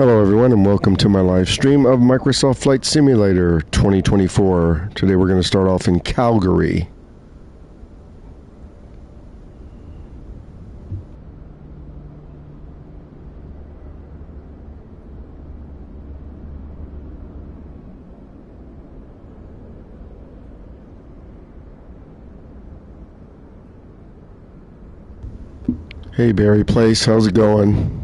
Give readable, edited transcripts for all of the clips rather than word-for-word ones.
Hello everyone and welcome to my live stream of Microsoft Flight Simulator 2024. Today we're going to start off in Calgary. Hey Barry Place, how's it going?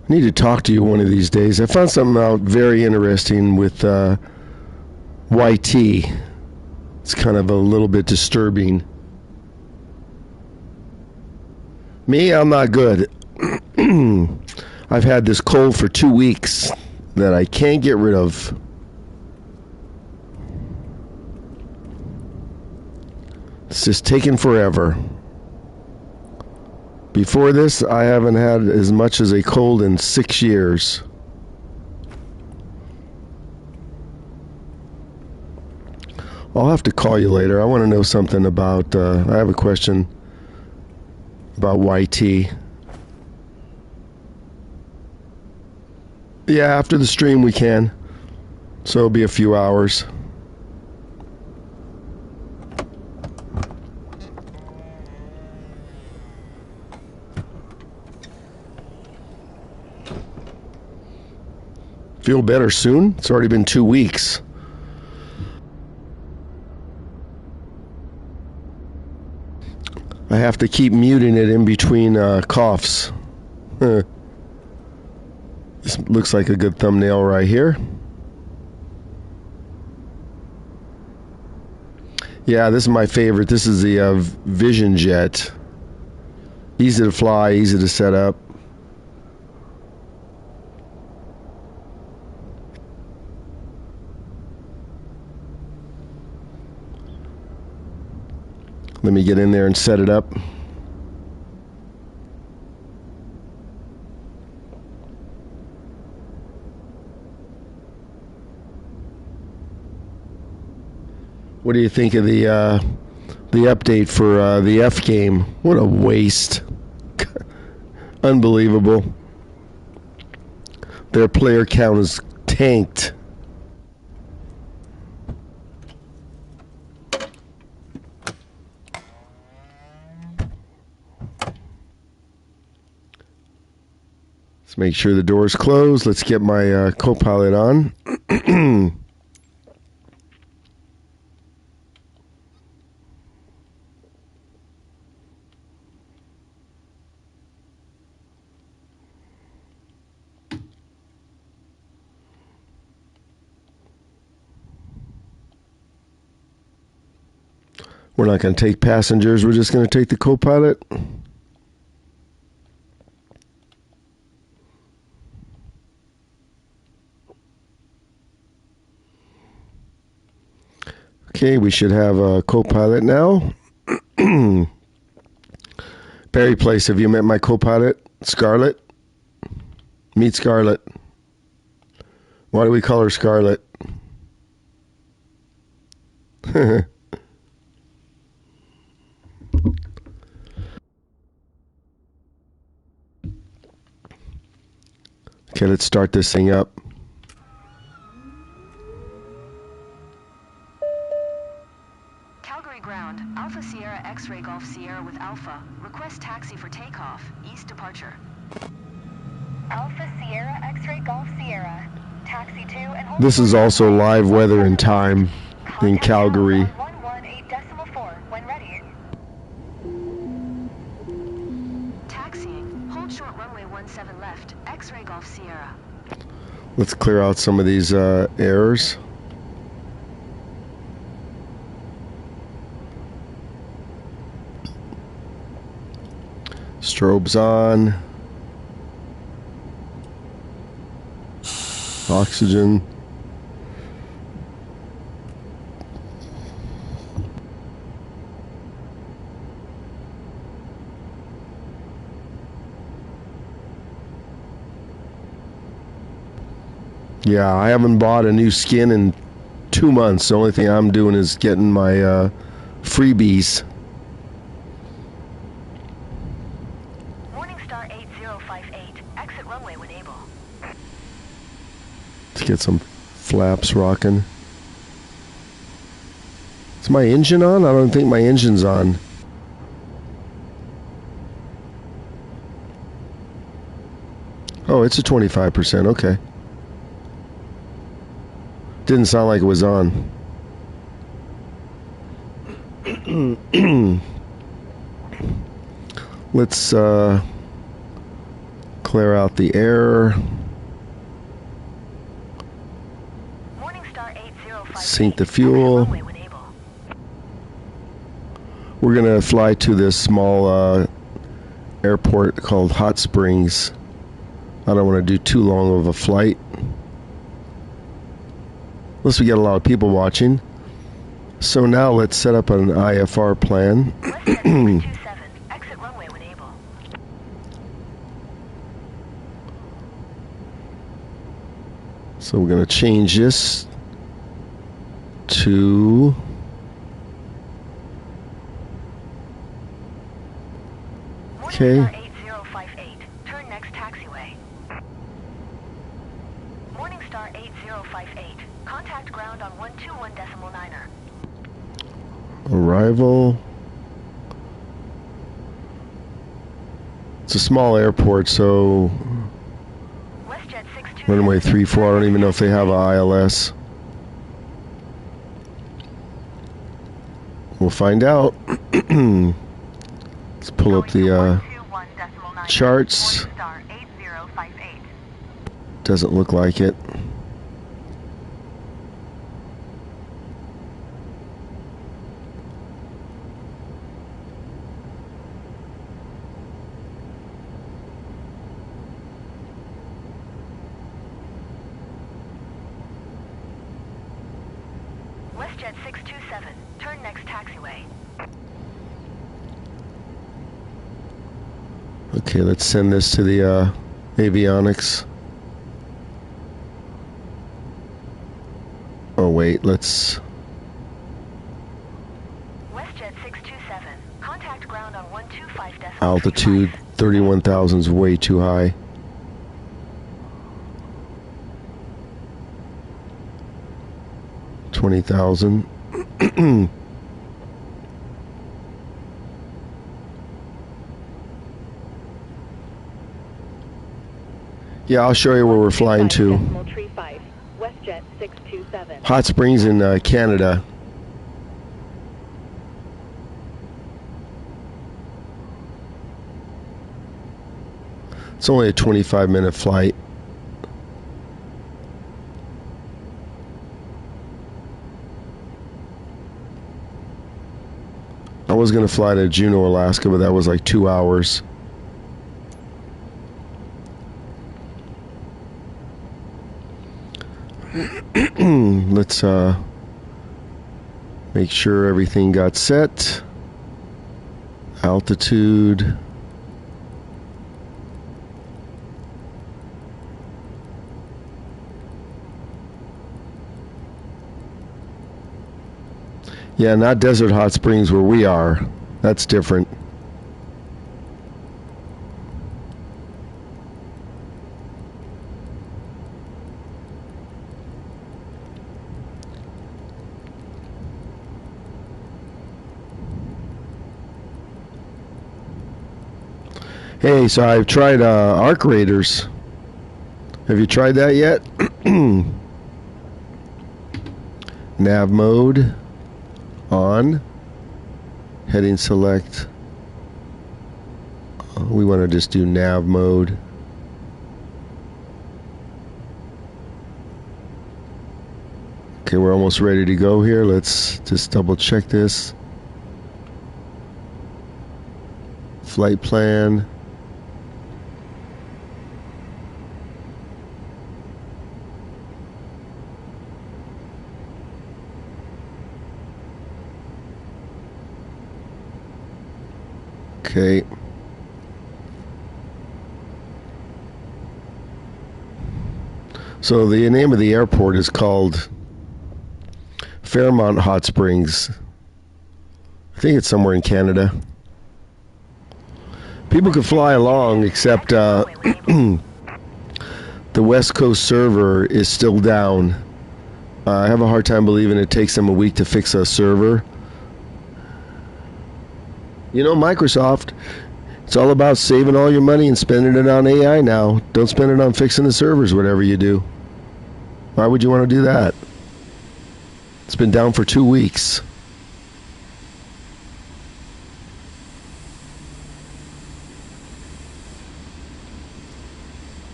I need to talk to you one of these days. I found something out very interesting with YT. It's kind of a little bit disturbing. Me, I'm not good. I've had this cold for 2 weeks that I can't get rid of. It's just taking forever. Before this, I haven't had as much as a cold in 6 years. I'll have to call you later. I want to know something about, I have a question about YT. Yeah, after the stream we can. So it'll be a few hours. Feel better soon? It's already been 2 weeks. I have to keep muting it in between coughs. This looks like a good thumbnail right here. Yeah, this is my favorite. This is the Vision Jet. Easy to fly, easy to set up. Let me get in there and set it up. What do you think of the update for the F game? What a waste. Unbelievable. Their player count is tanked. Let's make sure the door's closed. Let's get my co-pilot on. We're not going to take passengers. We're just going to take the co-pilot. Okay, we should have a co-pilot now. Barry Place, have you met my co-pilot, Scarlett? Meet Scarlett. Why do we call her Scarlett? Okay, let's start this thing up. Calgary ground, Alpha Sierra X-Ray Golf Sierra with Alpha. Request taxi for takeoff. East departure. Alpha Sierra X-Ray Golf Sierra. Taxi 2 and hold. This is also live weather and time in Calgary. 118.4 when ready. Taxiing. Hold short runway 17 left. X-Ray Golf Sierra. Let's clear out some of these errors. Strobes on. Oxygen. Yeah, I haven't bought a new skin in 2 months. The only thing I'm doing is getting my freebies. Morningstar 8058. Exit runway when able. Let's get some flaps rocking. Is my engine on? I don't think my engine's on. Oh, it's a 25%. Okay. Didn't sound like it was on. Let's clear out the air. Morningstar 8058. Sink the fuel. Exit runway when able. We're going to fly to this small airport called Hot Springs. I don't want to do too long of a flight. Unless we get a lot of people watching. So now let's set up an IFR plan. WestJet 627. Exit runway when able. So we're going to change this to... Okay. Morningstar 8058. Turn next taxiway. Morningstar 8058. Contact ground on 121.9er. Arrival. It's a small airport, so WestJet 627. runway 34. I don't even know if they have a ILS. We'll find out. Let's pull up the charts. Morningstar 8058. Doesn't look like it. WestJet 627. Turn next taxiway. Okay, let's send this to the avionics. Oh wait, let's... WestJet 627. Contact ground on 125.9. Altitude 31,000 is way too high. $20,000. Yeah, I'll show you where we're flying to. WestJet 627. Hot Springs in Canada. It's only a 25-minute flight. I was going to fly to Juneau, Alaska, but that was like 2 hours. Let's make sure everything got set. Altitude. Yeah, not Desert Hot Springs where we are. That's different. Hey, so I've tried Arc Raiders. Have you tried that yet? Nav mode on. Heading select. We want to just do nav mode. Okay, we're almost ready to go here. Let's just double check this. Flight plan. Okay. So the name of the airport is called Fairmont Hot Springs. I think it's somewhere in Canada. People could fly along, except the West Coast server is still down. I have a hard time believing it takes them a week to fix a server. You know, Microsoft, it's all about saving all your money and spending it on AI now. Don't spend it on fixing the servers, whatever you do. Why would you want to do that? It's been down for 2 weeks.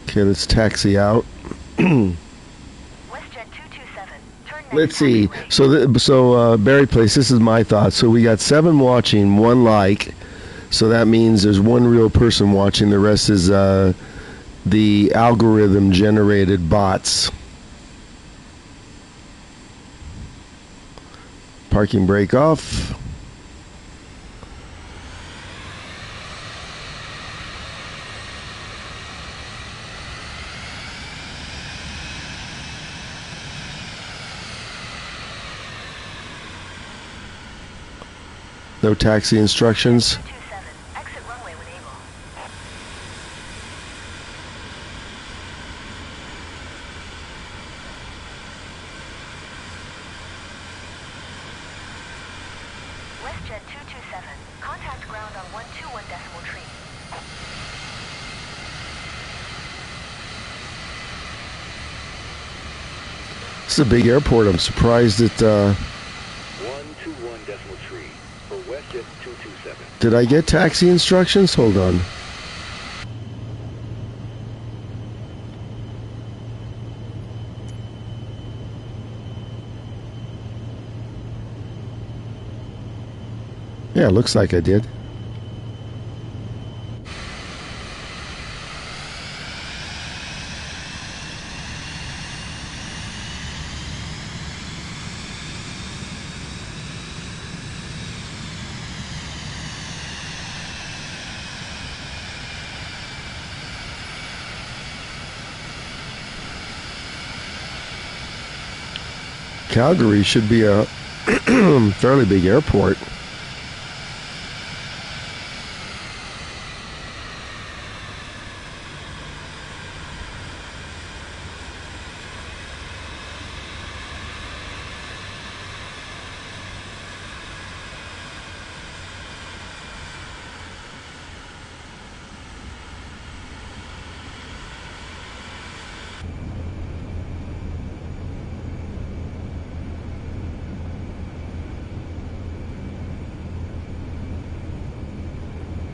Okay, let's taxi out. WestJet 227. Turn next Let's see. taxiway. So Barry Place, this is my thought. So we got 7 watching, 1 like. So that means there's 1 real person watching. The rest is the algorithm-generated bots. Parking brake off. No taxi instructions. 227. Exit runway when able. WestJet 227. Contact ground on 121 decimal tree. This is a big airport. I'm surprised it. 121 decimal tree for WestJet 227. Did I get taxi instructions? Hold on. Yeah, looks like I did. Calgary should be a fairly big airport.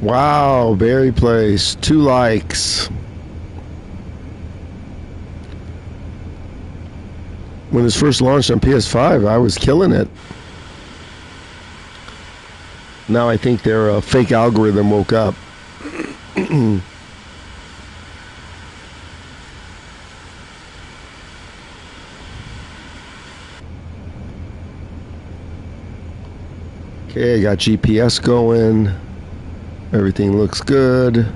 Wow, Barry Place, 2 likes. When this first launched on PS5, I was killing it. Now I think their fake algorithm woke up. Okay, I got GPS going. Everything looks good.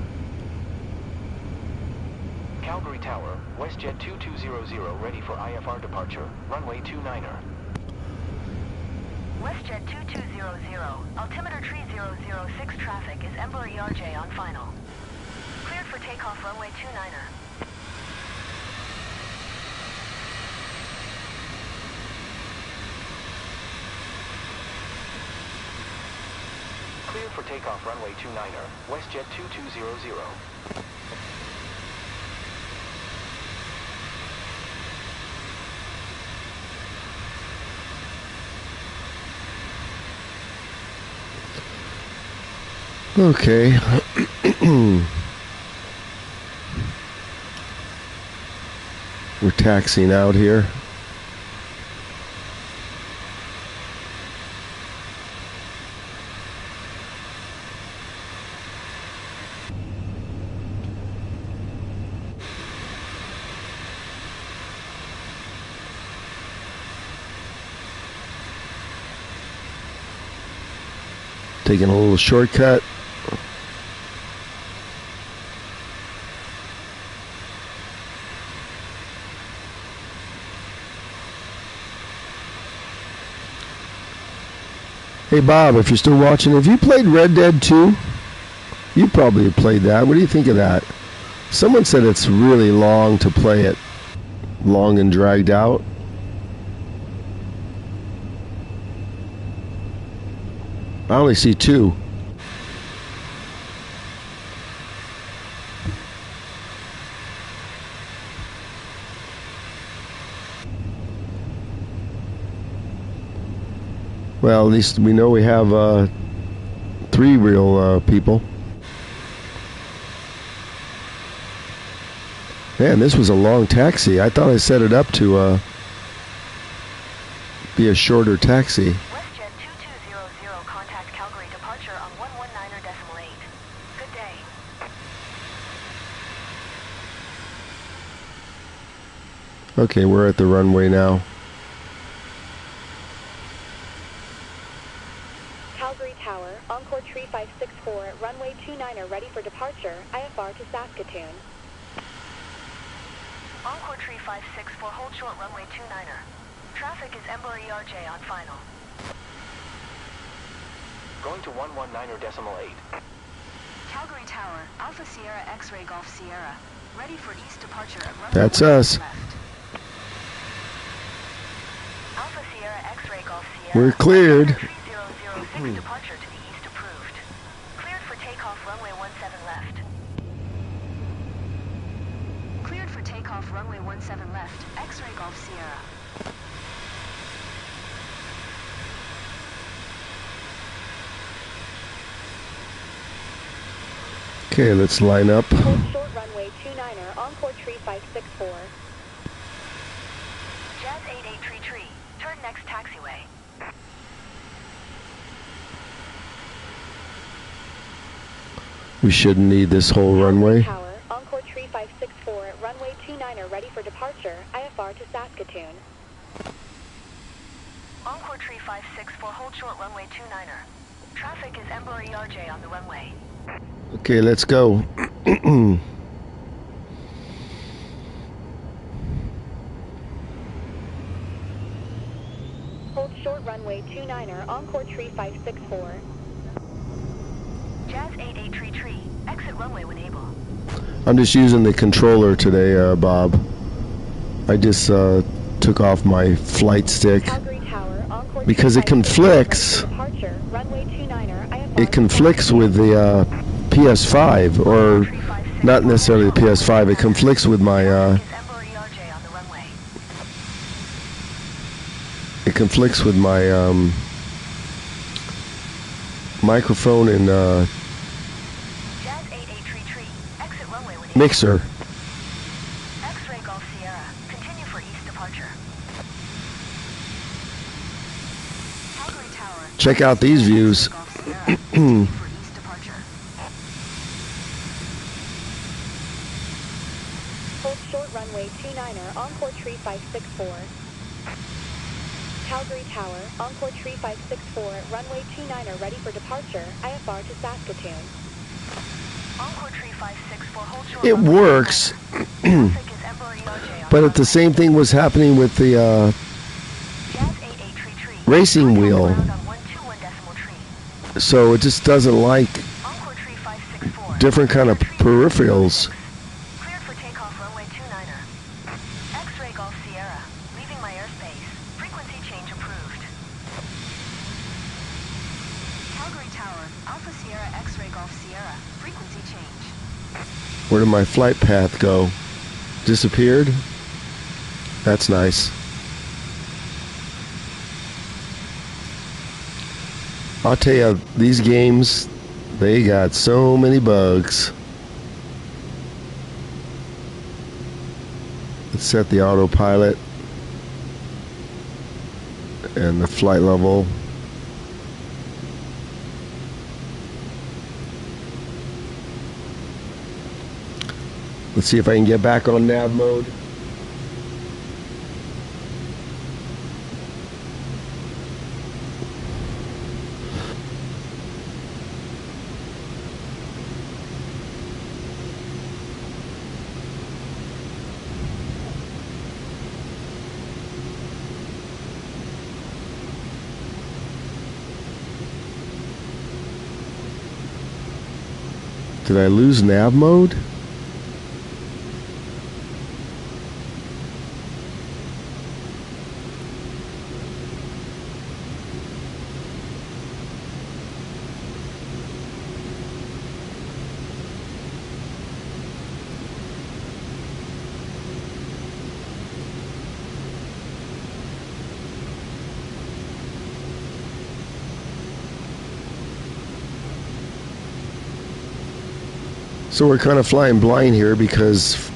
Calgary Tower, WestJet 2200 ready for IFR departure. Runway 29er. WestJet 2200. Altimeter tree 006 traffic is Emperor ERJ on final. Cleared for takeoff runway 29er. Cleared for takeoff runway 29er. WestJet 2200. Okay. We're taxiing out here. Taking a little shortcut. Hey Bob, if you're still watching, have you played Red Dead 2? You probably have played that. What do you think of that? Someone said it's really long to play it. Long and dragged out. I only see 2. Well, at least we know we have 3 real people. Man, this was a long taxi. I thought I set it up to be a shorter taxi. WestJet 2200, contact Calgary departure on 119.8. Good day. Okay, we're at the runway now. Calgary Tower, Encore Tree 564, runway 29er ready for departure, IFR to Saskatoon. Encore Tree 564, hold short runway 29er. Traffic is Ember ERJ on final. Going to 119.8. Calgary Tower, Alpha Sierra X-Ray Golf Sierra. Ready for east departure at runway That's 17 us. left. Alpha Sierra X-Ray Golf Sierra. We're cleared. 3006 departure to the east approved. Cleared for takeoff runway 17 left. Cleared for takeoff runway 17 left, X-Ray Golf Sierra. Okay, let's line up. Hold short runway 29er, Encore Tree 564. Jazz 8833, turn next taxiway. We shouldn't need this whole Calgary runway. Tower, Encore Tree 564, runway 29er ready for departure, IFR to Saskatoon. Encore Tree 564, hold short runway 29er. Traffic is Ember ERJ on the runway. Okay, let's go. Hold short runway 29er, Encore Tree 564. Jazz 8833, exit runway when able. I'm just using the controller today, Bob. I just took off my flight stick Calgary Tower, Encore because Tree it conflicts. 564, departure, runway 29er, IFR It conflicts with the PS5, or not necessarily the PS5. It conflicts with my is Ember ERJ on the runway. it conflicts with my microphone and Jazz 8833, exit runway when able. mixer. X-Ray Golf Sierra, continue for east departure. Calgary Tower. Check out these views. Golf Sierra. Continue for east departure. Hold short runway 29er, Encore Tree 564. Calgary Tower, Encore Tree 564, runway 29er ready for departure, IFR to Saskatoon. Encore Tree 564, hold short It runway works, 29er. Traffic is Ember ERJ on but if the same thing was happening with the Jazz 8833, racing wheel, ground on 121.3. so it just doesn't like Encore Tree 564, different kind of peripherals. cleared for takeoff runway 29er. X-Ray Golf Sierra, leaving my airspace. Frequency change approved. Calgary Tower, Alpha Sierra X-Ray Golf Sierra. Frequency change. Where did my flight path go? Disappeared? That's nice. I'll tell you, these games, they got so many bugs. Let's set the autopilot and the flight level. Let's see if I can get back on nav mode. Did I lose nav mode? So we're kind of flying blind here because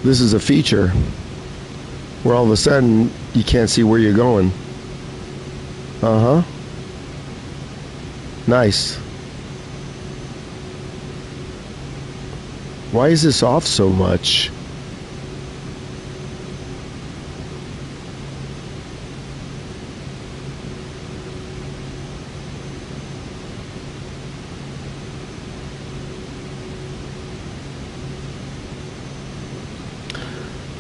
this is a feature where all of a sudden you can't see where you're going. Uh-huh. Nice. Why is this off so much?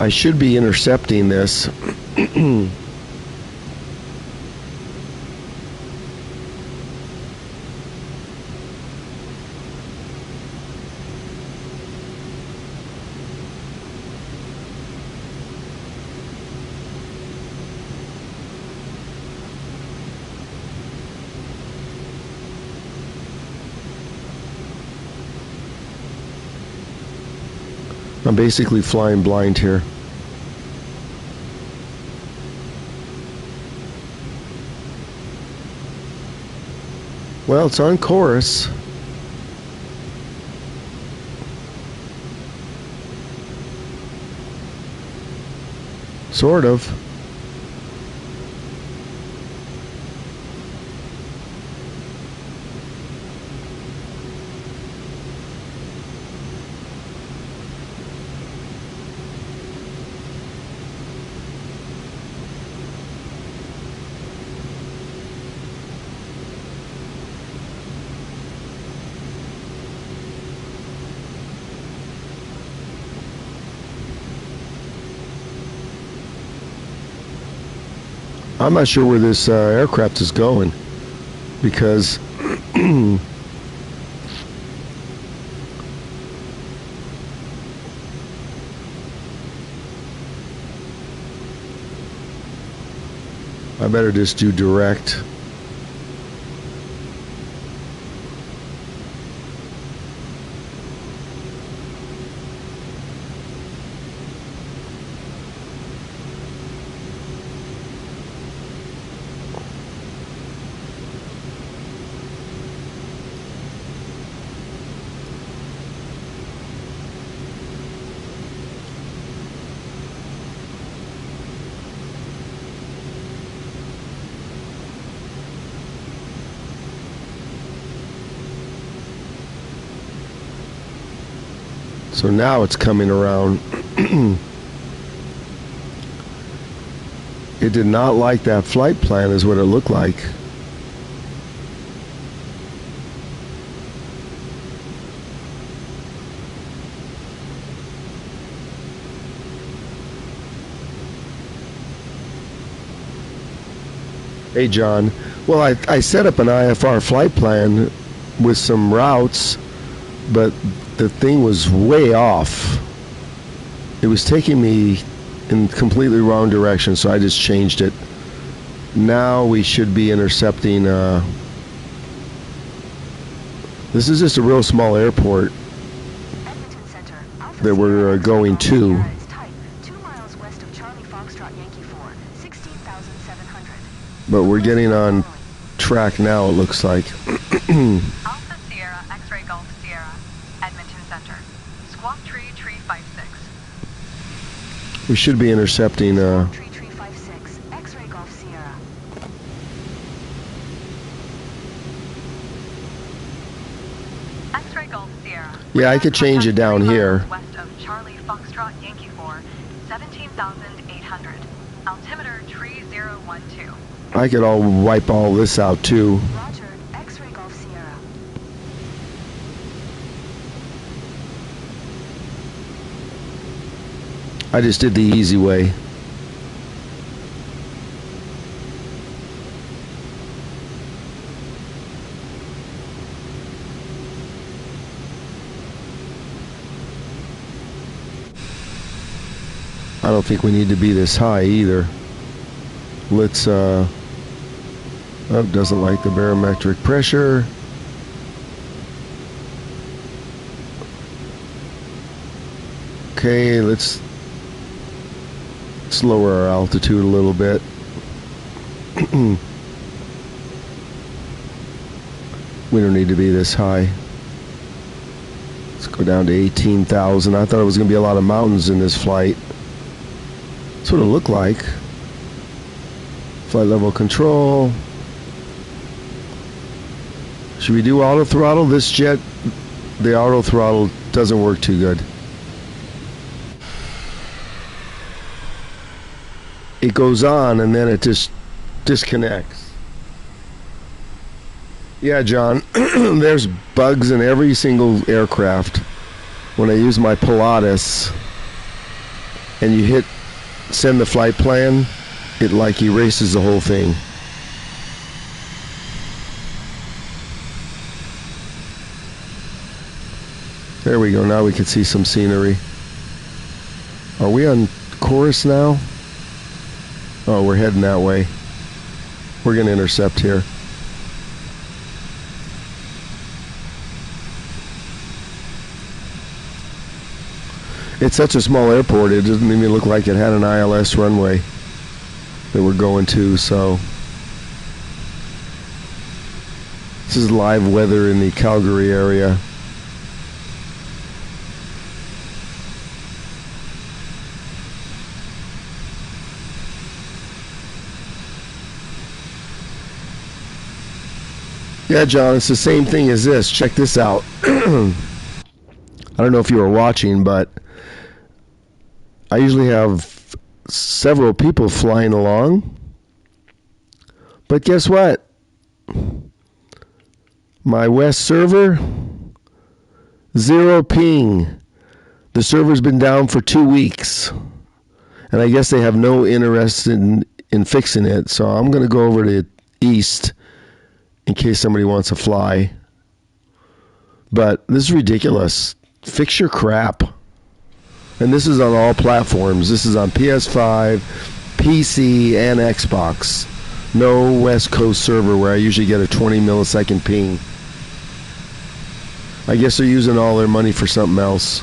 I should be intercepting this. I'm basically flying blind here. Well, it's on course. Sort of. I'm not sure where this aircraft is going because I better just do direct. So now it's coming around. It did not like that flight plan is what it looked like. Hey John, well I set up an IFR flight plan with some routes, but the thing was way off. It was taking me in completely wrong direction, so I just changed it. Now we should be intercepting. This is just a real small airport Edmonton Center. Alpha that we're Sierra going X-ray to. Golf Sierra is type 2 miles west of Charlie Foxtrot Yankee 4, 16,700. But we're getting on track now, it looks like. Alpha Sierra X-ray Golf Sierra, Edmonton Center. Squawk Tree 56. We should be intercepting. Tree 356, X-ray Golf Sierra. X-ray Golf Sierra. Yeah, I could change it down 3 miles here. West of Charlie Foxtrot Yankee 4, 17,800. Altimeter 3012. I could all wipe all this out too. Roger, X-ray Golf Sierra. I just did the easy way. I don't think we need to be this high either. Let's, oh, doesn't like the barometric pressure. Okay, let's lower our altitude a little bit. We don't need to be this high. Let's go down to 18,000. I thought it was going to be a lot of mountains in this flight. That's what it looked like. Flight level control. Should we do auto throttle? This jet, the auto throttle doesn't work too good. It goes on and then it just disconnects. Yeah, John, there's bugs in every single aircraft. When I use my Pilatus and you hit send the flight plan, it like erases the whole thing. There we go, now we can see some scenery. Are we on course now? Oh, we're heading that way. We're going to intercept here. It's such a small airport, it doesn't even look like it had an ILS runway that we're going to, so. This is live weather in the Calgary area. Yeah, John, it's the same thing as this. Check this out. I don't know if you were watching, but I usually have several people flying along. But guess what? My West server, 0 ping. The server's been down for 2 weeks. And I guess they have no interest in fixing it. So I'm going to go over to East in case somebody wants to fly. But this is ridiculous. Fix your crap. And this is on all platforms. This is on PS5, PC, and Xbox. No West Coast server where I usually get a 20 millisecond ping. I guess they're using all their money for something else.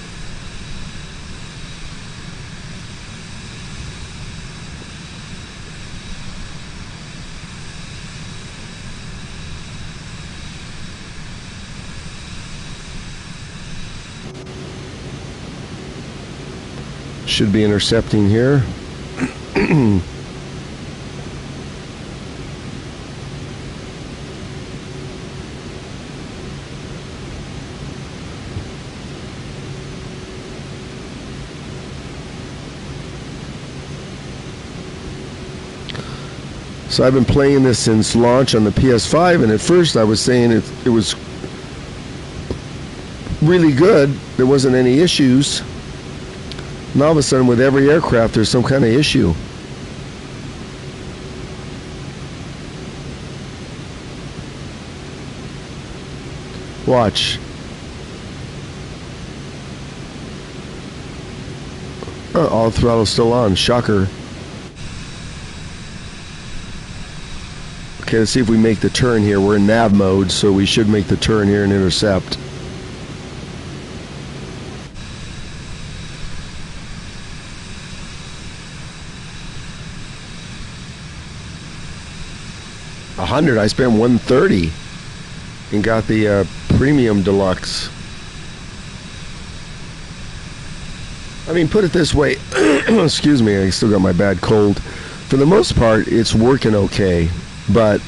Should be intercepting here. So I've been playing this since launch on the PS5, and at first I was saying it was really good. There wasn't any issues. And all of a sudden, with every aircraft, there's some kind of issue. Watch. Oh, all throttle's still on. Shocker. Okay, let's see if we make the turn here. We're in nav mode, so we should make the turn here and intercept. I spent $130 and got the premium deluxe. I mean, put it this way. Excuse me, I still got my bad cold. For the most part, it's working okay. But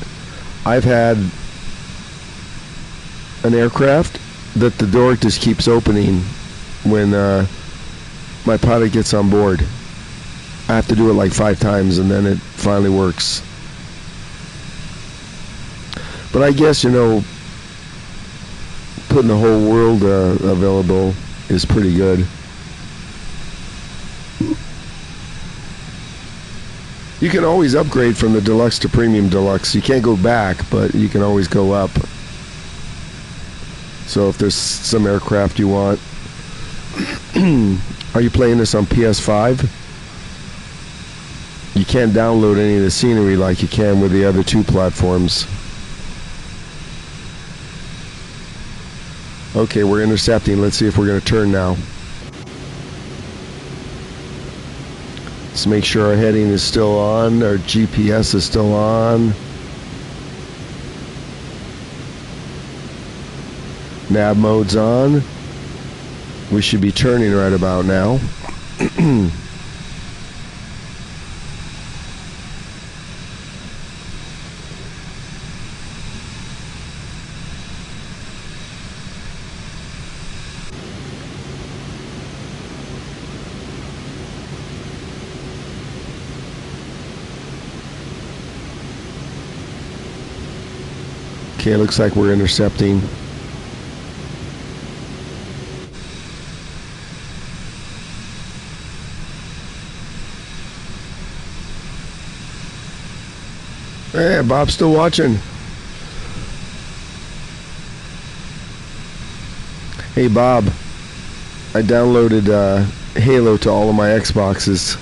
I've had an aircraft that the door just keeps opening when my pilot gets on board. I have to do it like 5 times and then it finally works. But I guess, you know, putting the whole world available is pretty good. You can always upgrade from the deluxe to premium deluxe. You can't go back, but you can always go up. So if there's some aircraft you want. Are you playing this on PS5? You can't download any of the scenery like you can with the other two platforms. Okay, we're intercepting. Let's see if we're going to turn now. Let's make sure our heading is still on. Our GPS is still on. Nav mode's on. We should be turning right about now. Okay, looks like we're intercepting. Hey, Bob's still watching. Hey, Bob. I downloaded Halo to all of my Xboxes.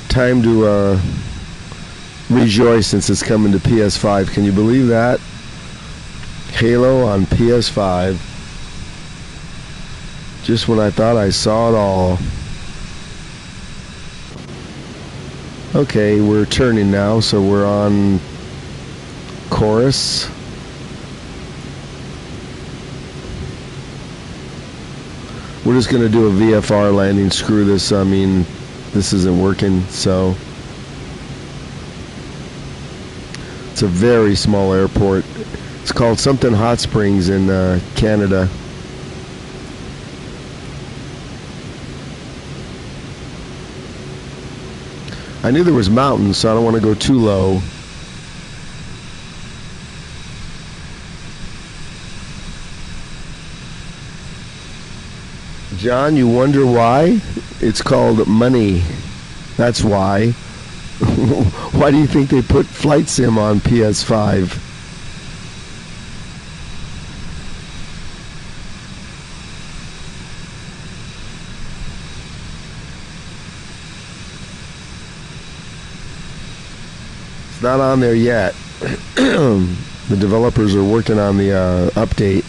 Time to rejoice since it's coming to PS5. Can you believe that? Halo on PS5. Just when I thought I saw it all. Okay, we're turning now, so we're on course. We're just going to do a VFR landing. Screw this. I mean, this isn't working, so. It's a very small airport. It's called something Hot Springs in Canada. I knew there was mountains, so I don't want to go too low. John, you wonder why? It's called money. That's why. Why do you think they put Flight Sim on PS5? It's not on there yet. The developers are working on the update.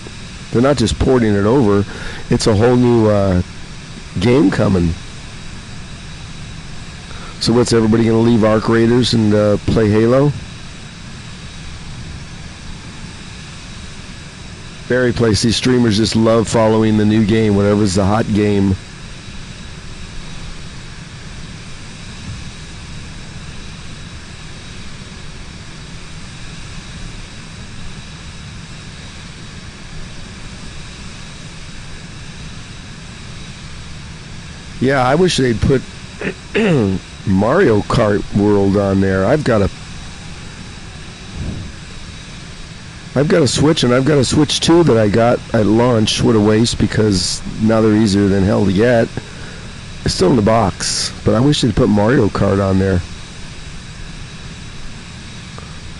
They're not just porting it over. It's a whole new game coming. So what's everybody going to leave Arc Raiders and play Halo? Very place. These streamers just love following the new game, whatever's the hot game. Yeah, I wish they'd put Mario Kart World on there. I've got a Switch, and I've got a Switch 2 that I got at launch. What a waste, because now they're easier than hell to get. It's still in the box, but I wish they'd put Mario Kart on there.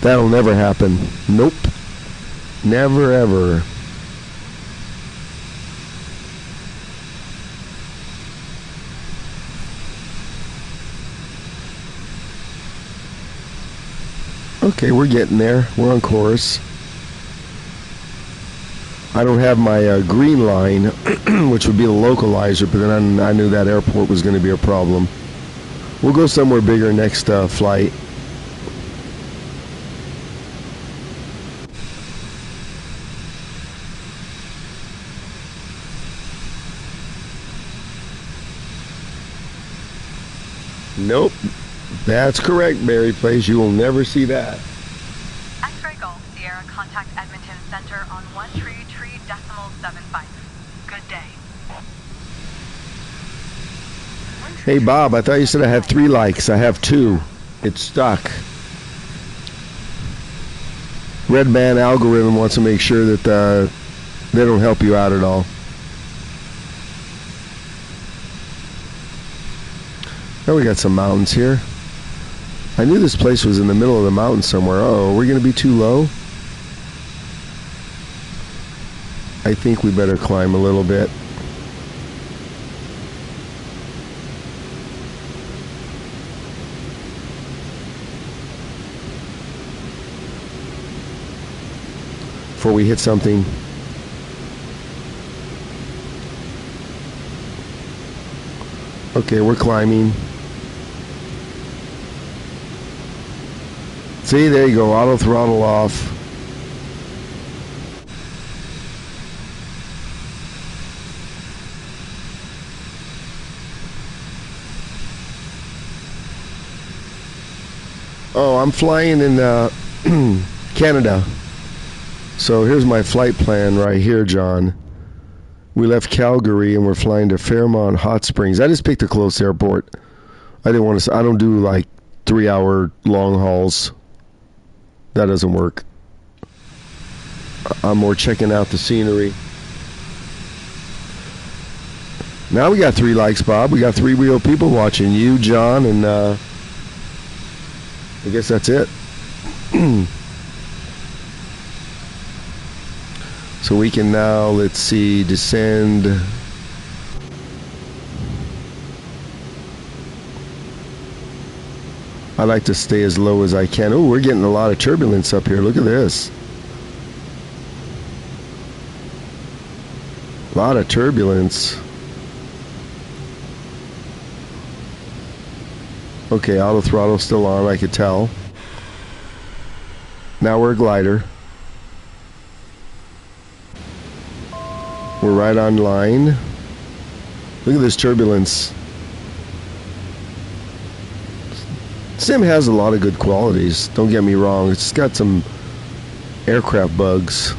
That'll never happen. Nope. Never ever. Okay, we're getting there. We're on course. I don't have my green line, which would be the localizer, but then I knew that airport was going to be a problem. We'll go somewhere bigger next flight. Nope. That's correct, Barry Place. You will never see that. X-Ray Golf Sierra, contact Edmonton Center on 133.75. Good day. Hey, Bob, I thought you said I had 3 likes. I have 2. It's stuck. Red Man algorithm wants to make sure that they don't help you out at all. Oh, we got some mountains here. I knew this place was in the middle of the mountain somewhere. Oh, we're going to be too low? I think we better climb a little bit. before we hit something. Okay, we're climbing. See, there you go, auto throttle off. Oh, I'm flying in Canada. So here's my flight plan right here, John. We left Calgary and we're flying to Fairmont Hot Springs. I just picked a close airport. I didn't want to. I don't do like 3-hour long hauls. That doesn't work. I'm more checking out the scenery. Now we got 3 likes, Bob. We got 3 real people watching. You, John, and I guess that's it. So we can now, let's see, descend. I like to stay as low as I can. Oh, we're getting a lot of turbulence up here. Look at this. A lot of turbulence. Okay, auto throttle still on, I could tell. Now we're a glider. We're right on line. Look at this turbulence. Sim has a lot of good qualities, don't get me wrong. It's got some aircraft bugs.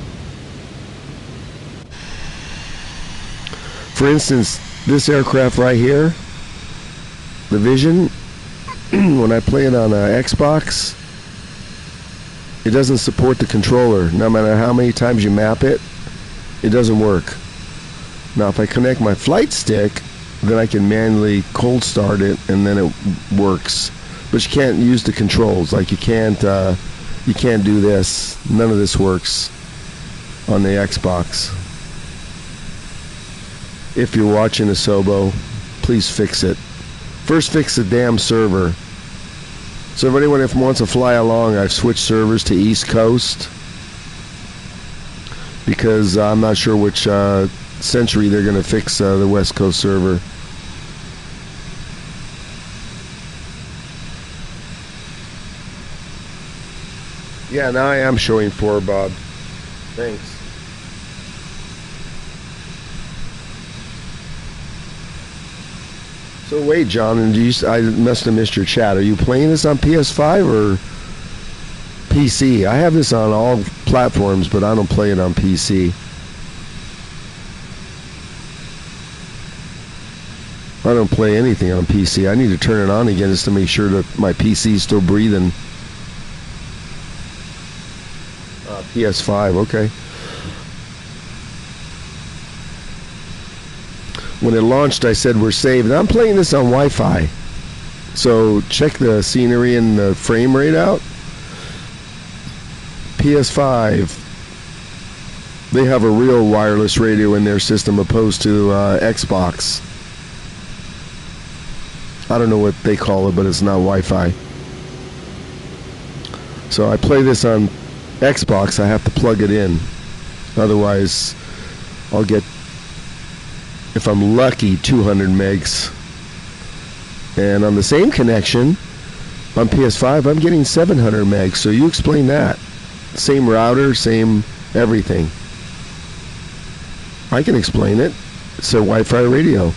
For instance, this aircraft right here, the Vision, when I play it on an Xbox, it doesn't support the controller. No matter how many times you map it, it doesn't work. Now if I connect my flight stick, then I can manually cold start it and then it works. But you can't use the controls. Like you can't do this. None of this works on the Xbox. If you're watching Asobo, please fix it. First fix the damn server. So if anyone wants to fly along, I've switched servers to East Coast because I'm not sure which century they're going to fix the West Coast server. Yeah, now I am showing 4, Bob. Thanks. So wait, John, and I must have missed your chat. Are you playing this on PS5 or PC? I have this on all platforms, but I don't play it on PC. I don't play anything on PC. I need to turn it on again just to make sure that my PC is still breathing. PS5, okay. When it launched, I said we're saved. I'm playing this on Wi-Fi. So check the scenery and the frame rate out. PS5, they have a real wireless radio in their system opposed to Xbox. I don't know what they call it, but it's not Wi-Fi. So I play this on Xbox. I have to plug it in. Otherwise, I'll get, if I'm lucky, 200 megs. And on the same connection, on PS5, I'm getting 700 megs. So you explain that. Same router, same everything. I can explain it. It's a Wi-Fi radio.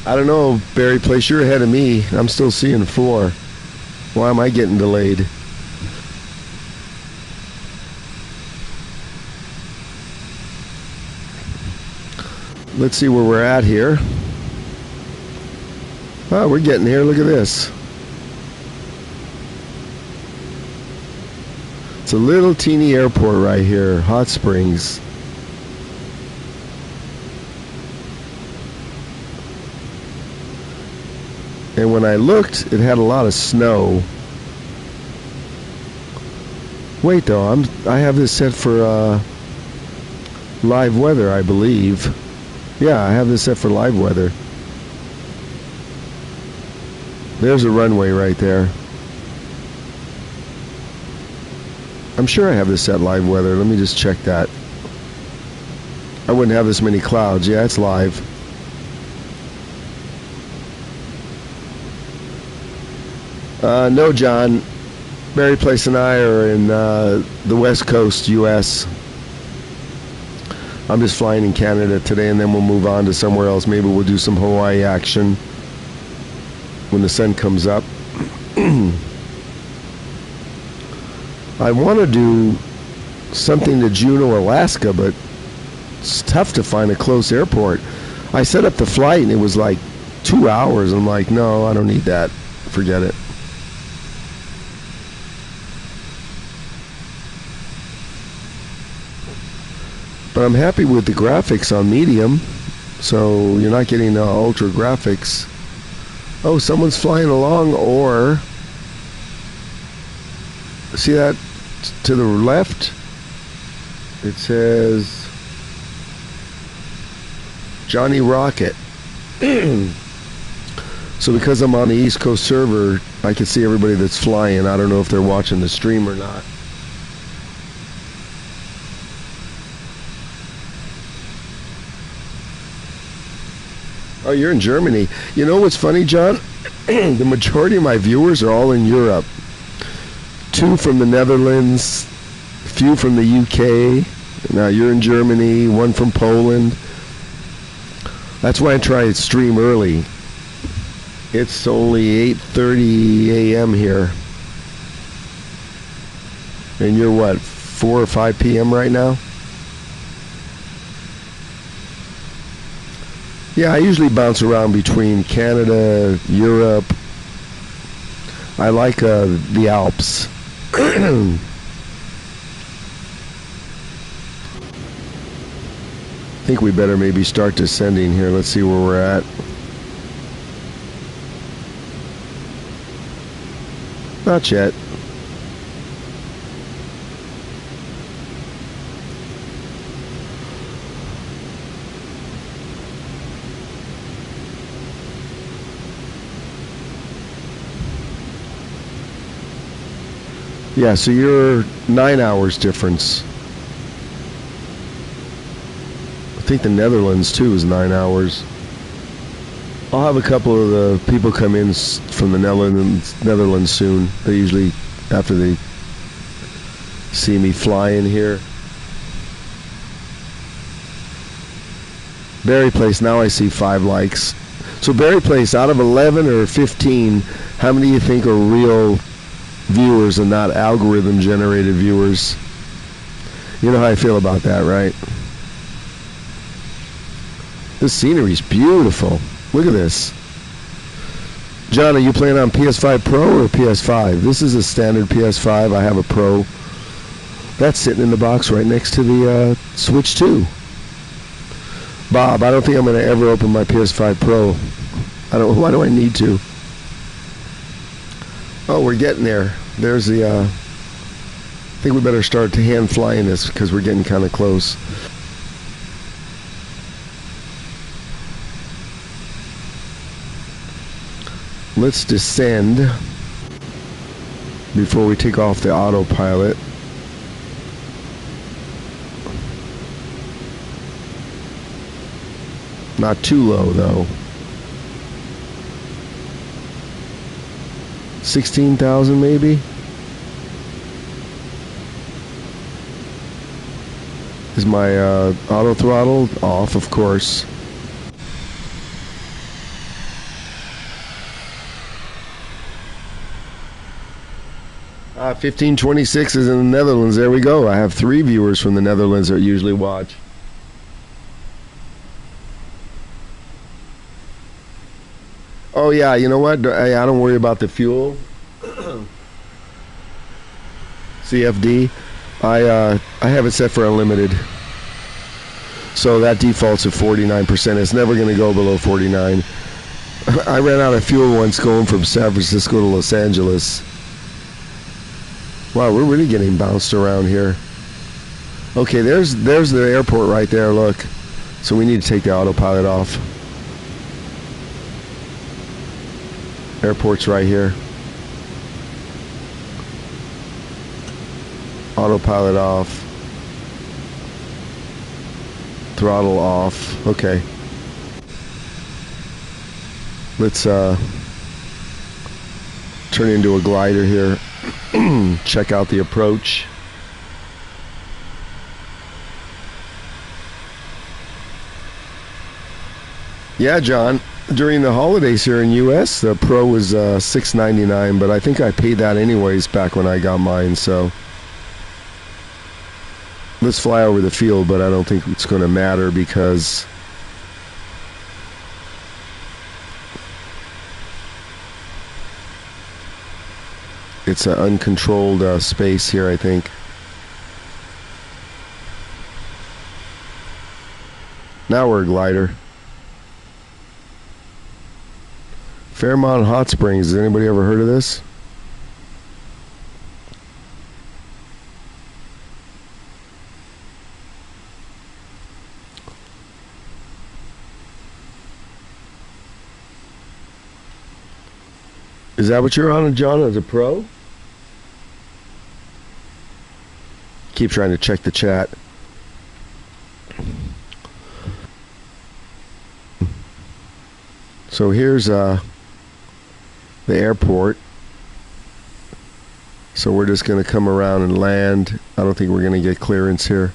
I don't know, Barry Place, you're ahead of me. I'm still seeing 4. Why am I getting delayed? Let's see where we're at here. Oh, we're getting here. Look at this. It's a little teeny airport right here, Hot Springs. And when I looked, it had a lot of snow. Wait though, I have this set for live weather, I believe. Yeah, I have this set for live weather. There's a runway right there. I'm sure I have this set live weather. Let me just check that. I wouldn't have this many clouds. Yeah, it's live. No, John. Barry Place and I are in the West Coast, U.S. I'm just flying in Canada today, and then we'll move on to somewhere else. Maybe we'll do some Hawaii action when the sun comes up. I want to do something to Juneau, Alaska, but it's tough to find a close airport. I set up the flight, and it was like 2 hours. I'm like, no, I don't need that. Forget it. But I'm happy with the graphics on medium, so you're not getting ultra graphics. Oh, someone's flying along, or see that to the left? It says Johnny Rocket. So because I'm on the East Coast server, I can see everybody that's flying. I don't know if they're watching the stream or not. Oh, you're in Germany. You know what's funny, John? The majority of my viewers are all in Europe. 2 from the Netherlands, few from the UK. Now you're in Germany, 1 from Poland. That's why I try to stream early. It's only 8:30 a.m. here. And you're what, 4 or 5 p.m. right now? Yeah, I usually bounce around between Canada, Europe. I like the Alps. I think we better maybe start descending here. Let's see where we're at. Not yet. Yeah, so you're 9 hours difference. I think the Netherlands too is 9 hours. I'll have a couple of the people come in from the Netherlands soon. They usually, after they see me fly in here. Barry Place, now I see 5 likes. So Barry Place, out of 11 or 15, how many do you think are real viewers and not algorithm generated viewers? You know how I feel about that, right? This scenery's beautiful. Look at this. John, are you playing on PS5 Pro or PS5? This is a standard PS5. I have a Pro. That's sitting in the box right next to the Switch 2. Bob, I don't think I'm going to ever open my PS5 Pro. Why do I need to? Oh, we're getting there. There's the, I think we better start to hand flying this because we're getting kind of close. Let's descend before we take off the autopilot. Not too low though. 16,000 maybe? Is my auto throttle off? Of course. Ah, 1526 is in the Netherlands. There we go. I have 3 viewers from the Netherlands that usually watch. Oh yeah, you know what? I don't worry about the fuel. CFD. I have it set for unlimited. So that defaults at 49%. It's never going to go below 49. I ran out of fuel once going from San Francisco to Los Angeles. Wow, we're really getting bounced around here. Okay, there's the airport right there, look. So we need to take the autopilot off. Airport's right here. Autopilot off. Throttle off. Okay. Let's turn into a glider here. Check out the approach. Yeah, John. During the holidays here in US, the Pro was $699, but I think I paid that anyways back when I got mine, so let's fly over the field, but I don't think it's going to matter because it's an uncontrolled space here, I think. Now we're a glider. Fairmont Hot Springs. Has anybody ever heard of this? Is that what you're on, John, as a pro? Keep trying to check the chat. So here's the airport. So we're just going to come around and land. I don't think we're going to get clearance here.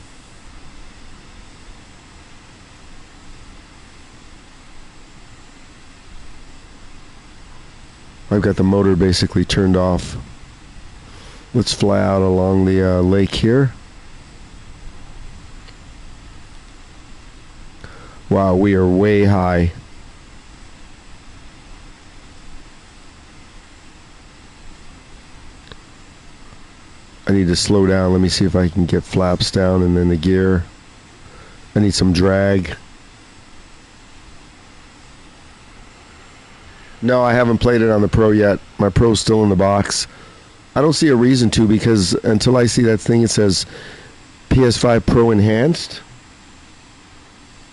I've got the motor basically turned off. Let's fly out along the lake here. Wow, we are way high. I need to slow down. Let me see if I can get flaps down and then the gear. I need some drag. No, I haven't played it on the Pro yet. My Pro's still in the box. I don't see a reason to, because until I see that thing that says PS5 Pro Enhanced,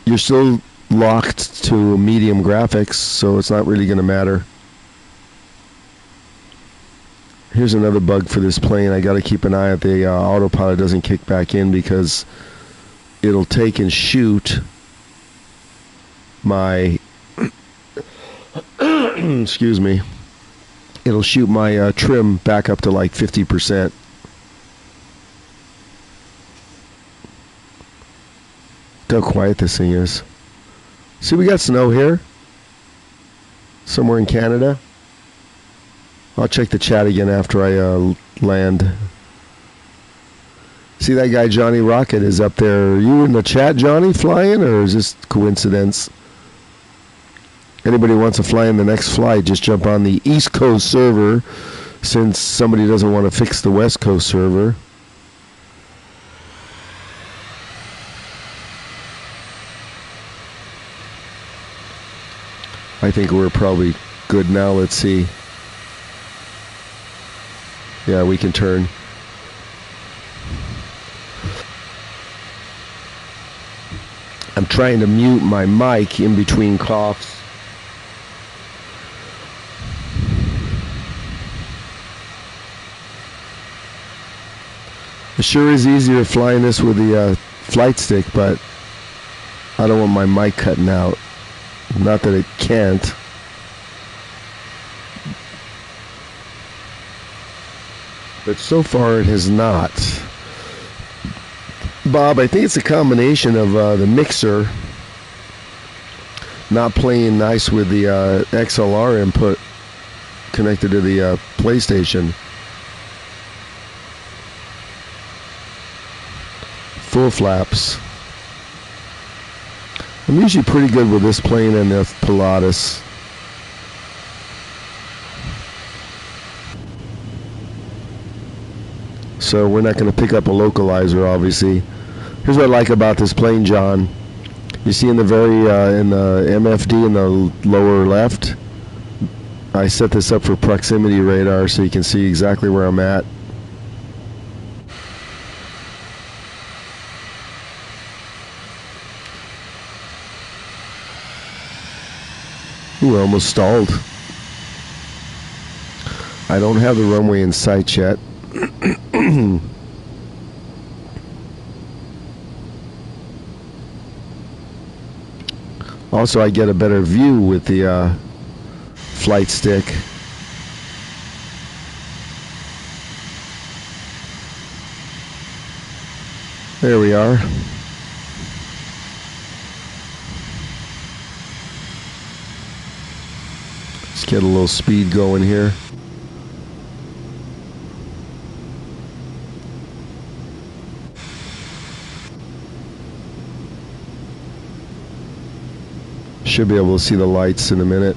you're still locked to medium graphics, so it's not really going to matter. Here's another bug for this plane. I got to keep an eye at the autopilot doesn't kick back in, because it'll take and shoot my excuse me, it'll shoot my trim back up to like 50%. Look how quiet this thing is. See, we got snow here somewhere in Canada. I'll check the chat again after I land. See, that guy Johnny Rocket is up there. Are you in the chat, Johnny, flying, or is this coincidence? Anybody wants to fly in the next flight, just jump on the East Coast server, since somebody doesn't want to fix the West Coast server. I think we're probably good now. Let's see. Yeah, we can turn. I'm trying to mute my mic in between coughs. It sure is easier flying this with the flight stick, but I don't want my mic cutting out. Not that it can't. But so far it has not. Bob, I think it's a combination of the mixer not playing nice with the XLR input connected to the PlayStation. Full flaps. I'm usually pretty good with this plane and the Pilatus. So we're not going to pick up a localizer, obviously. Here's what I like about this plane, John. You see in the in the MFD in the lower left, I set this up for proximity radar so you can see exactly where I'm at. Ooh, I almost stalled. I don't have the runway in sight yet. Also, I get a better view with the flight stick. There we are. Let's get a little speed going here. Should be able to see the lights in a minute,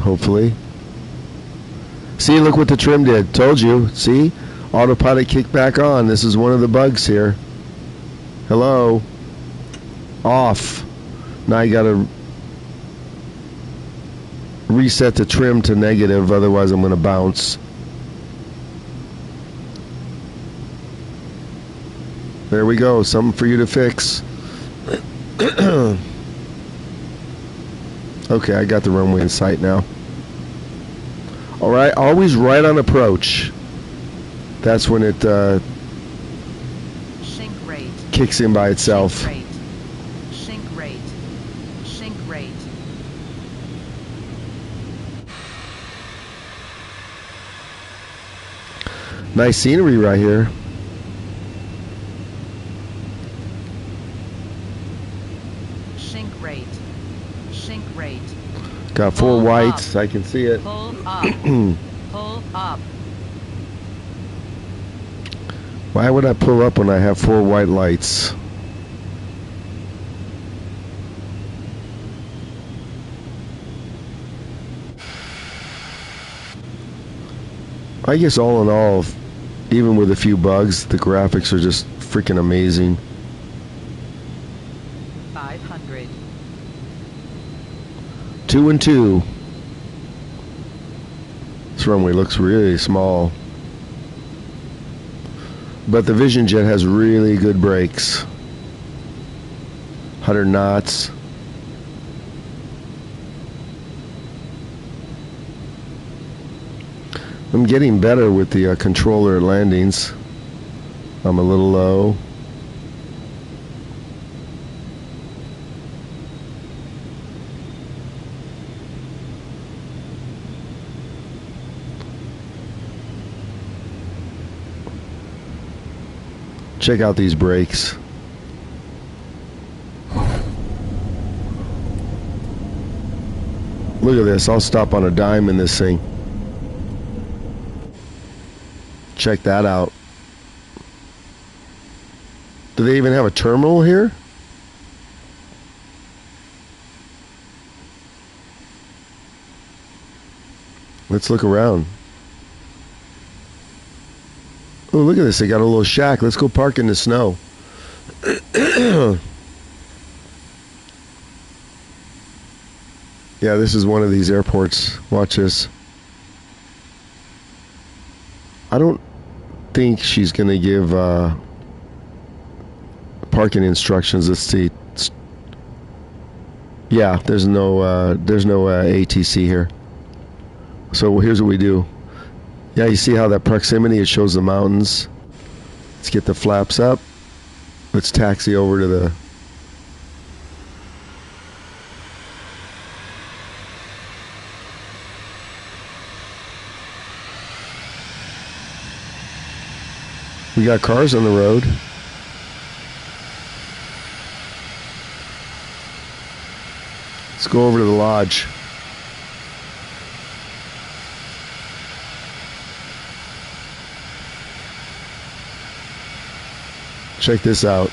hopefully. See, look what the trim did. Told you. See? Autopilot kicked back on. This is one of the bugs here. Hello? Off. Now you gotta reset the trim to negative, otherwise I'm gonna bounce. There we go. Something for you to fix. Okay, I got the runway in sight now. Alright, always right on approach. That's when it Sink rate. kicks in by itself. Sink rate. Sink rate. Sink rate. Nice scenery right here. Sink rate. Sink rate. Got four Pull whites. up. I can see it. Pull up. Pull up. Why would I pull up when I have four white lights? I guess all in all, even with a few bugs, the graphics are just freaking amazing. 500. 2 and 2. This runway looks really small. But the Vision Jet has really good brakes. 100 knots. I'm getting better with the controller landings. I'm a little low. Check out these brakes. Look at this. I'll stop on a dime in this thing. Check that out. Do they even have a terminal here? Let's look around. Oh, look at this. They got a little shack. Let's go park in the snow. Yeah, this is one of these airports. Watch this. I don't think she's going to give parking instructions. Let's see. Yeah, there's no ATC here. So here's what we do. Yeah, you see how that proximity, it shows the mountains. Let's get the flaps up. Let's taxi over to the... We got cars on the road. Let's go over to the lodge. Check this out.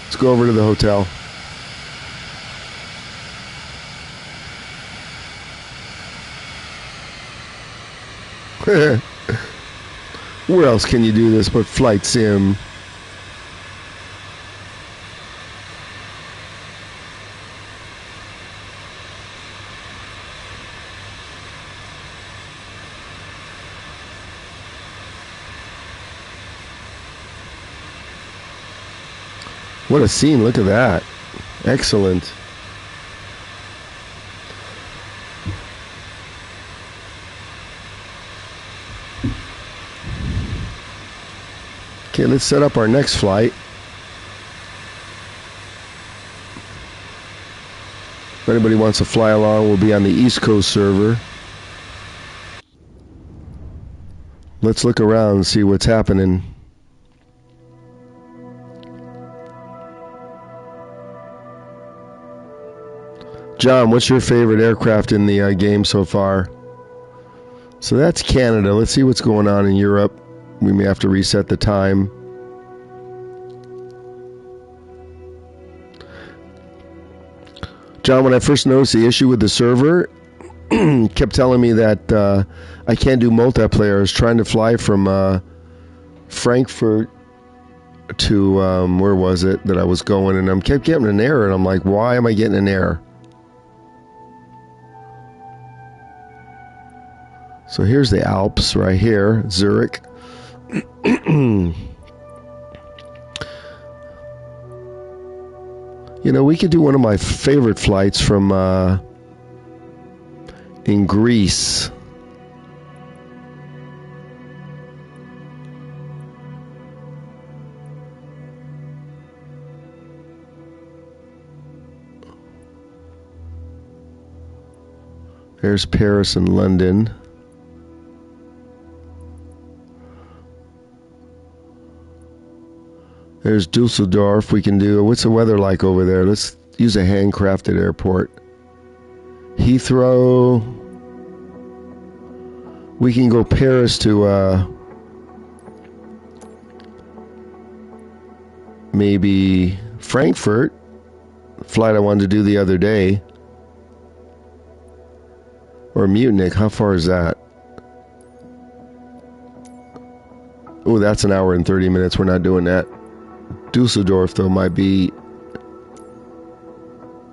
Let's go over to the hotel. Where else can you do this but flight sim? What a scene, look at that. Excellent. Okay, let's set up our next flight. If anybody wants to fly along, we'll be on the East Coast server. Let's look around and see what's happening. John, what's your favorite aircraft in the game so far? So that's Canada. Let's see what's going on in Europe. We may have to reset the time. John, when I first noticed the issue with the server, kept telling me that I can't do multiplayer. I was trying to fly from Frankfurt to where was it that I was going, and I kept getting an error, and I'm like, why am I getting an error? So here's the Alps right here, Zurich. You know, we could do one of my favorite flights from in Greece. There's Paris and London. There's Dusseldorf. We can do, what's the weather like over there? Let's use a handcrafted airport. Heathrow. We can go Paris to maybe Frankfurt. Flight I wanted to do the other day. Or Munich. How far is that? Oh, that's an hour and 30 minutes. We're not doing that. Dusseldorf, though, might be...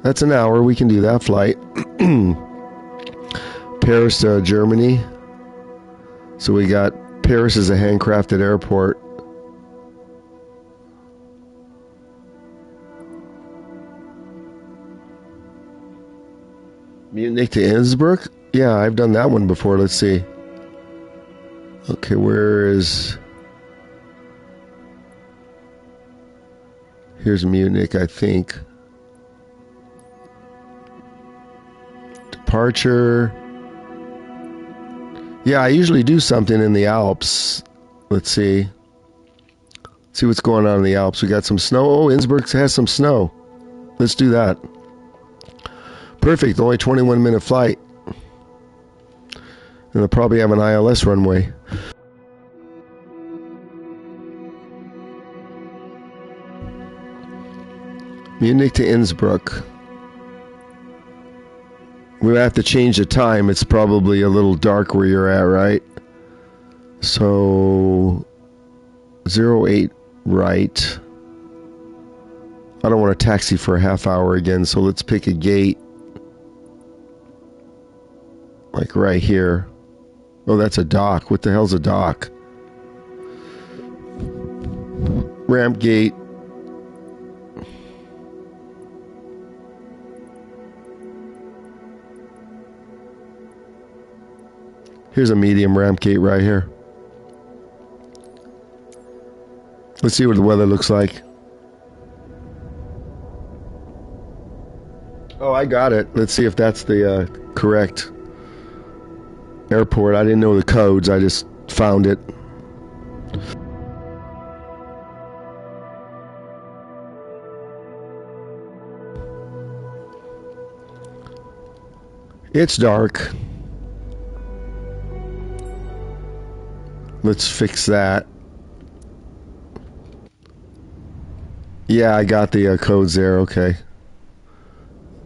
That's an hour. We can do that flight. Paris to Germany. So we got... Paris is a handcrafted airport. Munich to Innsbruck? Yeah, I've done that one before. Let's see. Okay, where is... Here's Munich, I think. Departure. Yeah, I usually do something in the Alps. Let's see. See what's going on in the Alps. We got some snow. Oh, Innsbruck has some snow. Let's do that. Perfect. Only 21-minute flight. And they'll probably have an ILS runway. Munich to Innsbruck. We have to change the time. It's probably a little dark where you're at, right? So 08 right. I don't want to taxi for a half hour again, so let's pick a gate. Like right here. Oh, that's a dock. What the hell's a dock? Ramp gate. Here's a medium ramp gate right here. Let's see what the weather looks like. Oh, I got it. Let's see if that's the correct airport. I didn't know the codes. I just found it. It's dark. Let's fix that. Yeah, I got the codes there. Okay.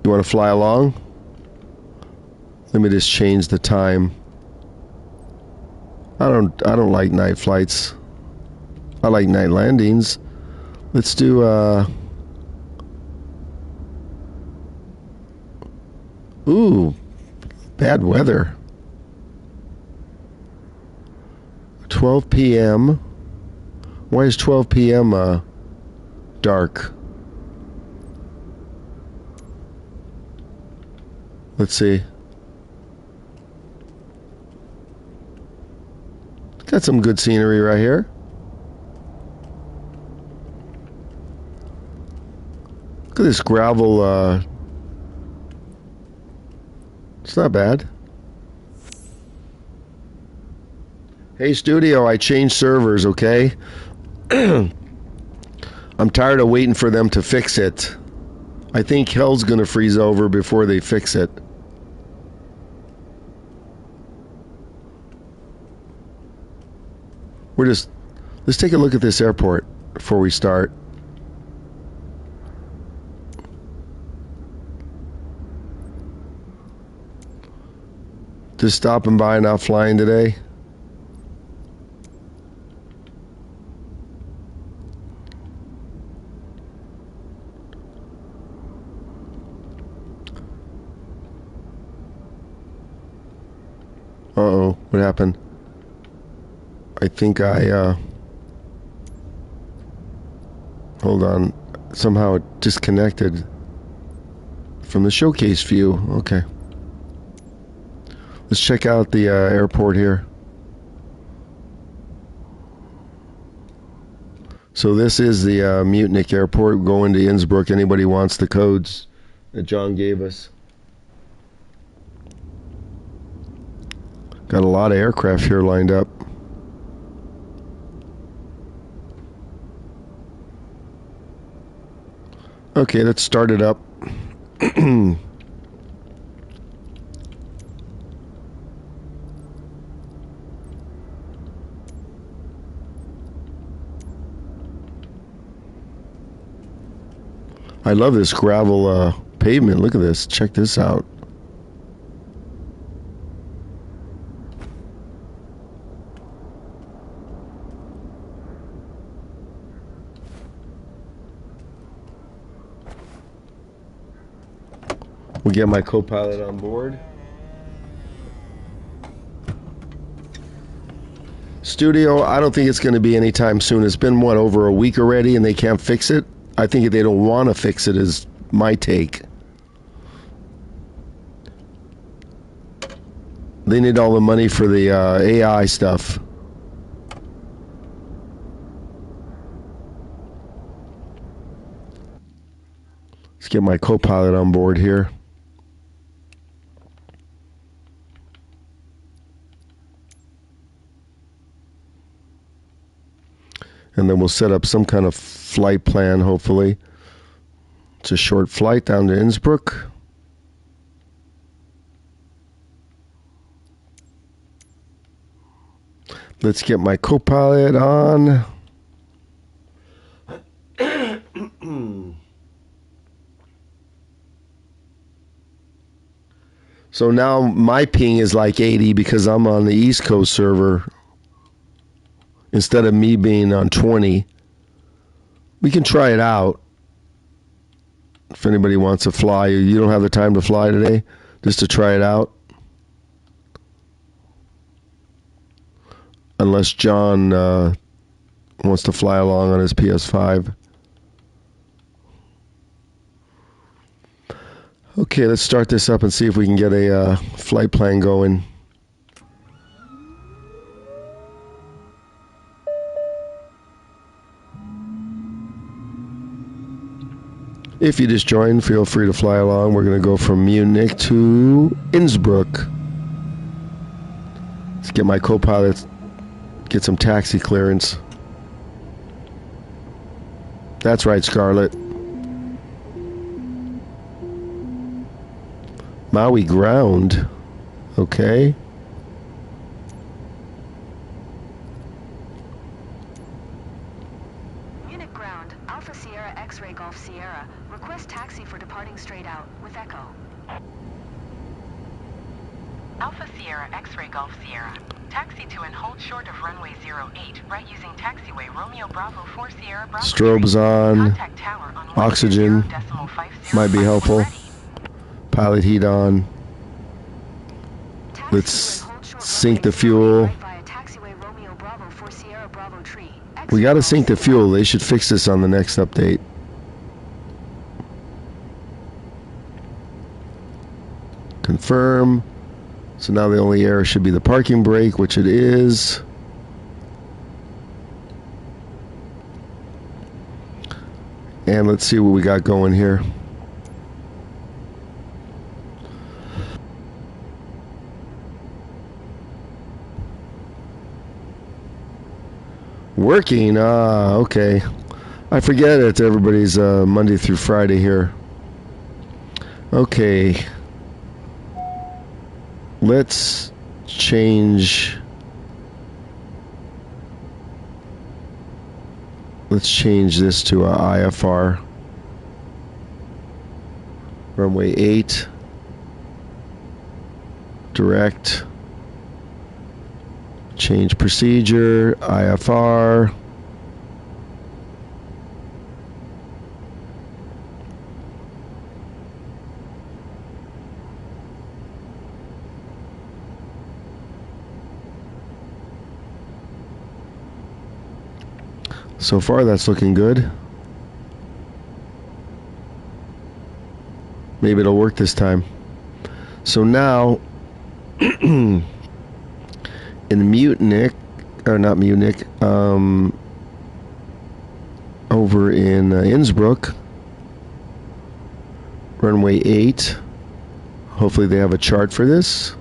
You want to fly along? Let me just change the time. I don't like night flights. I like night landings. Let's do ooh, bad weather. 12 p.m. Why is 12 p.m. Dark? Let's see. Got some good scenery right here. Look at this gravel. It's not bad. Hey, studio, I changed servers, okay? I'm tired of waiting for them to fix it. I think hell's gonna freeze over before they fix it. Let's take a look at this airport before we start. Just stopping by, not flying today. Uh-oh, what happened? I think I, hold on. Somehow it disconnected from the showcase view. Okay. Let's check out the airport here. So this is the Mutnik Airport going to Innsbruck. Anybody wants the codes that John gave us? Got a lot of aircraft here lined up. Okay, let's start it up. I love this gravel pavement. Look at this. Check this out. We'll get my co-pilot on board. Studio, I don't think it's going to be anytime soon. It's been, what, over a week already and they can't fix it? I think they don't want to fix it is my take. They need all the money for the AI stuff. Let's get my co-pilot on board here. And then we'll set up some kind of flight plan, hopefully. It's a short flight down to Innsbruck. Let's get my co-pilot on. So now my ping is like 80 because I'm on the East Coast server instead of me being on 20. We can try it out. If anybody wants to fly, you don't have the time to fly today, just to try it out. Unless John wants to fly along on his PS5. Okay, let's start this up and see if we can get a flight plan going. If you just joined, feel free to fly along. We're going to go from Munich to Innsbruck. Let's get my co-pilot, get some taxi clearance. That's right, Scarlett. Maui ground. Okay. Munich ground, Alpha Sierra X-ray Golf Sierra. Request taxi for departing straight out with Echo. Alpha Sierra X-ray Golf Sierra. Taxi to and hold short of runway 08, right using taxiway Romeo Bravo 4 Sierra Bravo. Strobes on. Contact tower on Oxygen. 1.0.50 Might be helpful. ready. Pilot heat on. Taxi Let's to and hold short sink the runway 08 fuel. right via taxiway Romeo Bravo 4 Sierra Bravo Tree. We got to X-ray sink the Golf fuel. Sierra. They should fix this on the next update. Confirm. So now the only error should be the parking brake, which it is. And let's see what we got going here. Working? Okay. I forget it's everybody's Monday through Friday here. Okay. Let's change. Let's change this to a IFR. Runway 8. Direct. Change procedure. IFR. So far, that's looking good. Maybe it'll work this time. So now, in Munich, or not Munich, over in Innsbruck, runway 8. Hopefully they have a chart for this.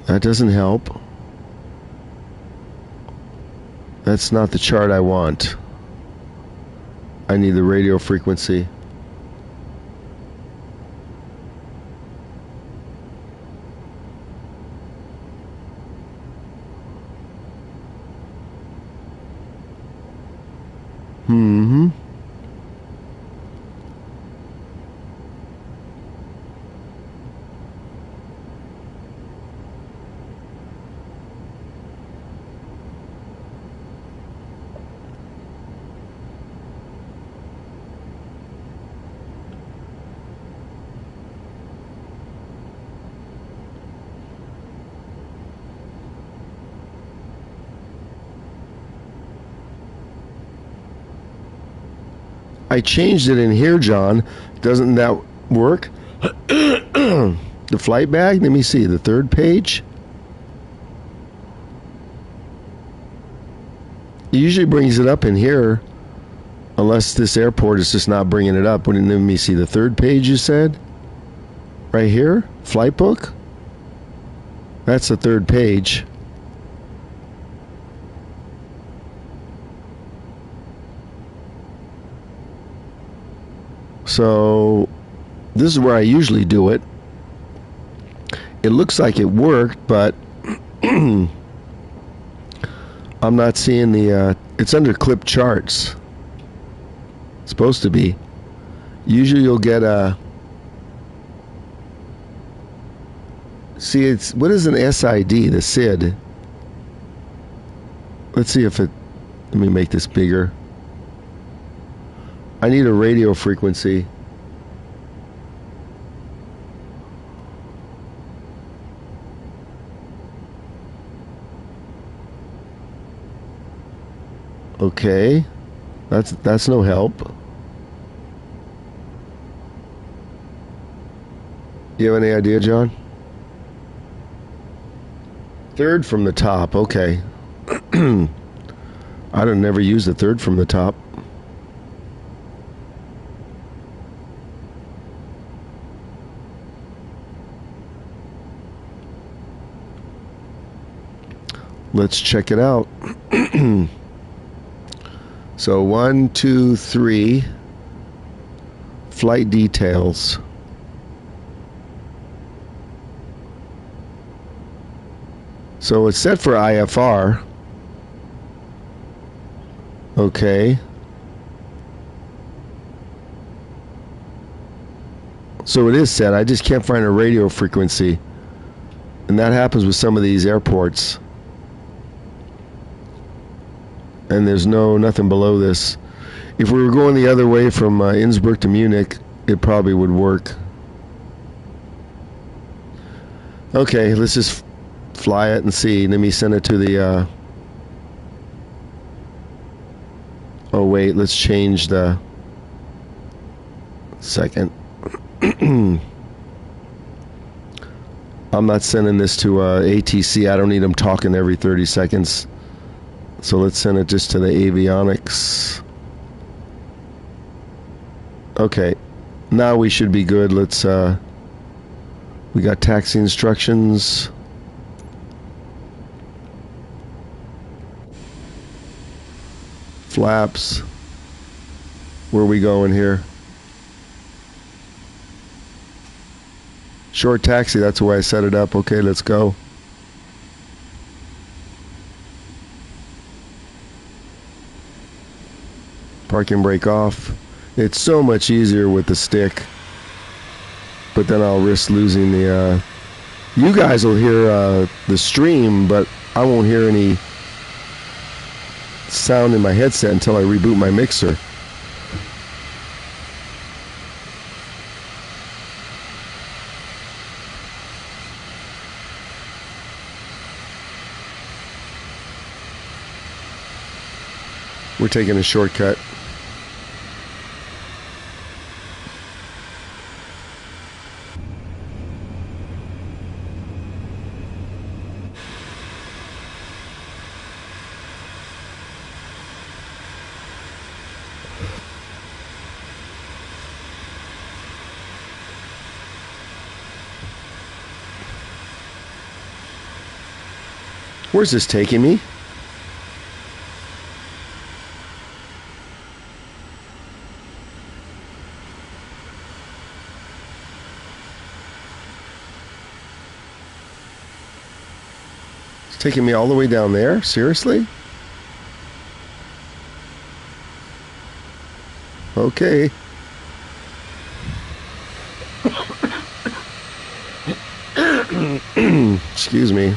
That doesn't help. That's not the chart I want. I need the radio frequency. Mm-hmm. I changed it in here, John. Doesn't that work? The flight bag? Let me see. The third page? It usually brings it up in here. Unless this airport is just not bringing it up. Let me see. The third page you said? Right here? Flight book? That's the third page. So, this is where I usually do it. It looks like it worked, but I'm not seeing the, it's under clip charts. It's supposed to be. Usually you'll get a, see, it's, what is an SID, the SID? Let's see if it, let me make this bigger. I need a radio frequency. Okay. That's no help. You have any idea, John? Third from the top, okay. I don't never use the third from the top. Let's check it out. So 1, 2, 3. Flight details. So it's set for IFR. Okay. So it is set. I just can't find a radio frequency. And that happens with some of these airports. And there's nothing below this. If we were going the other way from Innsbruck to Munich, it probably would work. Okay, let's just fly it and see. Let me send it to the... Oh, wait, let's change the... Second. I'm not sending this to ATC. I don't need them talking every 30 seconds. So let's send it just to the avionics. Okay. Now we should be good. Let's, we got taxi instructions. Flaps. Where are we going here? Short taxi, that's the way I set it up. Okay, let's go. Parking brake off. It's so much easier with the stick. But then I'll risk losing the... you guys will hear the stream, but I won't hear any sound in my headset until I reboot my mixer. We're taking a shortcut. Where's this taking me? It's taking me all the way down there? Seriously? Okay. Excuse me.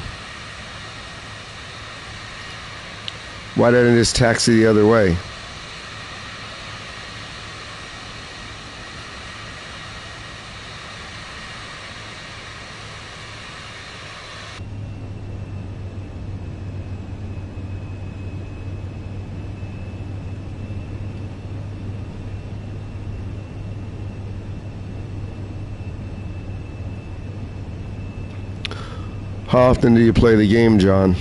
Why didn't I just taxi the other way? How often do you play the game, John?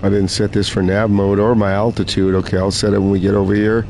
I didn't set this for nav mode or my altitude. Okay, I'll set it when we get over here.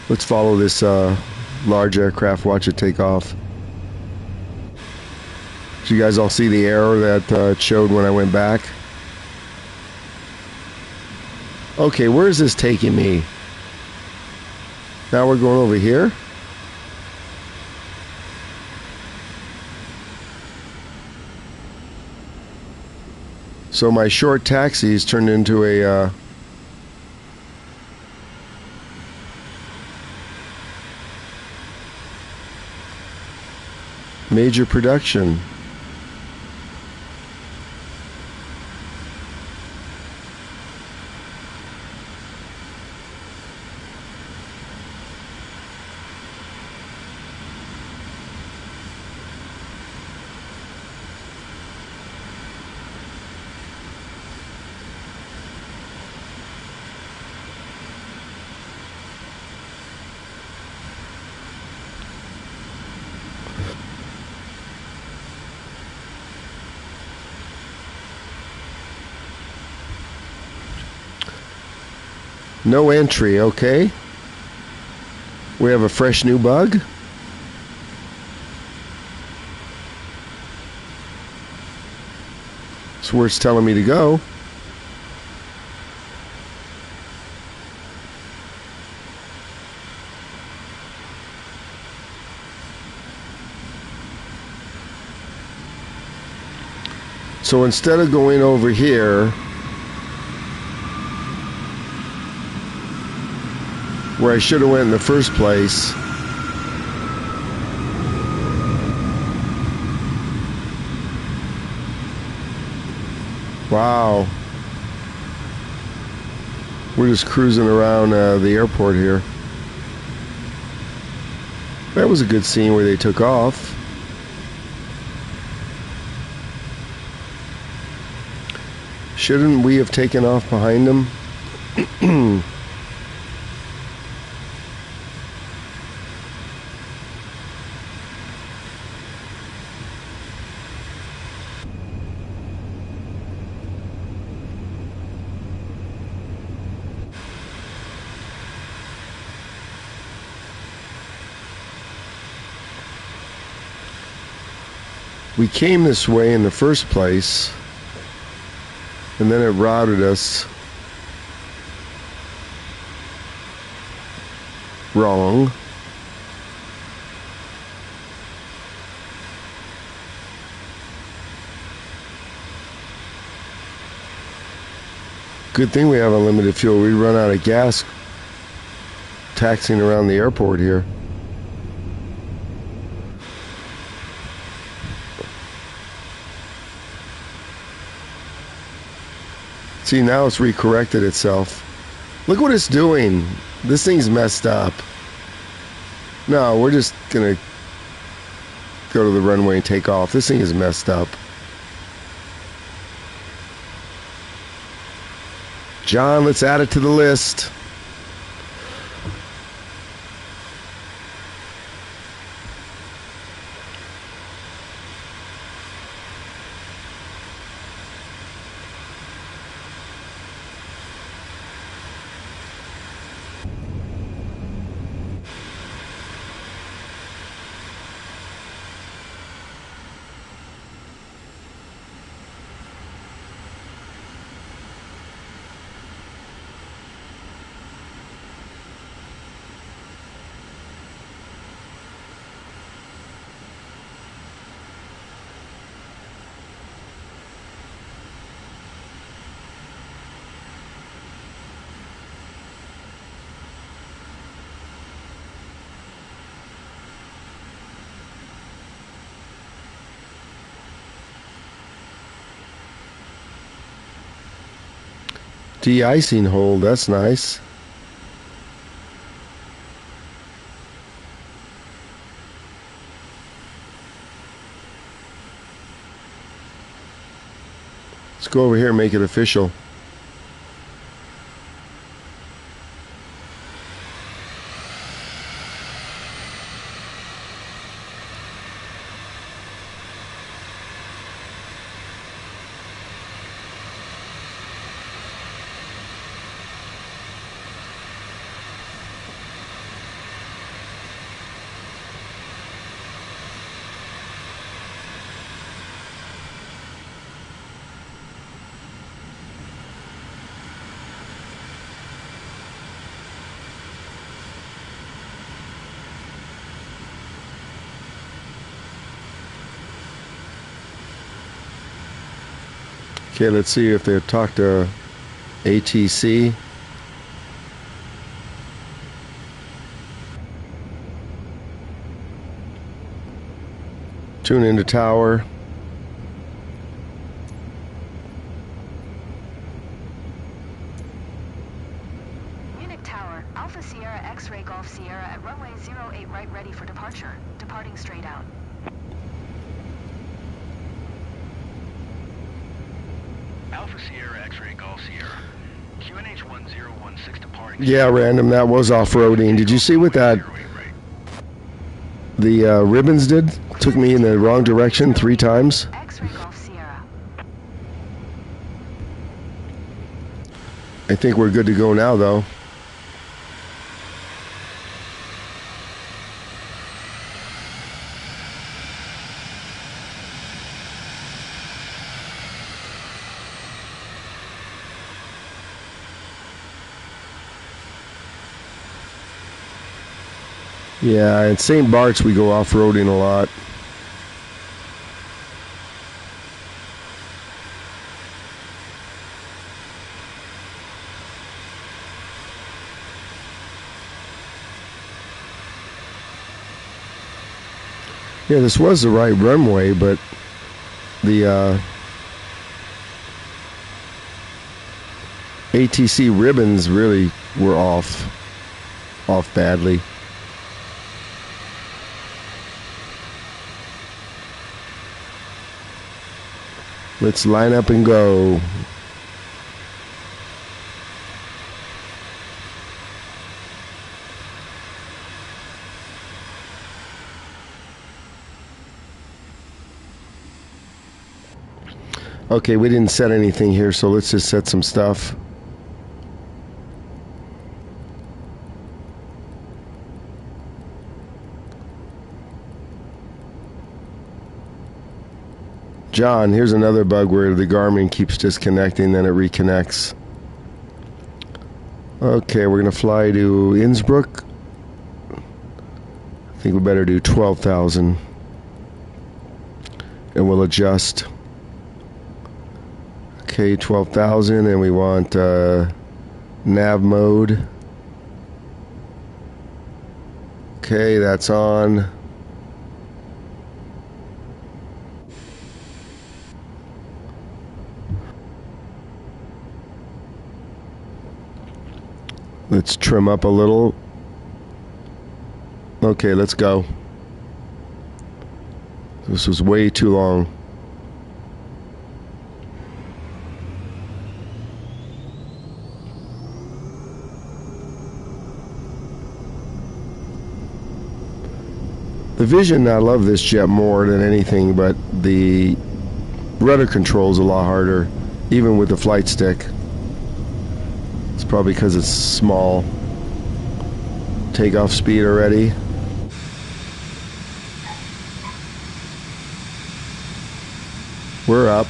Let's follow this large aircraft, watch it take off. Did you guys all see the error that it showed when I went back? Okay, where is this taking me? Now we're going over here? So my short taxi's turned into a major production. No entry, okay. We have a fresh new bug. That's where it's telling me to go. So instead of going over here, where I should have went in the first place, wow, we're just cruising around the airport here. That was a good scene where they took off. Shouldn't we have taken off behind them? We came this way in the first place, and then it routed us wrong. Good thing we have unlimited fuel. We run out of gas taxiing around the airport here. See, now it's recorrected itself. Look what it's doing. This thing's messed up. No, we're just gonna go to the runway and take off. This thing is messed up. John, let's add it to the list. De-icing hole, that's nice. Let's go over here and make it official. Okay, let's see if they talk to ATC. Tune into tower. Munich Tower, Alpha Sierra X-Ray Golf Sierra at runway 08 right ready for departure. Departing straight out. Alpha Sierra X-Ray Golf Sierra. QNH 1016 departing. Yeah, random. That was off-roading. Did you see what that the ribbons did? Took me in the wrong direction 3 times. X-Ray Golf Sierra. I think we're good to go now, though. Yeah, at St. Bart's we go off-roading a lot. Yeah, this was the right runway, but the ATC ribbons really were off badly. Let's line up and go. Okay, we didn't set anything here, so let's just set some stuff. John, here's another bug where the Garmin keeps disconnecting, then it reconnects. Okay, we're going to fly to Innsbruck. I think we better do 12,000. And we'll adjust. Okay, 12,000, and we want nav mode. Okay, that's on. Let's trim up a little. Okay, let's go. This was way too long. The Vision, I love this jet more than anything, but the rudder control is a lot harder, even with the flight stick. It's probably because it's small. Takeoff speed already. We're up.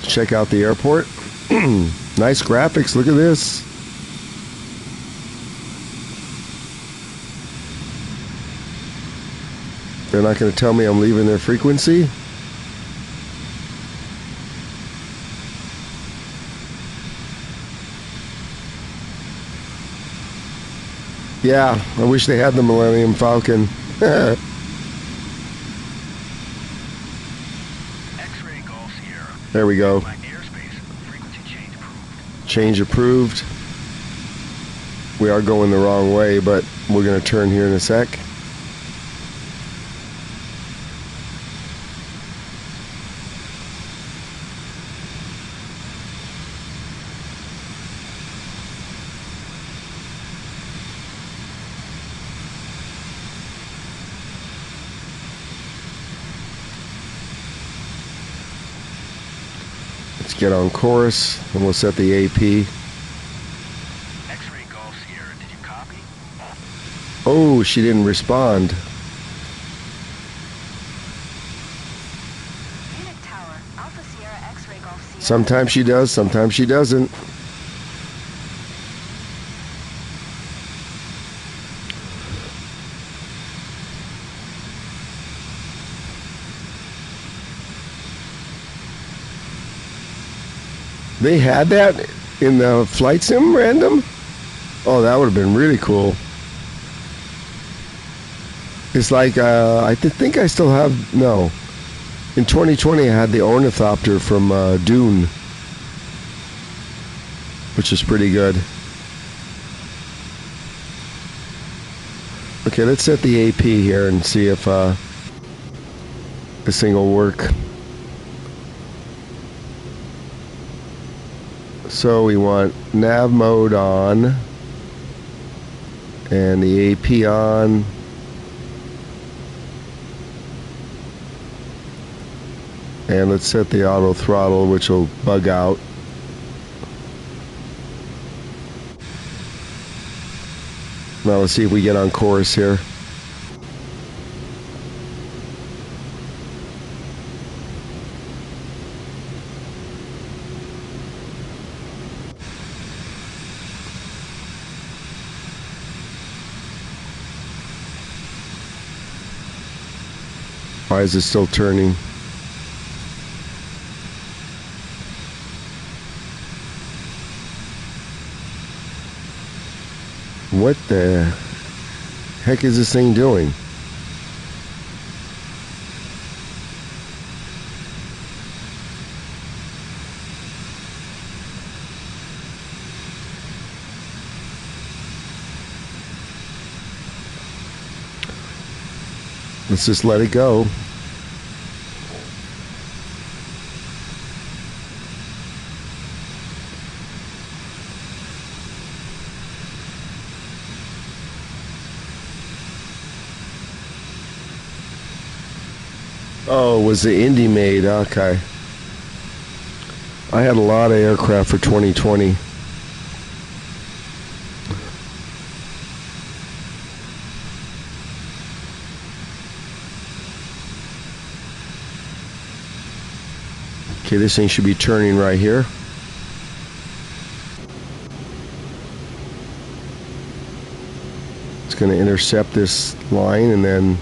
Check out the airport. Nice graphics. Look at this. They're not going to tell me I'm leaving their frequency. Yeah, I wish they had the Millennium Falcon. X-Ray Golf Sierra. There we go. By airspace, frequency change approved. Change approved. We are going the wrong way, but we're going to turn here in a sec. Let's get on course, and we'll set the AP. X-Ray Golf Sierra, did you copy? Oh, she didn't respond. Alpha Sierra X-Ray Golf Sierra. Sometimes she does, sometimes she doesn't. They had that in the flight sim random? Oh, that would have been really cool. It's like, I think I still have, no. In 2020, I had the ornithopter from Dune, which is pretty good. Okay, let's set the AP here and see if this thing will work. So we want nav mode on and the AP on. And let's set the auto throttle, which will bug out. Now let's see if we get on course here. Why is it still turning? What the heck is this thing doing? Let's just let it go. Oh, it was the Indy made. Okay. I had a lot of aircraft for 2020. Okay, this thing should be turning right here. It's going to intercept this line and then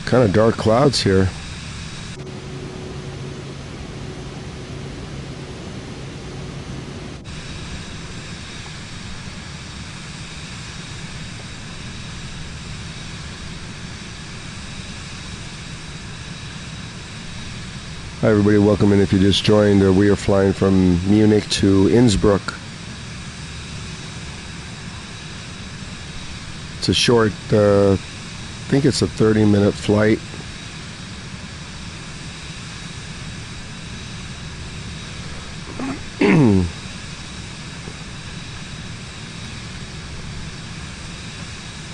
kind of dark clouds here. Hi everybody, welcome in if you just joined. We are flying from Munich to Innsbruck. It's a short, I think it's a 30-minute flight.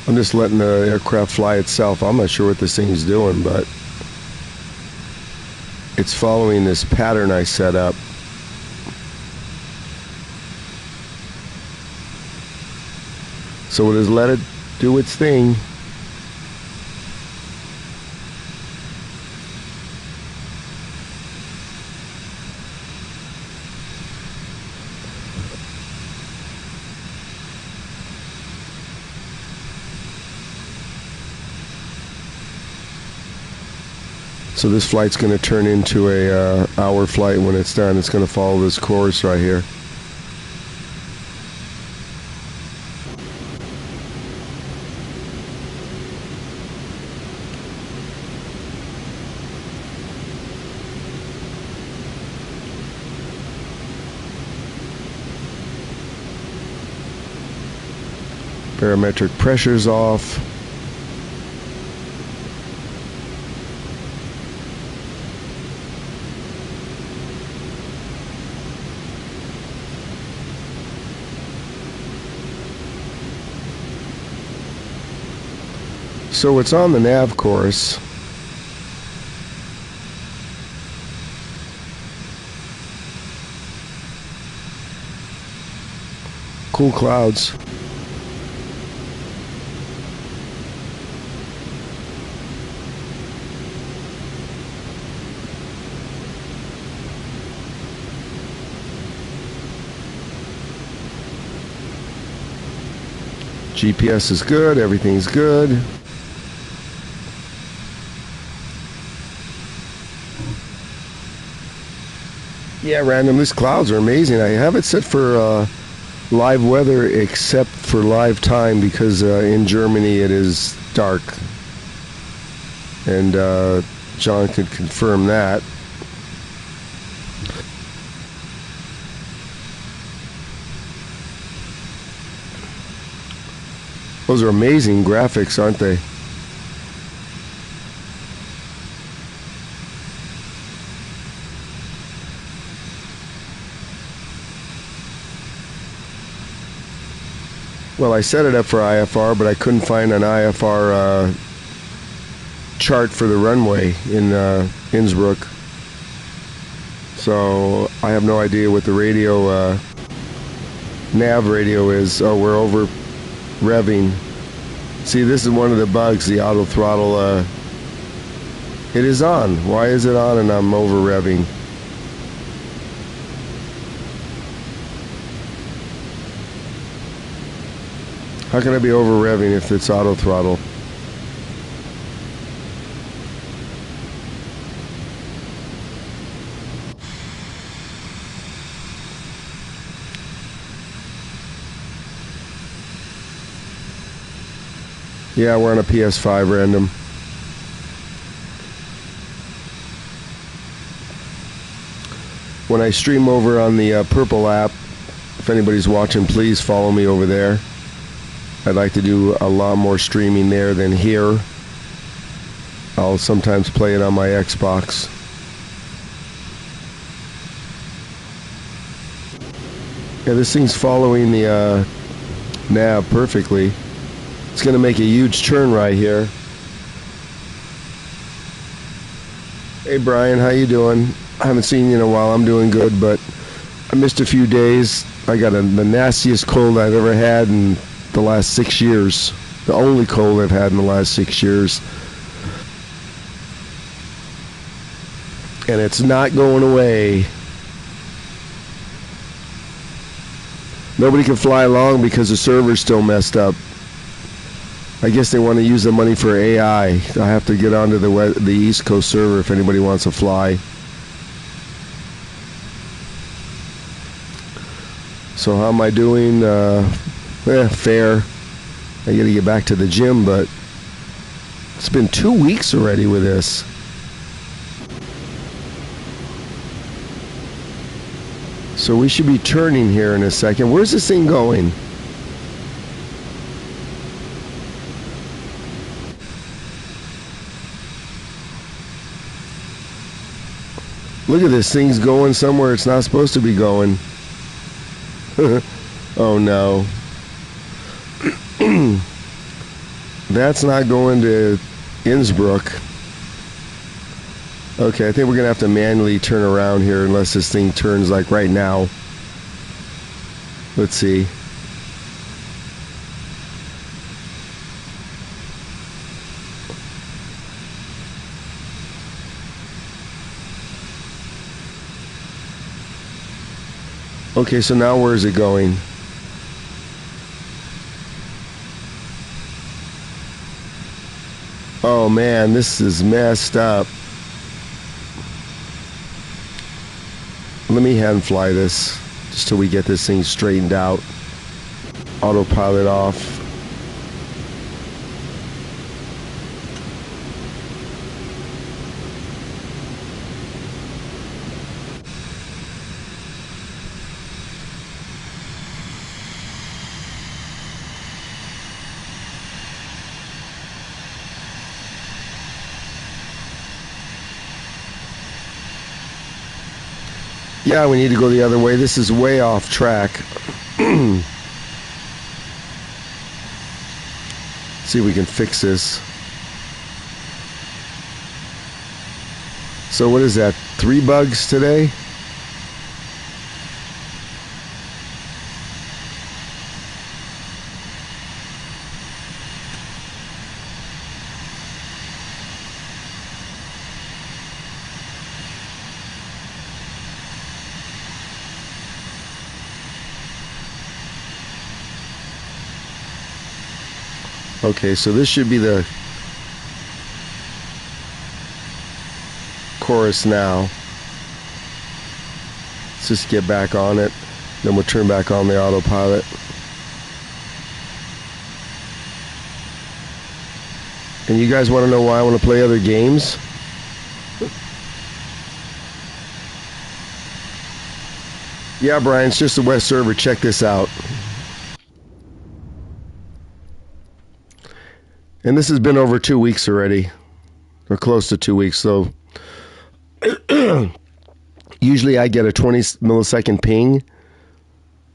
I'm just letting the aircraft fly itself. I'm not sure what this thing's doing, but it's following this pattern I set up. So we'll just let it do its thing. So this flight's going to turn into a hour flight when it's done. It's going to follow this course right here. Barometric pressure's off. So it's on the nav course. cool clouds. GPS is good, everything's good. Yeah, random. These clouds are amazing. I have it set for live weather except for live time because in Germany it is dark. And John could confirm that. Those are amazing graphics, aren't they? Well, I set it up for IFR, but I couldn't find an IFR chart for the runway in Innsbruck. So I have no idea what the radio, nav radio is. Oh, we're over revving. See, this is one of the bugs, the auto throttle. It is on. Why is it on and I'm over revving? How can I be over revving if it's auto throttle? Yeah, we're on a PS5 random. When I stream over on the Purple app, if anybody's watching, please follow me over there. I'd like to do a lot more streaming there than here. I'll sometimes play it on my Xbox. Yeah, this thing's following the nav perfectly. It's going to make a huge turn right here. Hey Brian, how you doing? I haven't seen you in a while. I'm doing good, but I missed a few days. I got the nastiest cold I've ever had in the last 6 years. The only cold I've had in the last 6 years. And it's not going away. Nobody can fly along because the server's still messed up. I guess they want to use the money for AI. I have to get onto the East Coast server if anybody wants to fly. So how am I doing? Fair. I gotta get back to the gym, but it's been 2 weeks already with this. So we should be turning here in a second. Where's this thing going? Look at this, thing's going somewhere it's not supposed to be going. Oh no. That's not going to Innsbruck. Okay, I think we're gonna have to manually turn around here unless this thing turns like right now. Let's see. Okay, so now where is it going? Oh man, this is messed up. Let me hand fly this just till we get this thing straightened out. Autopilot off. Yeah, we need to go the other way. This is way off track. See if we can fix this. So what is that? 3 bugs today? Okay, so this should be the chorus now. Let's just get back on it. Then we'll turn back on the autopilot. And you guys want to know why I want to play other games? Yeah, Brian, it's just the West server. Check this out. And this has been over 2 weeks already, or close to 2 weeks. So usually I get a 20 millisecond ping,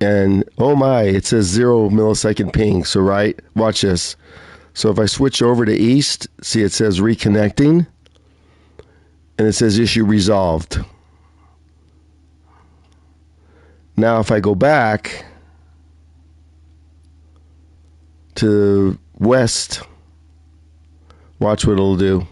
and oh my, it says 0 millisecond ping. So right, watch this. So if I switch over to East, see it says reconnecting, and it says issue resolved. Now if I go back to West, watch what it'll do.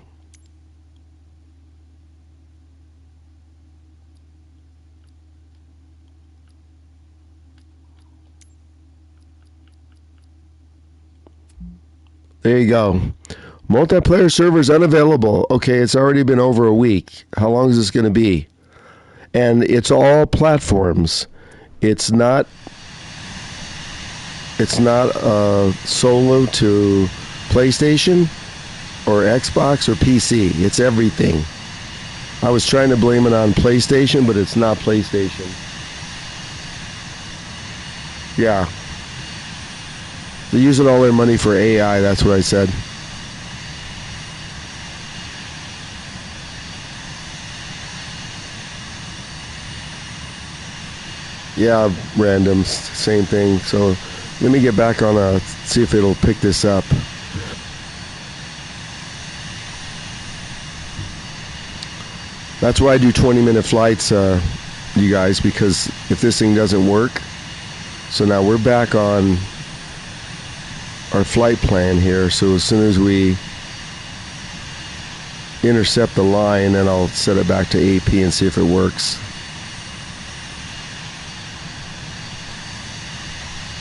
There you go. Multiplayer servers unavailable. Okay, it's already been over a week. How long is this going to be? And it's all platforms. It's not solo to PlayStation or Xbox or PC. It's everything. I was trying to blame it on PlayStation, but it's not PlayStation. Yeah. They're using all their money for AI, that's what I said. Yeah, random, same thing. So let me get back on see if it'll pick this up. That's why I do 20-minute flights, you guys, because if this thing doesn't work. So now we're back on our flight plan here. So as soon as we intercept the line, then I'll set it back to AP and see if it works.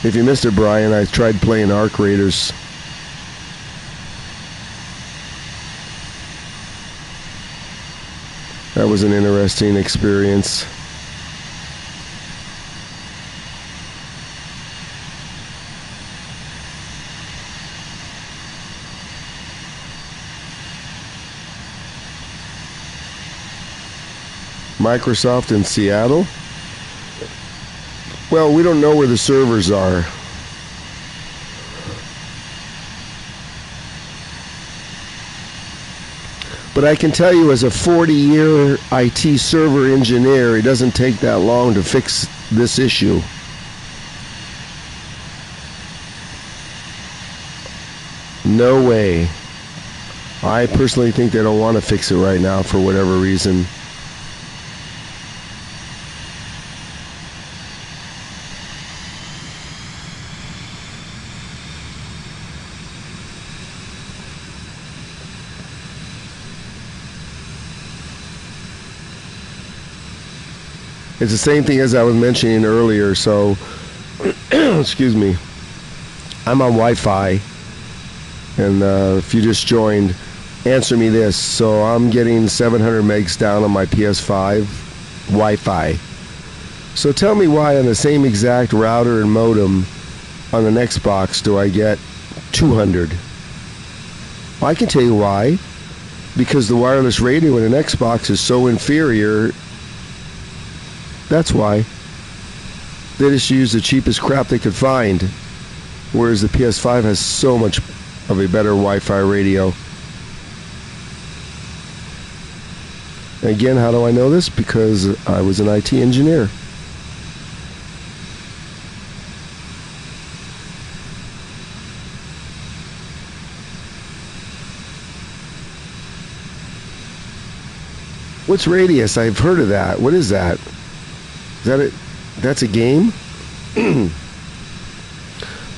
If you missed it, Brian, I tried playing Arc Raiders. That was an interesting experience. Microsoft in Seattle? Well, we don't know where the servers are. But I can tell you, as a 40-year IT server engineer, it doesn't take that long to fix this issue. No way. I personally think they don't want to fix it right now for whatever reason. It's the same thing as I was mentioning earlier. So, excuse me, I'm on Wi-Fi, and if you just joined, answer me this. So I'm getting 700 megs down on my PS5 Wi-Fi. So tell me why on the same exact router and modem on an Xbox do I get 200? Well, I can tell you why. Because the wireless radio in an Xbox is so inferior. That's why. They just use the cheapest crap they could find, whereas the PS5 has so much of a better Wi-Fi radio. Again, how do I know this? Because I was an IT engineer. What's Radius? I've heard of that. What is that? Is that it? That's a game?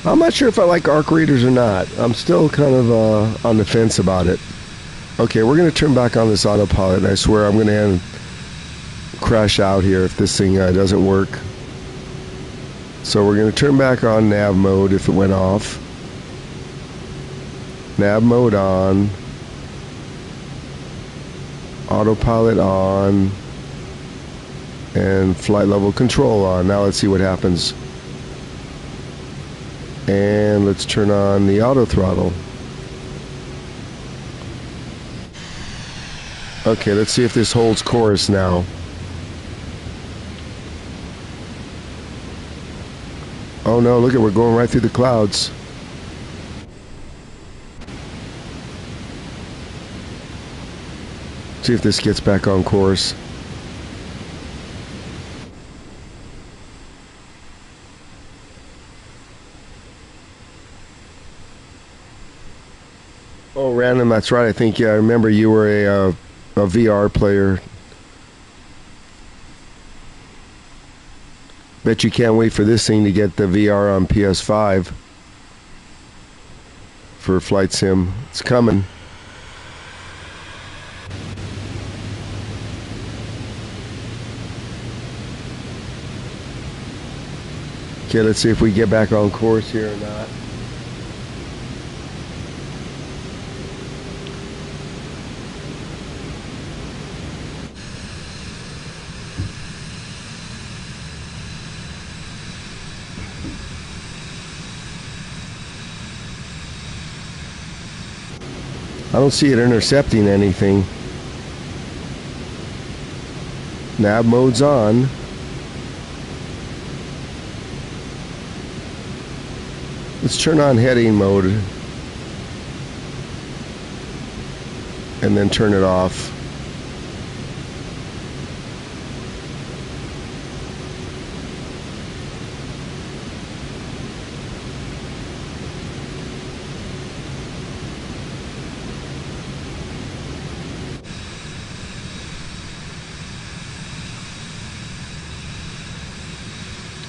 I'm not sure if I like Arc Raiders or not. I'm still kind of on the fence about it. Okay, we're going to turn back on this autopilot, and I swear I'm going to crash out here if this thing doesn't work. So we're going to turn back on nav mode if it went off. Nav mode on. Autopilot on. And flight level control on. Now let's see what happens. And let's turn on the auto throttle. Okay, let's see if this holds course now. Oh no, look at, we're going right through the clouds. See if this gets back on course. Oh, Random, that's right. I think, yeah, I remember you were a VR player. Bet you can't wait for this thing to get the VR on PS5 for Flight Sim. It's coming. Okay, let's see if we get back on course here or not. I don't see it intercepting anything. Nav mode's on. Let's turn on heading mode and then turn it off.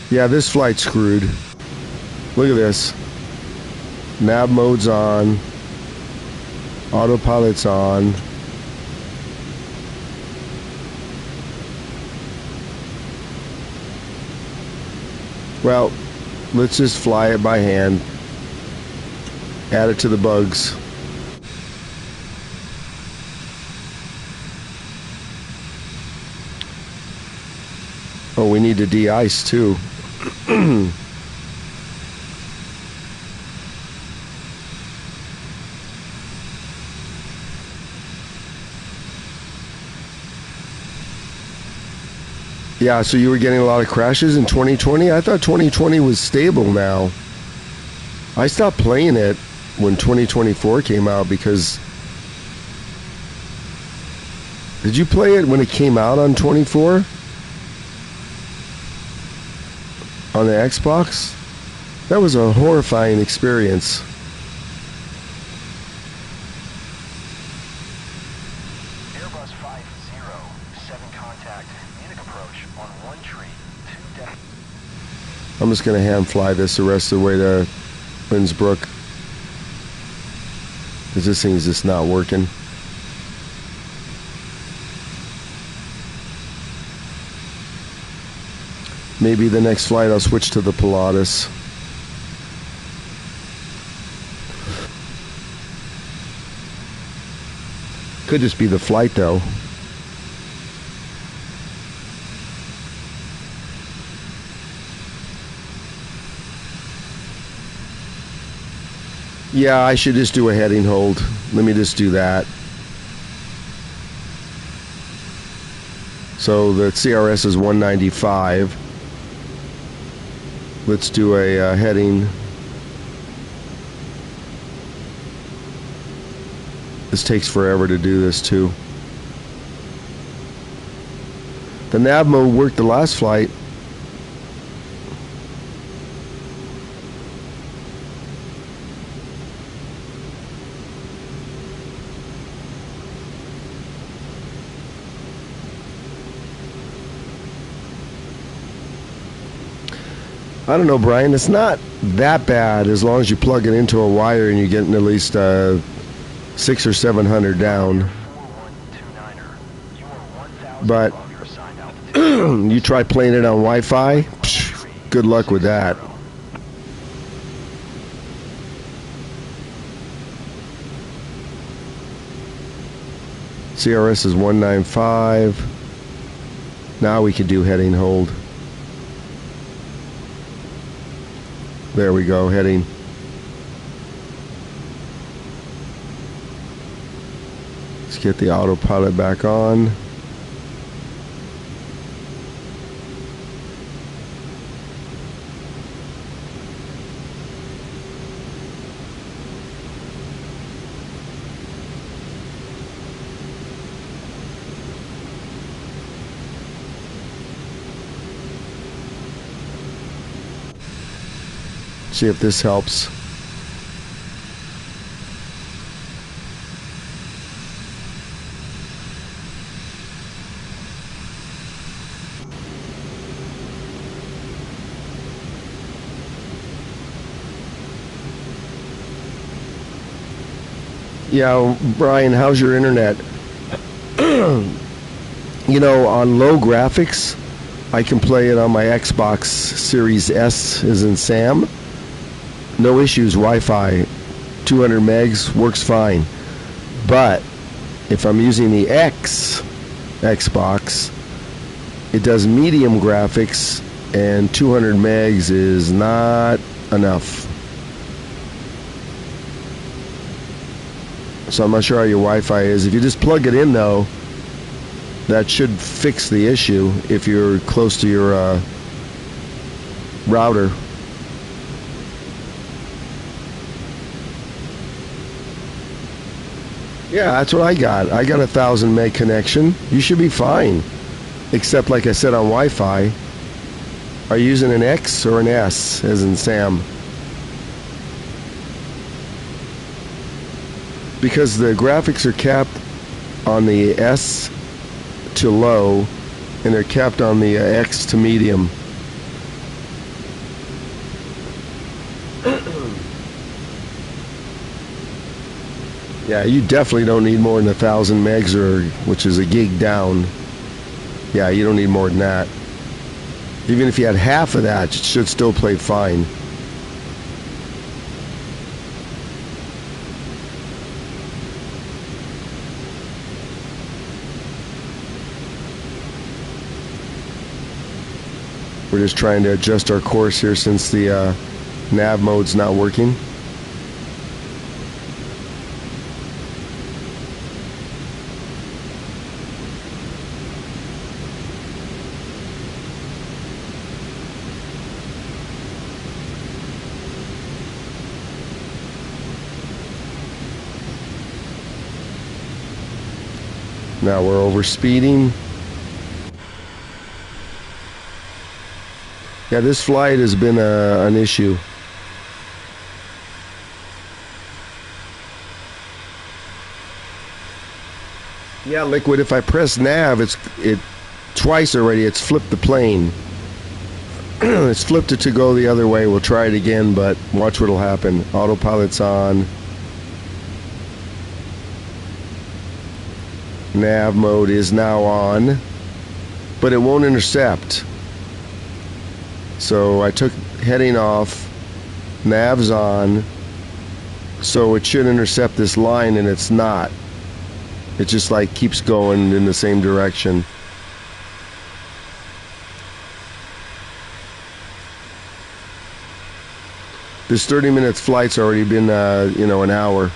Yeah, this flight's screwed. Look at this. Nav mode's on. Autopilot's on. Well, let's just fly it by hand. Add it to the bugs. Oh, we need to de-ice too. Yeah, so you were getting a lot of crashes in 2020? I thought 2020 was stable now. I stopped playing it when 2024 came out because... Did you play it when it came out on 24? On the Xbox? That was a horrifying experience. Airbus 507 contact. Munich approach on 1 tree. 2 deck. I'm just going to hand fly this the rest of the way to Innsbruck. Because this thing's just not working. Maybe the next flight I'll switch to the Pilatus. Could just be the flight though. Yeah, I should just do a heading hold. Let me just do that. So the CRS is 195. Let's do a heading. This takes forever to do this too. The nav mode worked the last flight. I don't know, Brian. It's not that bad as long as you plug it into a wire and you're getting at least 600 or 700 down. But you try playing it on Wi-Fi, psh, good luck with that. CRS is 195. Now we could do heading hold. There we go, heading. Let's get the autopilot back on. See if this helps. Yeah, Brian, how's your internet? You know, on low graphics, I can play it on my Xbox Series S, as in Sam. No issues, Wi-Fi, 200 megs, works fine. But if I'm using the Xbox, it does medium graphics, and 200 megs is not enough. So I'm not sure how your Wi-Fi is. If you just plug it in, though, that should fix the issue if you're close to your router. Yeah, that's what I got. I got a 1,000 meg connection. You should be fine. Except, like I said, on Wi-Fi. Are you using an X or an S, as in Sam? Because the graphics are capped on the S to low, and they're capped on the X to medium. Yeah, you definitely don't need more than 1,000 megs, which is a gig down. Yeah, you don't need more than that. Even if you had half of that, it should still play fine. We're just trying to adjust our course here since the nav mode's not working. Now we're over speeding. Yeah, this flight has been an issue. Yeah, Liquid, if I press nav, it twice already, it's flipped the plane. It's flipped it to go the other way. We'll try it again, but watch what'll happen. Autopilot's on. Nav mode is now on, but it won't intercept. So I took heading off, nav's on, so it should intercept this line, and it's not. It just like keeps going in the same direction. This 30 minutes flight's already been an hour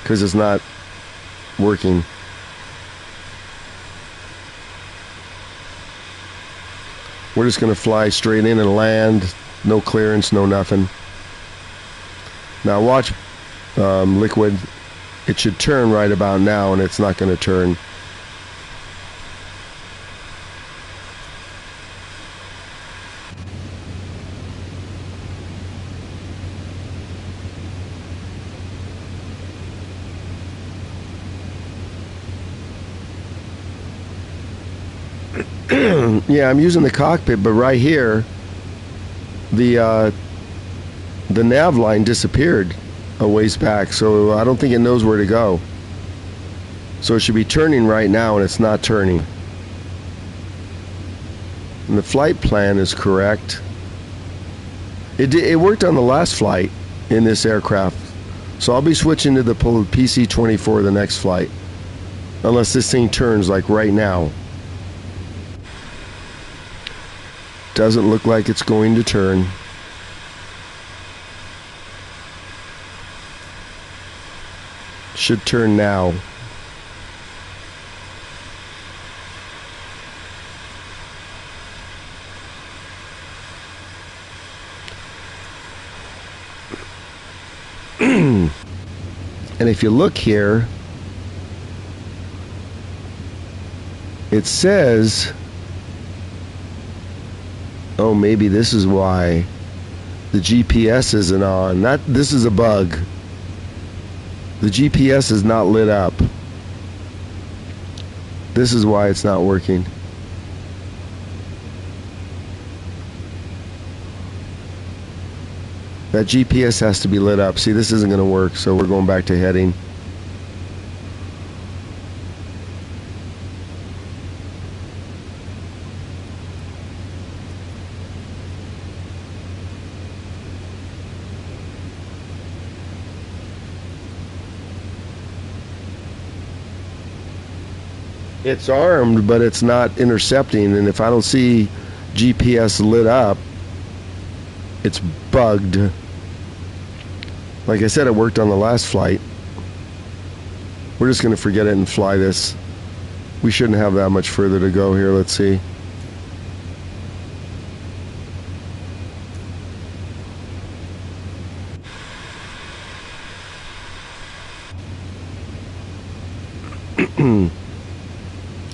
because it's not working. We're just going to fly straight in and land. No clearance, no nothing. Now watch, Liquid. It should turn right about now, and it's not going to turn. Yeah, I'm using the cockpit, but right here, the nav line disappeared a ways back, so I don't think it knows where to go. So it should be turning right now, and it's not turning. And the flight plan is correct. It worked on the last flight in this aircraft, so I'll be switching to the PC-24 the next flight. Unless this thing turns like right now. Doesn't look like it's going to turn. Should turn now. And if you look here, it says, oh, maybe this is why the GPS isn't on. This is a bug. The GPS is not lit up. This is why it's not working. That GPS has to be lit up. See, this isn't going to work, so we're going back to heading. It's armed, but it's not intercepting, and if I don't see GPS lit up, it's bugged. Like I said, it worked on the last flight. We're just going to forget it and fly this. We shouldn't have that much further to go here. Let's see.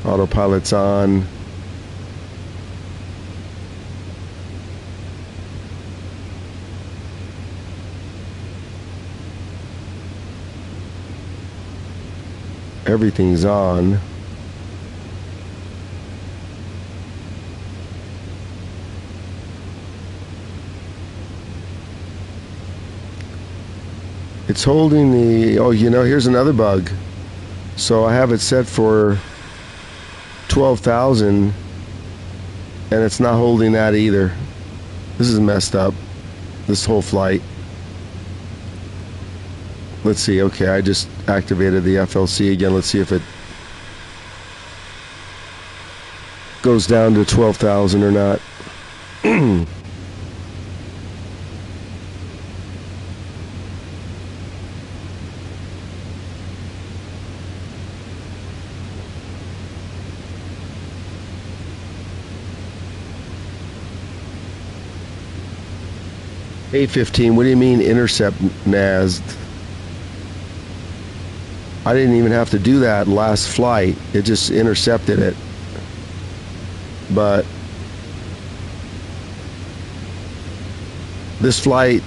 Autopilot's on. Everything's on. It's holding the, oh, you know, here's another bug. So I have it set for 12,000 and it's not holding that either. This is messed up, this whole flight. Let's see. Okay, I just activated the FLC again. Let's see if it goes down to 12,000 or not. A15, what do you mean intercept NAS? I didn't even have to do that last flight. It just intercepted it. But this flight,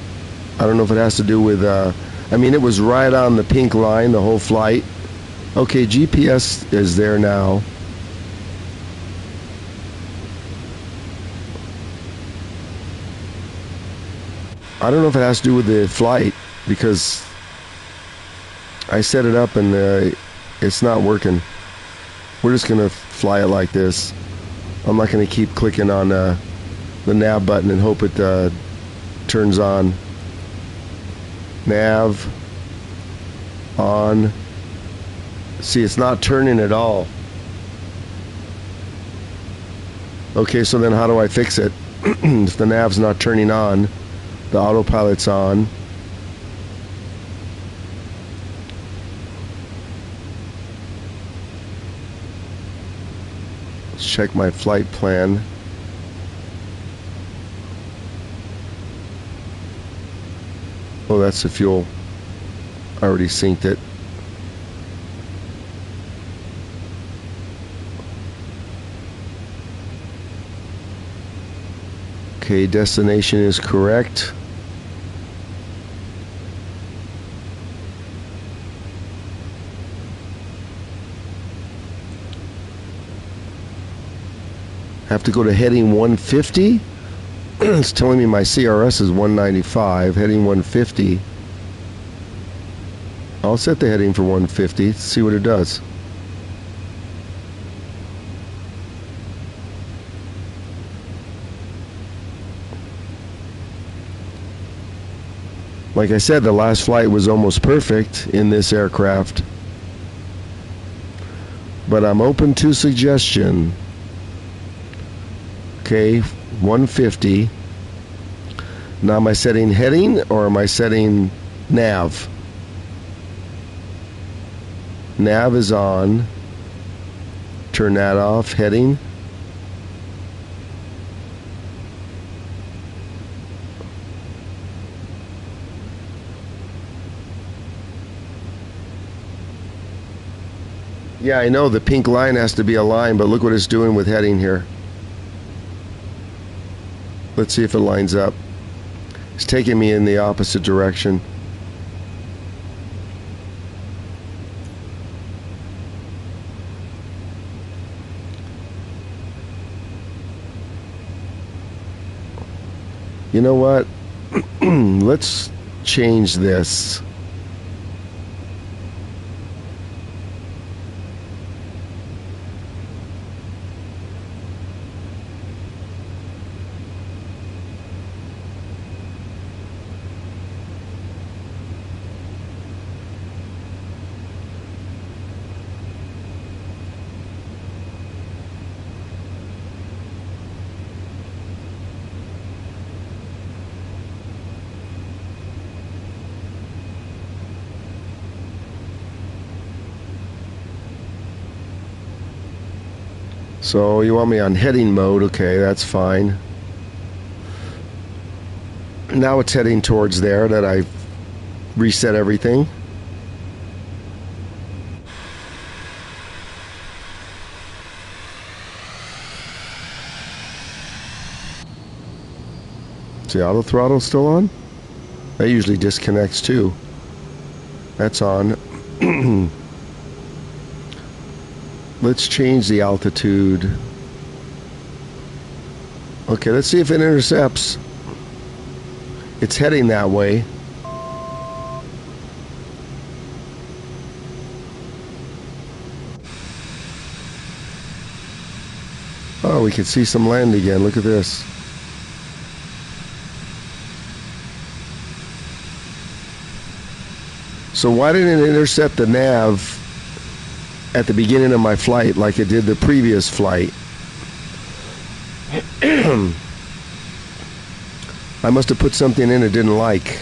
I don't know if it has to do with, I mean, it was right on the pink line the whole flight. Okay, GPS is there now. I don't know if it has to do with the flight, because I set it up and it's not working. We're just going to fly it like this. I'm not going to keep clicking on the nav button and hope it turns on. Nav on. See, it's not turning at all. Okay, so then how do I fix it? If the nav's not turning on, the autopilot's on. Let's check my flight plan. Oh, that's the fuel. I already synced it. Okay, destination is correct. Have to go to heading 150. It's telling me my CRS is 195, heading 150. I'll set the heading for 150, see what it does. Like I said, the last flight was almost perfect in this aircraft. but I'm open to suggestion. Okay, 150. Now am I setting heading or am I setting nav? Nav is on. Turn that off. Heading. Yeah, I know the pink line has to be a line, but look what it's doing with heading here. Let's see if it lines up. It's taking me in the opposite direction. You know what? Let's change this. So you want me on heading mode? Okay, that's fine. Now it's heading towards there that I reset everything. Is the auto throttle still on? That usually disconnects too. That's on. Let's change the altitude. Okay, let's see if it intercepts. It's heading that way. Oh, we can see some land again. Look at this. So why didn't it intercept the nav at the beginning of my flight like it did the previous flight? I must have put something in it didn't like.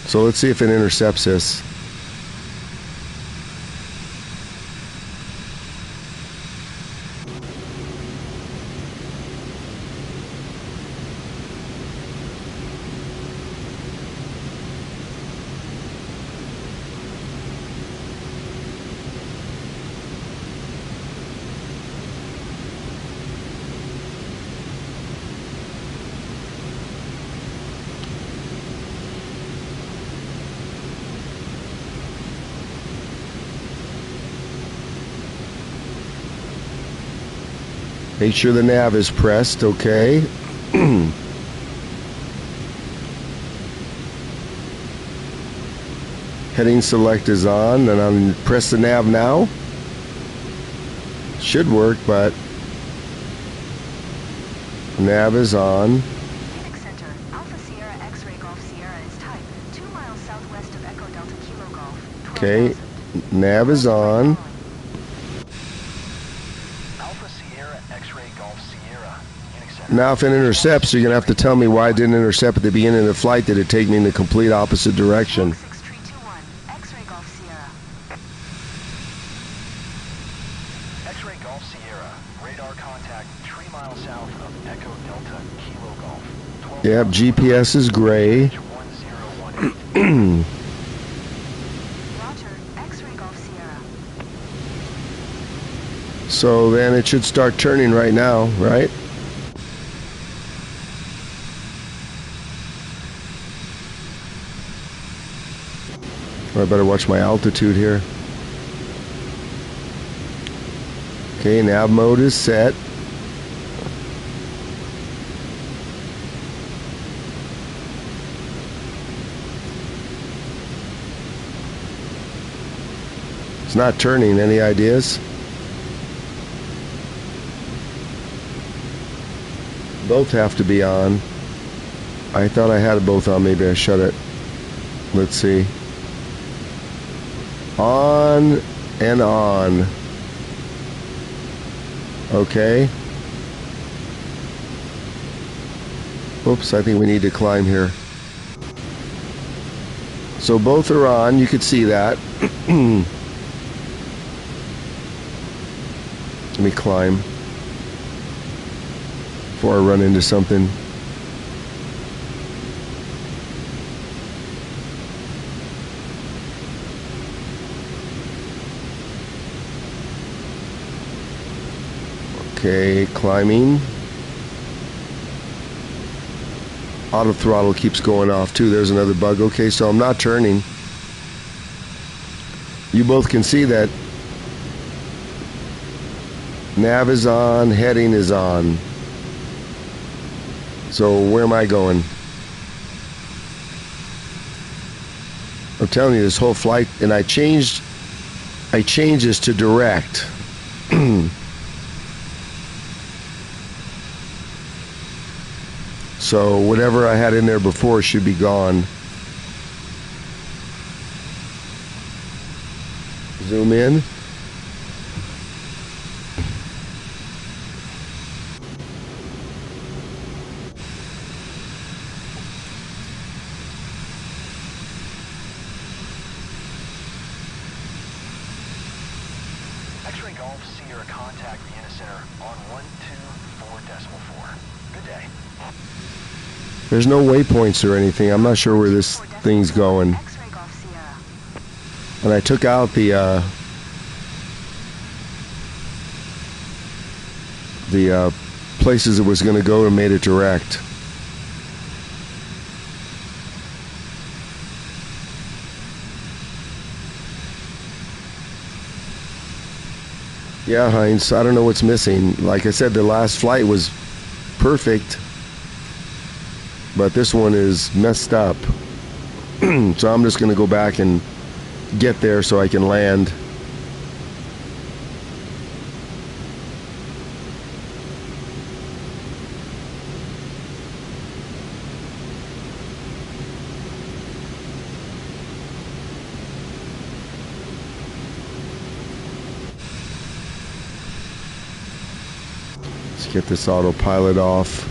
So let's see if it intercepts this. Make sure the nav is pressed, okay. Heading select is on, and I'm press the nav now. Should work, but nav is on. Phoenix Center, Alpha Sierra X-Ray Golf Sierra is type 2 miles southwest of Echo Delta Kilo Golf. Okay, nav is on. Now if it intercepts, you're going to have to tell me why it didn't intercept at the beginning of the flight. Did it take me in the complete opposite direction? 6321, X-Ray Golf Sierra. X-Ray Golf Sierra, radar contact 3 miles south of Echo Delta Kilo Golf. Yep, GPS is gray. 1018. Roger, X-Ray Golf Sierra. So then it should start turning right now, right? I better watch my altitude here. Okay, nav mode is set. It's not turning. Any ideas? Both have to be on. I thought I had both on. Maybe I shut it. Let's see. On and on. Okay. Oops, I think we need to climb here. So both are on, you could see that. Let me climb before I run into something. Okay, climbing. Auto throttle keeps going off too. There's another bug. Okay, so I'm not turning. You both can see that nav is on, heading is on. So where am I going? I'm telling you, this whole flight, and I changed this to direct. So whatever I had in there before should be gone. Zoom in. X-ray Golf Sierra, contact Vienna Center on 124.4. Good day. There's no waypoints or anything. I'm not sure where this thing's going. X-ray Golf Sierra. And I took out the places it was going to go and made it direct. Yeah, Heinz, I don't know what's missing. Like I said, the last flight was perfect, but this one is messed up. So I'm just going to go back and get there so I can land. Let's get this autopilot off.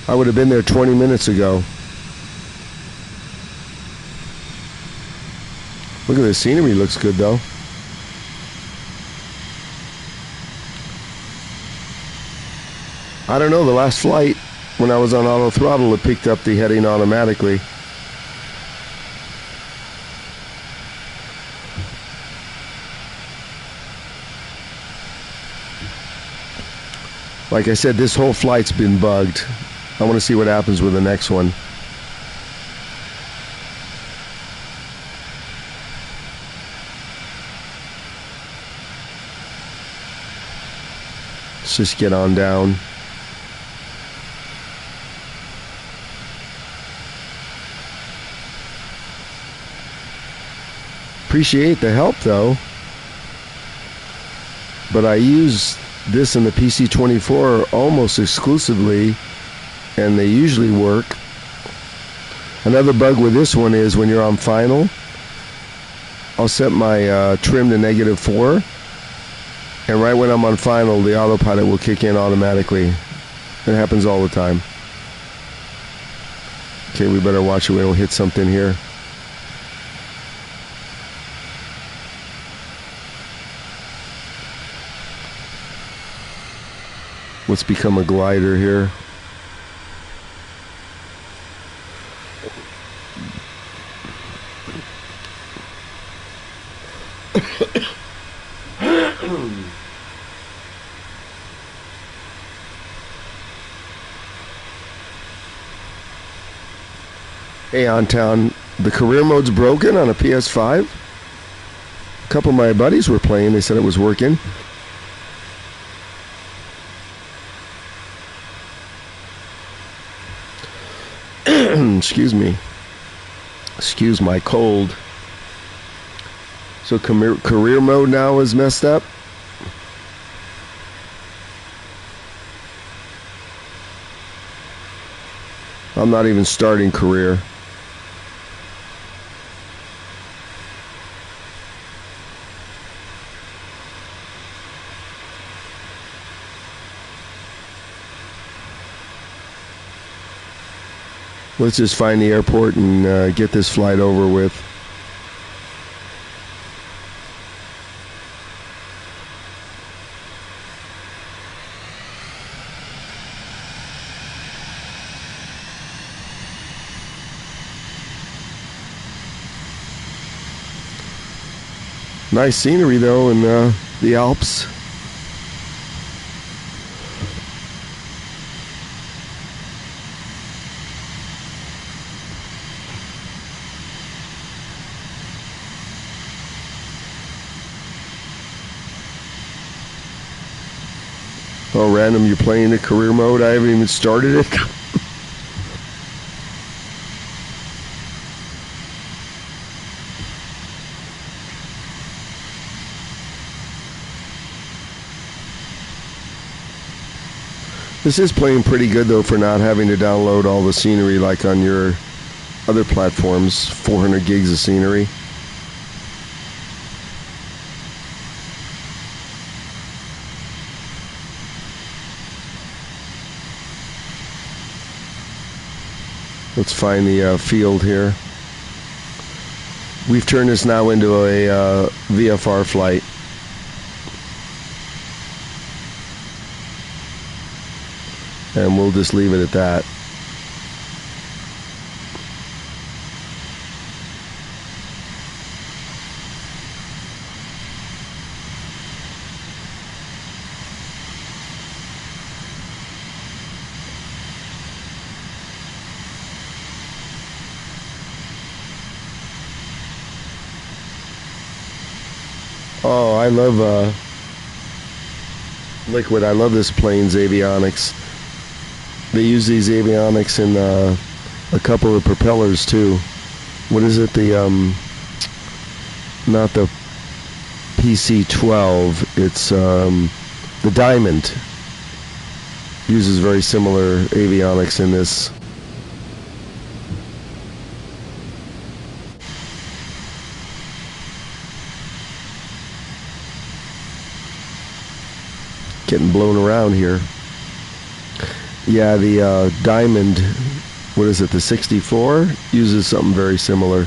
I would have been there 20 minutes ago. Look at the scenery, looks good though. I don't know, the last flight when I was on auto throttle it picked up the heading automatically. Like I said, this whole flight's been bugged. I want to see what happens with the next one. Let's just get on down. Appreciate the help though. But I use this in the PC24 almost exclusively, and they usually work. Another bug with this one is when you're on final, I'll set my trim to -4, and right when I'm on final, the autopilot will kick in automatically. It happens all the time. Okay, we better watch it. We don't hit something here. Let's become a glider here. Hey, on town, the career mode's broken on a PS5. A couple of my buddies were playing. They said it was working. Excuse me. Excuse my cold. So career mode now is messed up. I'm not even starting career. Let's just find the airport and get this flight over with. Nice scenery though in the Alps. Oh, random, you're playing the career mode? I haven't even started it. This is playing pretty good though for not having to download all the scenery like on your other platforms. 400 gigs of scenery. Let's find the field here. We've turned this now into a VFR flight. And we'll just leave it at that. Oh, I love Liquid. I love this plane's avionics. They use these avionics in a couple of propellers too. What is it? The not the PC-12. It's the Diamond. Uses very similar avionics in this. Getting blown around here. Yeah, the Diamond, what is it, the 64, uses something very similar,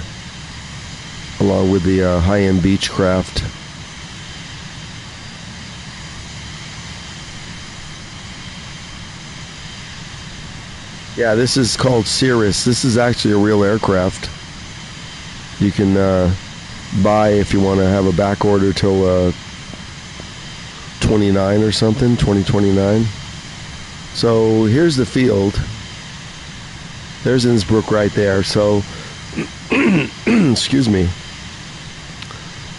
along with the high-end Beechcraft. Yeah, this is called Cirrus. This is actually a real aircraft. You can buy if you want to have a back order till 29 or something, 2029. So here's the field. There's Innsbruck right there. So, excuse me.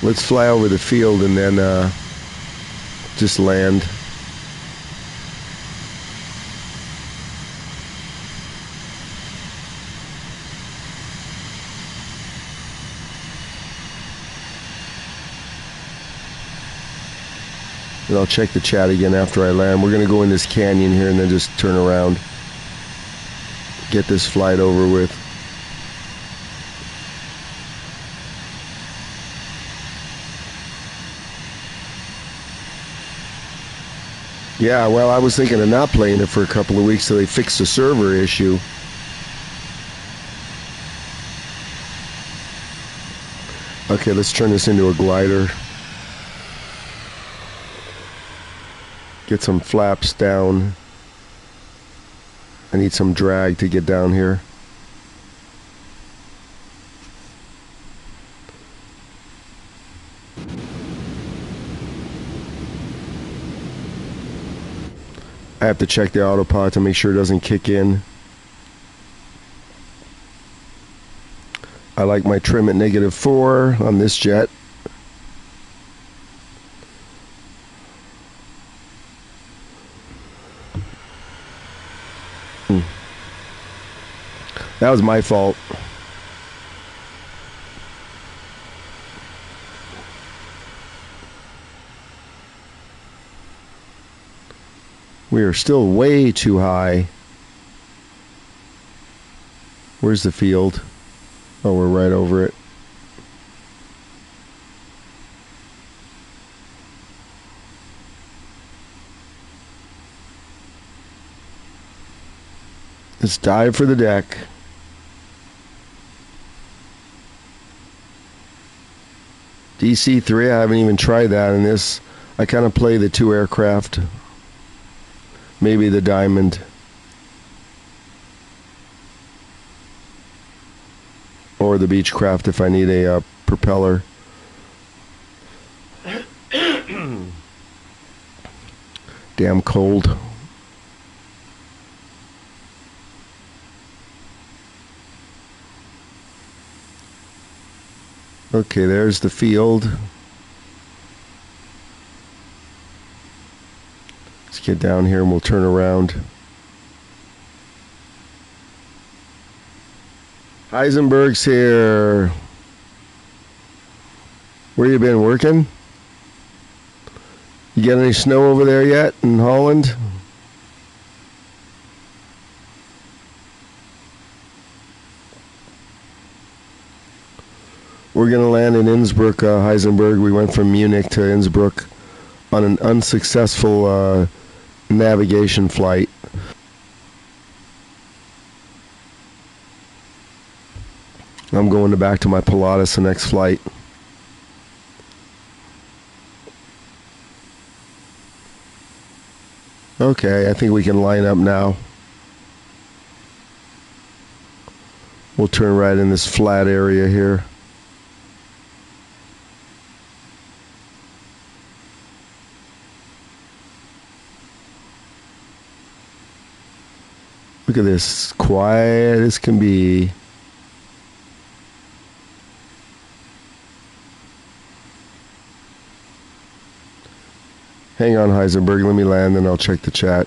Let's fly over the field and then just land. And I'll check the chat again after I land. We're going to go in this canyon here and then just turn around. Get this flight over with. Yeah, well, I was thinking of not playing it for a couple of weeks till they fix the server issue. Okay, let's turn this into a glider. Get some flaps down. I need some drag to get down here. I have to check the autopilot to make sure it doesn't kick in. I like my trim at -4 on this jet. That was my fault. We are still way too high. Where's the field? Oh, we're right over it. Let's dive for the deck. DC-3, I haven't even tried that in this. I kind of play the 2 aircraft. Maybe the Diamond. Or the Beechcraft if I need a propeller. Damn cold. Okay, there's the field. Let's get down here and we'll turn around. Heisenberg's here. Where you been working? You got any snow over there yet in Holland? We're going to land in Innsbruck, Heisenberg. We went from Munich to Innsbruck on an unsuccessful navigation flight. I'm going back to my Pilatus the next flight. Okay, I think we can line up now. We'll turn right in this flat area here. Look at this, quiet as can be. Hang on, Heisenberg, let me land and I'll check the chat.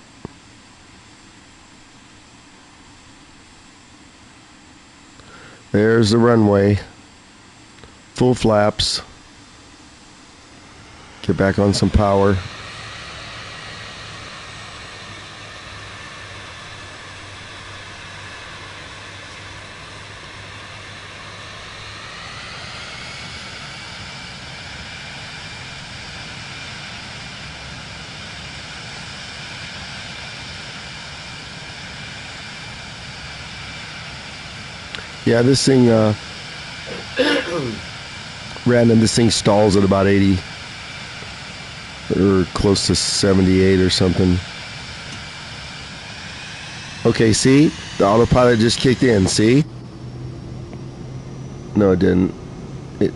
There's the runway. Full flaps. Get back on some power. Yeah, this thing, random, this thing stalls at about 80 or close to 78 or something. Okay, see? The autopilot just kicked in, see? No, it didn't. It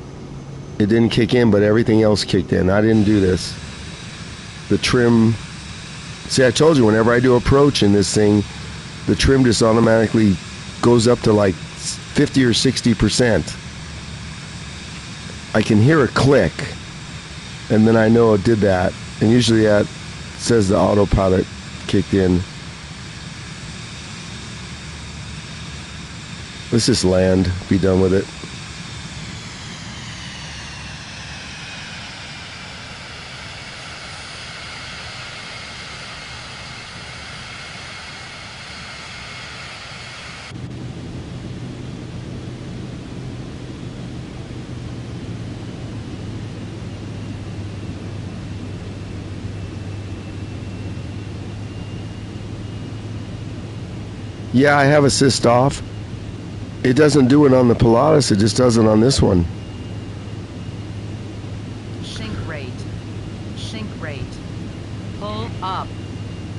didn't kick in, but everything else kicked in. I didn't do this. The trim... See, I told you, whenever I do approach in this thing, the trim just automatically goes up to like 50 or 60%. I can hear a click, and then I know it did that. And usually that says the autopilot kicked in. Let's just land, be done with it. Yeah, I have assist off. It doesn't do it on the Pilatus, it just does it on this one. Sink rate. Sink rate. Pull up.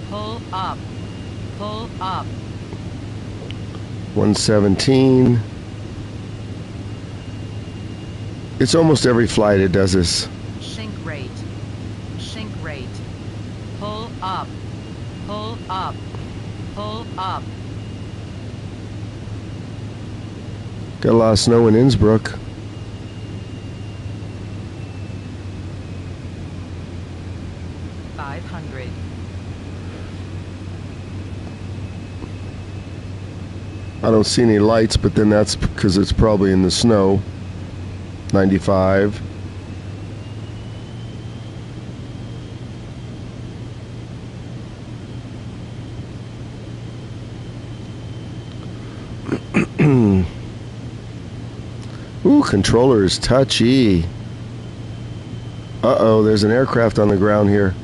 Pull up. Pull up. 117. It's almost every flight it does this. Sink rate. Sink rate. Pull up. Pull up. Pull up. Got a lot of snow in Innsbruck. I don't see any lights, but then that's because it's probably in the snow. 95. Ooh, controller is touchy. Uh-oh, there's an aircraft on the ground here.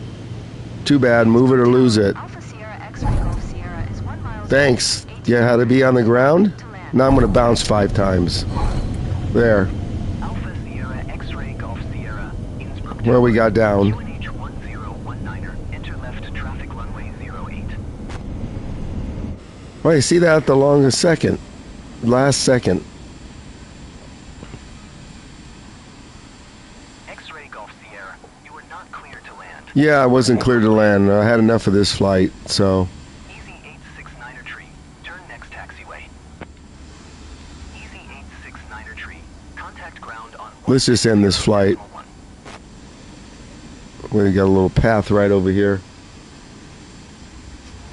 Too bad, move it or lose it. Alpha Sierra X-ray Golf Sierra is 1 mile. Thanks. Yeah, how to be on the ground? Now I'm gonna bounce 5 times. There. Alpha Sierra X-ray Golf Sierra. Innsbruck Where we got down. QNH 1019er. Enter left traffic runway 08. Well, you see that at the longest second. Last second. X-ray Golf Sierra. You are not cleared to land. Yeah, I wasn't clear to land. I had enough of this flight, so. Easy 869er tree. Turn next taxiway. Easy 869er tree. Contact ground on. Let's just end this flight. 1. We got a little path right over here.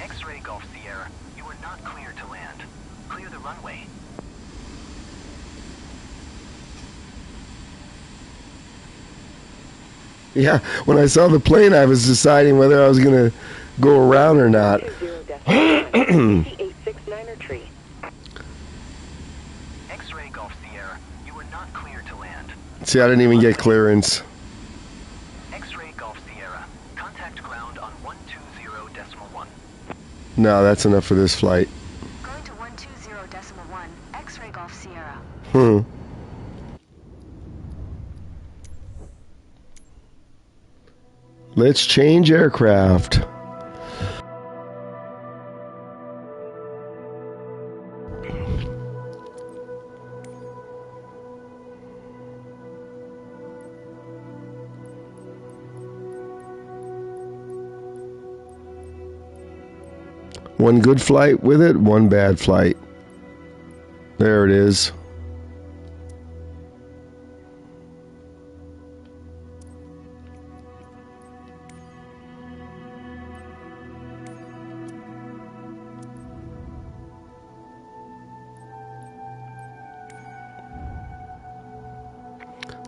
X-ray Golf Sierra. You are not cleared to land. Clear the runway. Yeah, when I saw the plane, I was deciding whether I was going to go around or not. 869er tree. X-ray Golf Sierra. You are not cleared to land. See, I didn't even get clearance. X-ray Golf Sierra. Contact ground on 120.1. No, that's enough for this flight. Going to 120.1. X-ray Golf Sierra. Let's change aircraft. One good flight with it, one bad flight. There it is.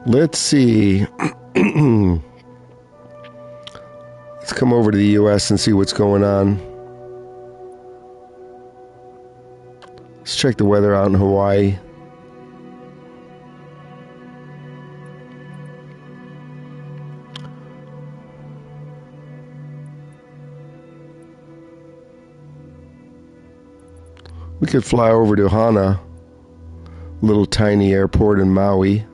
Let's see. Let's come over to the U.S. and see what's going on. Let's check the weather out in Hawaii. We could fly over to Hana, little tiny airport in Maui.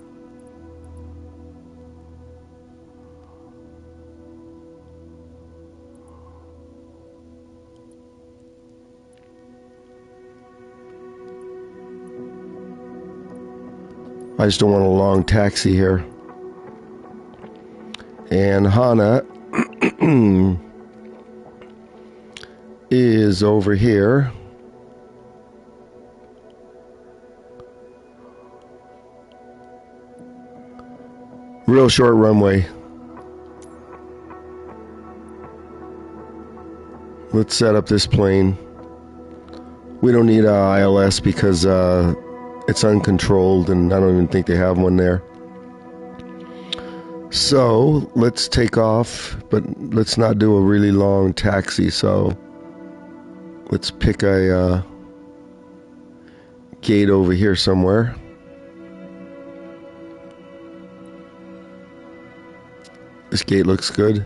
I just don't want a long taxi here. And Hana is over here. Real short runway. Let's set up this plane. We don't need ILS because it's uncontrolled, and I don't even think they have one there. So let's take off, but let's not do a really long taxi. So let's pick a gate over here somewhere. This gate looks good.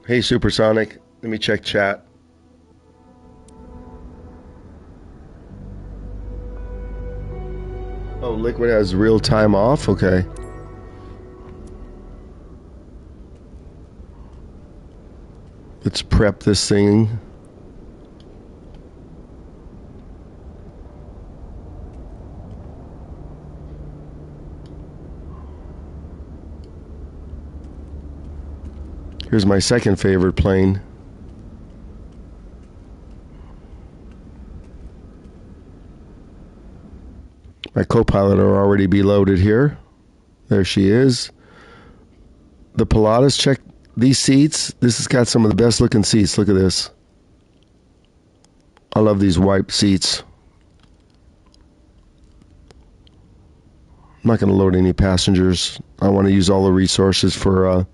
Hey, Supersonic, let me check chat. Oh, Liquid has real time off? Okay. Let's prep this thing. Here's my second favorite plane. My co-pilot will already be loaded here. There she is. The Pilatus, check these seats. This has got some of the best looking seats. Look at this. I love these white seats. I'm not going to load any passengers. I want to use all the resources for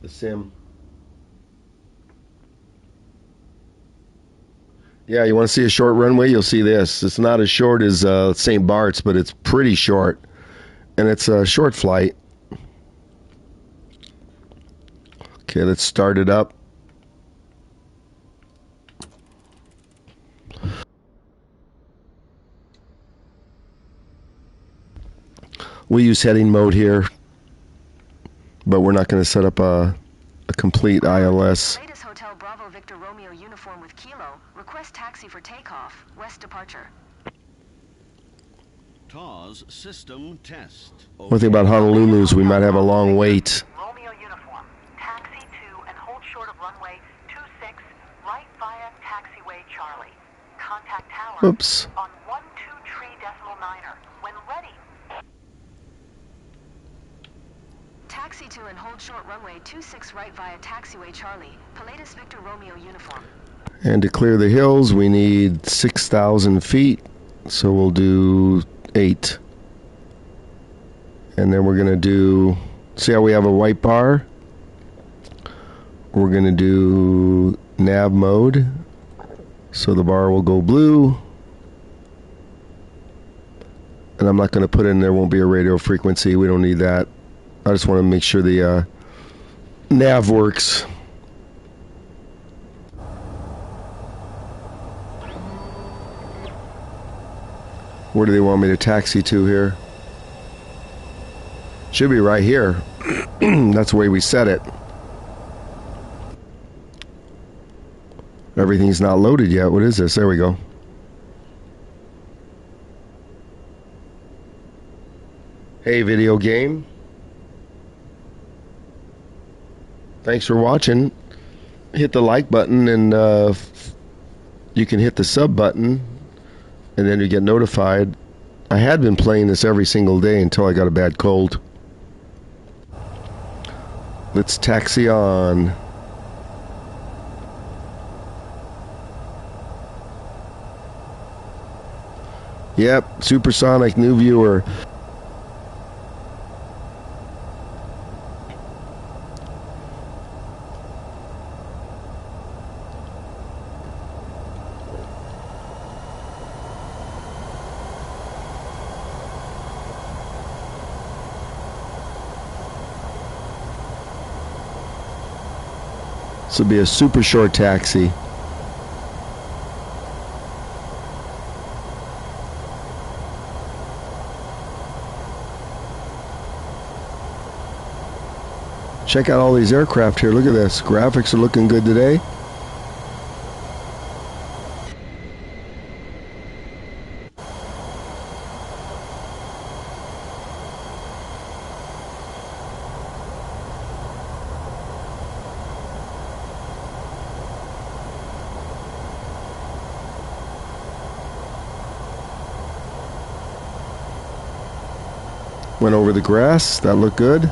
the sim. Yeah, you want to see a short runway? You'll see this. It's not as short as St. Bart's, but it's pretty short. And it's a short flight. Okay, let's start it up. We'll use heading mode here, but we're not going to set up a complete ILS. Latest Hotel Bravo Victor Romeo uniform with Kilo. Request taxi for takeoff. West departure. TAWS system test. One thing about Honolulu is we might have a long wait. Romeo uniform. Taxi to and hold short of runway 26, right via taxiway Charlie. Contact tower Oops. on 123.9er. When ready. Taxi to and hold short runway 26 right via taxiway Charlie. Pilatus Victor Romeo uniform. And to clear the hills, we need 6,000 feet. So we'll do 8. And then we're going to do, see how we have a white bar? We're going to do nav mode. So the bar will go blue. And I'm not going to put in there won't be a radio frequency. We don't need that. I just want to make sure the nav works. Where do they want me to taxi to here? Should be right here. That's the way we set it. Everything's not loaded yet. What is this? There we go. Hey, video game. Thanks for watching. Hit the like button, and you can hit the sub button, and then you get notified. I had been playing this every single day until I got a bad cold. Let's taxi on. Yep, supersonic new viewer. This will be a super short taxi. Check out all these aircraft here. Look at this. Graphics are looking good today. Went over the grass. That looked good.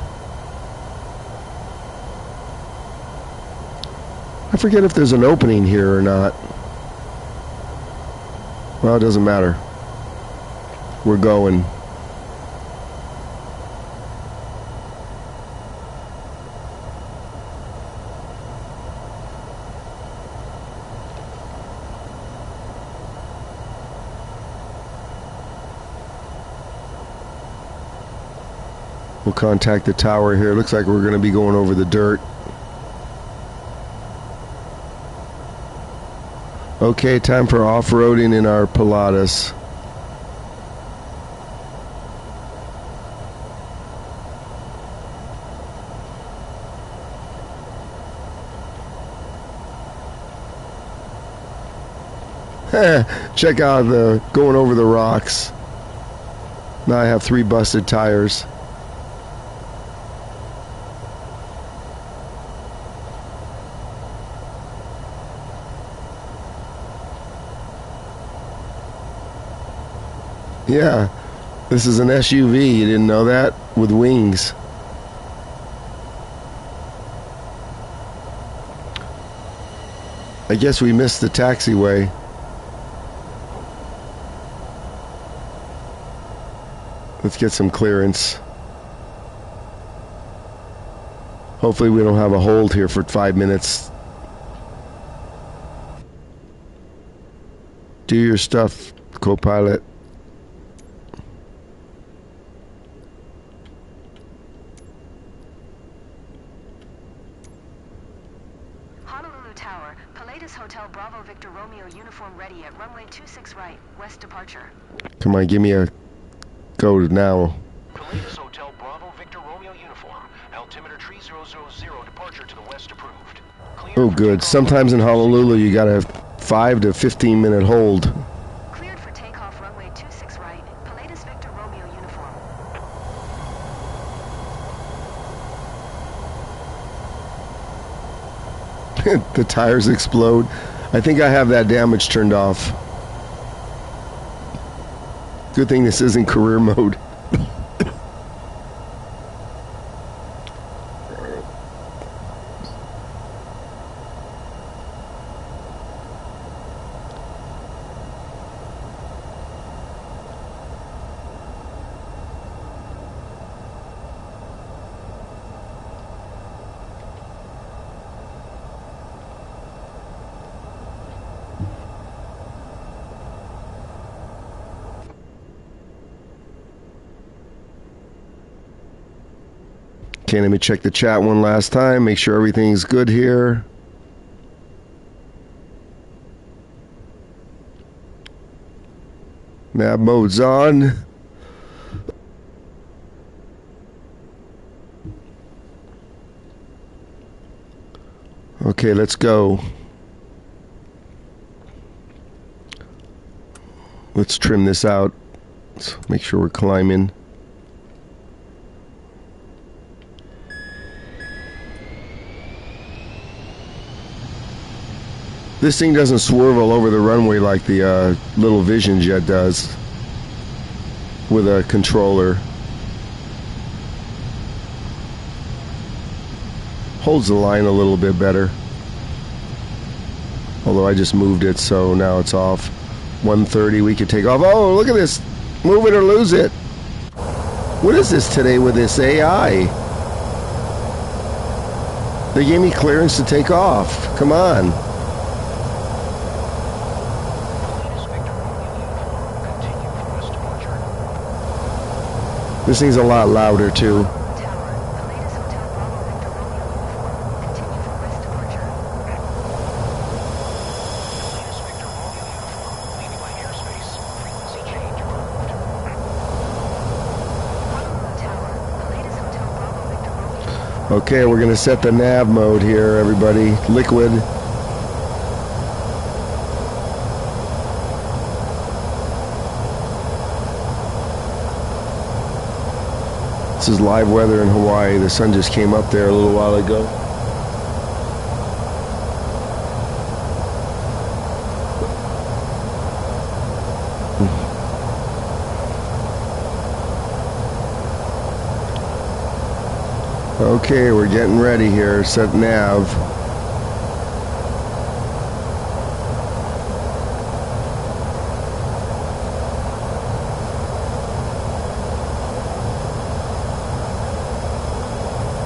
I forget if there's an opening here or not. Well, it doesn't matter. We're going. We'll contact the tower here. Looks like we're going to be going over the dirt. Okay, time for off-roading in our Pilatus. Check out the going over the rocks. Now I have 3 busted tires. Yeah, this is an SUV. You didn't know that? With wings. I guess we missed the taxiway. Let's get some clearance. Hopefully we don't have a hold here for 5 minutes. Do your stuff, co-pilot. Honolulu Tower, Palladius Hotel Bravo Victor Romeo uniform ready at runway 26 right, west departure. Come on, give me a go now. Palladius Hotel Bravo Victor Romeo uniform. Altimeter 3000, departure to the west approved. Cleared Oh, for good. takeoff. Sometimes in Honolulu you got a 5 to 15 minute hold. Cleared for takeoff runway 26 right, Palladius Victor Romeo uniform. The tires explode. I think I have that damage turned off. Good thing this isn't career mode. Okay, let me check the chat one last time. Make sure everything's good here. Nav mode's on. Okay, let's go. Let's trim this out. Let's make sure we're climbing. This thing doesn't swerve all over the runway like the little Vision jet does with a controller. Holds the line a little bit better. Although I just moved it, so now it's off. 130, we could take off. Oh, look at this. Move it or lose it. What is this today with this AI? They gave me clearance to take off. Come on. This thing's a lot louder too. Okay, we're gonna set the nav mode here, everybody. Liquid. This is live weather in Hawaii. The sun just came up there a little while ago. Okay, we're getting ready here. Set nav.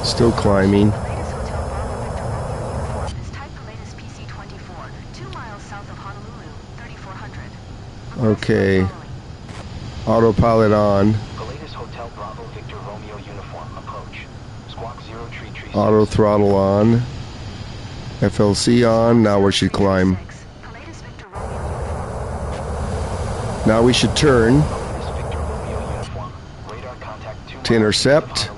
Still climbing. Okay. Autopilot on. Auto throttle on. FLC on. Now we should climb. Now we should turn to intercept.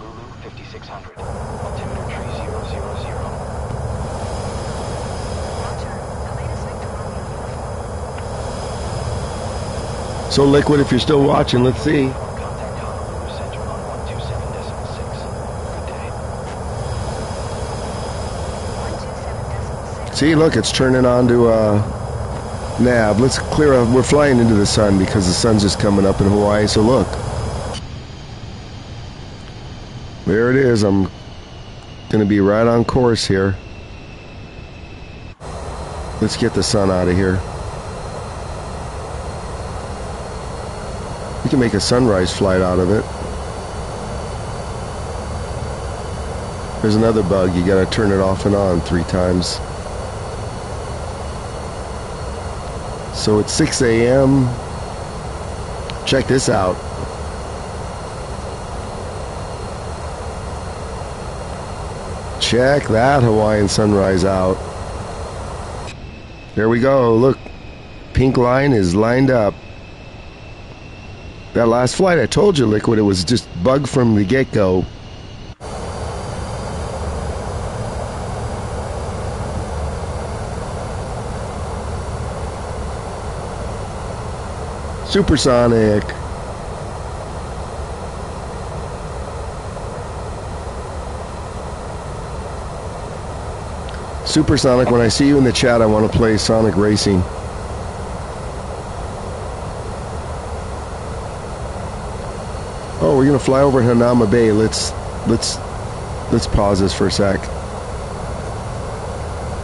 So Liquid, if you're still watching, let's see. See, look, it's turning on to nav. Let's clear up. We're flying into the sun because the sun's just coming up in Hawaii. So look, there it is. I'm going to be right on course here. Let's get the sun out of here. You can make a sunrise flight out of it. There's another bug. You gotta turn it off and on 3 times. So it's 6 a.m. Check this out. Check that Hawaiian sunrise out. There we go. Look, pink line is lined up. That last flight, I told you, Liquid, it was just bug from the get-go. Supersonic. Supersonic, when I see you in the chat, I want to play Sonic Racing. Oh, we're gonna fly over Hanama Bay. Let's pause this for a sec.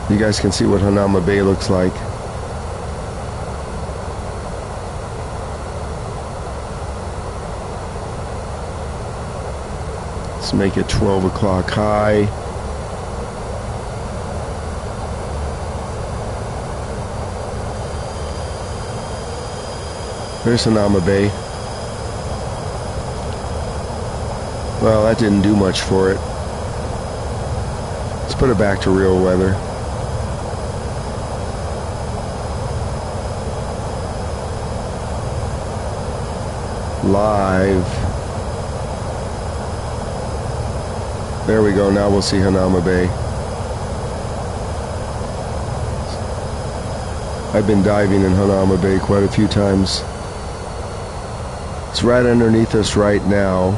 You guys can see what Hanama Bay looks like. Let's make it 12 o'clock high. There's Hanama Bay. Well, that didn't do much for it. Let's put it back to real weather. Live. There we go. Now we'll see Hanama Bay. I've been diving in Hanama Bay quite a few times. It's right underneath us right now.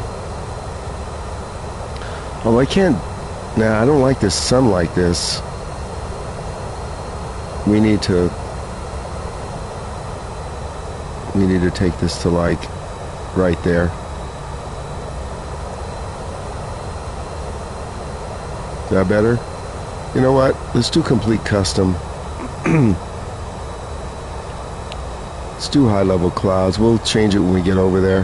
Oh, I can't. Nah, I don't like this sun like this. We need to take this to like right there. Is that better? You know what? Let's do complete custom. Let's do high level clouds. We'll change it when we get over there.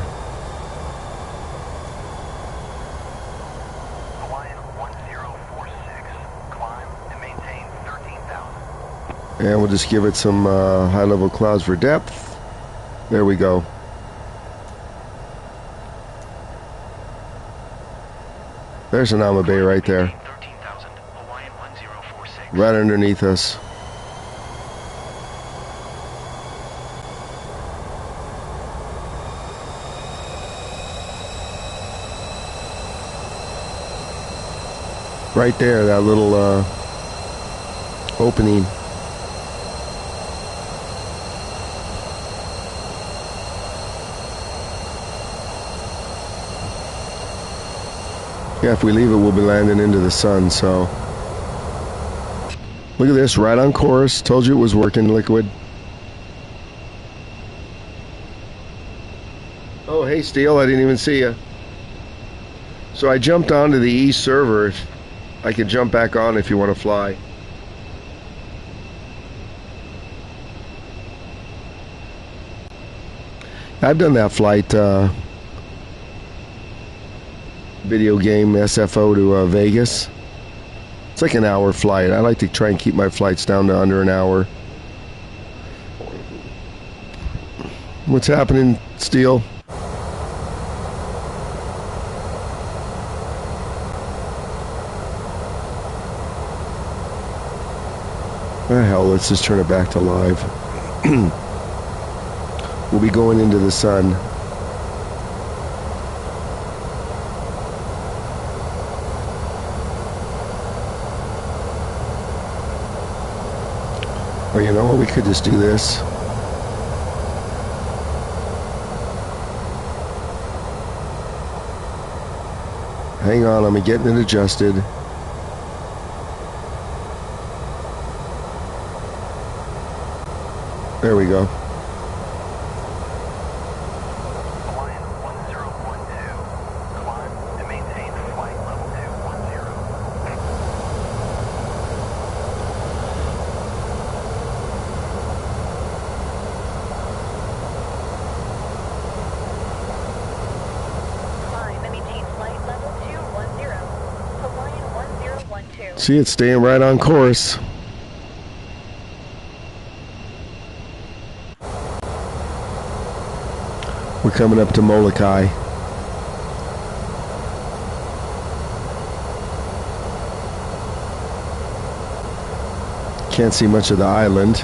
Hawaiian 1046. Climb and maintain 13,000. And we'll just give it some high level clouds for depth. There we go. There's Hanama Bay right there. 13,000. Hawaiian 1046. Right underneath us. Right there, that little opening. Yeah, if we leave it, we'll be landing into the sun, so. Look at this, right on course. Told you it was working, Liquid. Oh, hey, Steel, I didn't even see you. So I jumped onto the East server. I could jump back on if you want to fly. I've done that flight, video game SFO to Vegas. It's like an hour flight. I like to try and keep my flights down to under an hour. What's happening, Steel? Oh, hell, let's just turn it back to live. We'll be going into the sun. Or you know what, we could just do this. Hang on, I'm getting it adjusted. There we go. Hawaiian 1012. Climb and maintain flight level 210. See, it's staying right on course. We're coming up to Molokai. Can't see much of the island.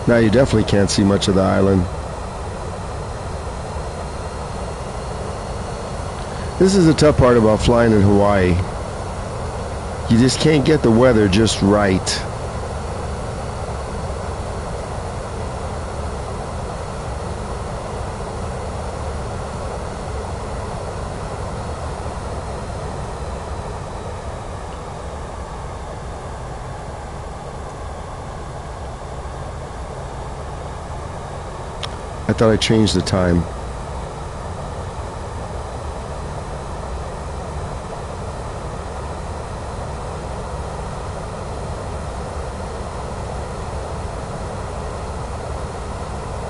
Now you definitely can't see much of the island. This is the tough part about flying in Hawaii. You just can't get the weather just right. I thought I changed the time.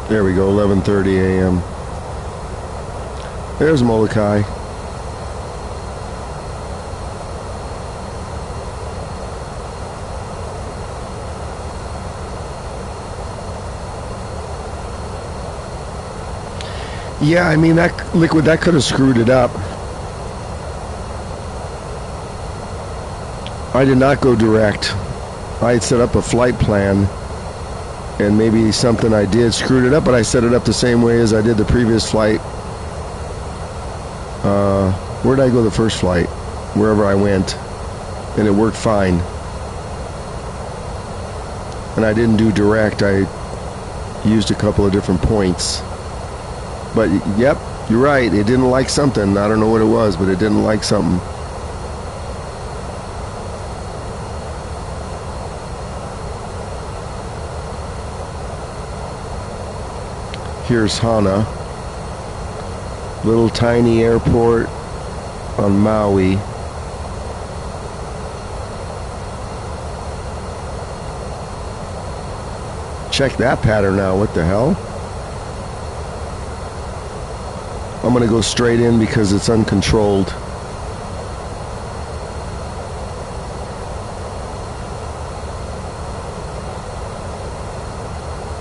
There we go, 11:30 a.m. There's Molokai. Yeah, I mean, that liquid, that could have screwed it up. I did not go direct. I had set up a flight plan, and maybe something I did screwed it up, but I set it up the same way as I did the previous flight. Where did I go the first flight? Wherever I went, and it worked fine. And I didn't do direct. I used a couple of different points. But yep, you're right. It didn't like something. I don't know what it was, but it didn't like something. Here's Hana. Little tiny airport on Maui. Check that pattern out. What the hell? I'm going to go straight in because it's uncontrolled.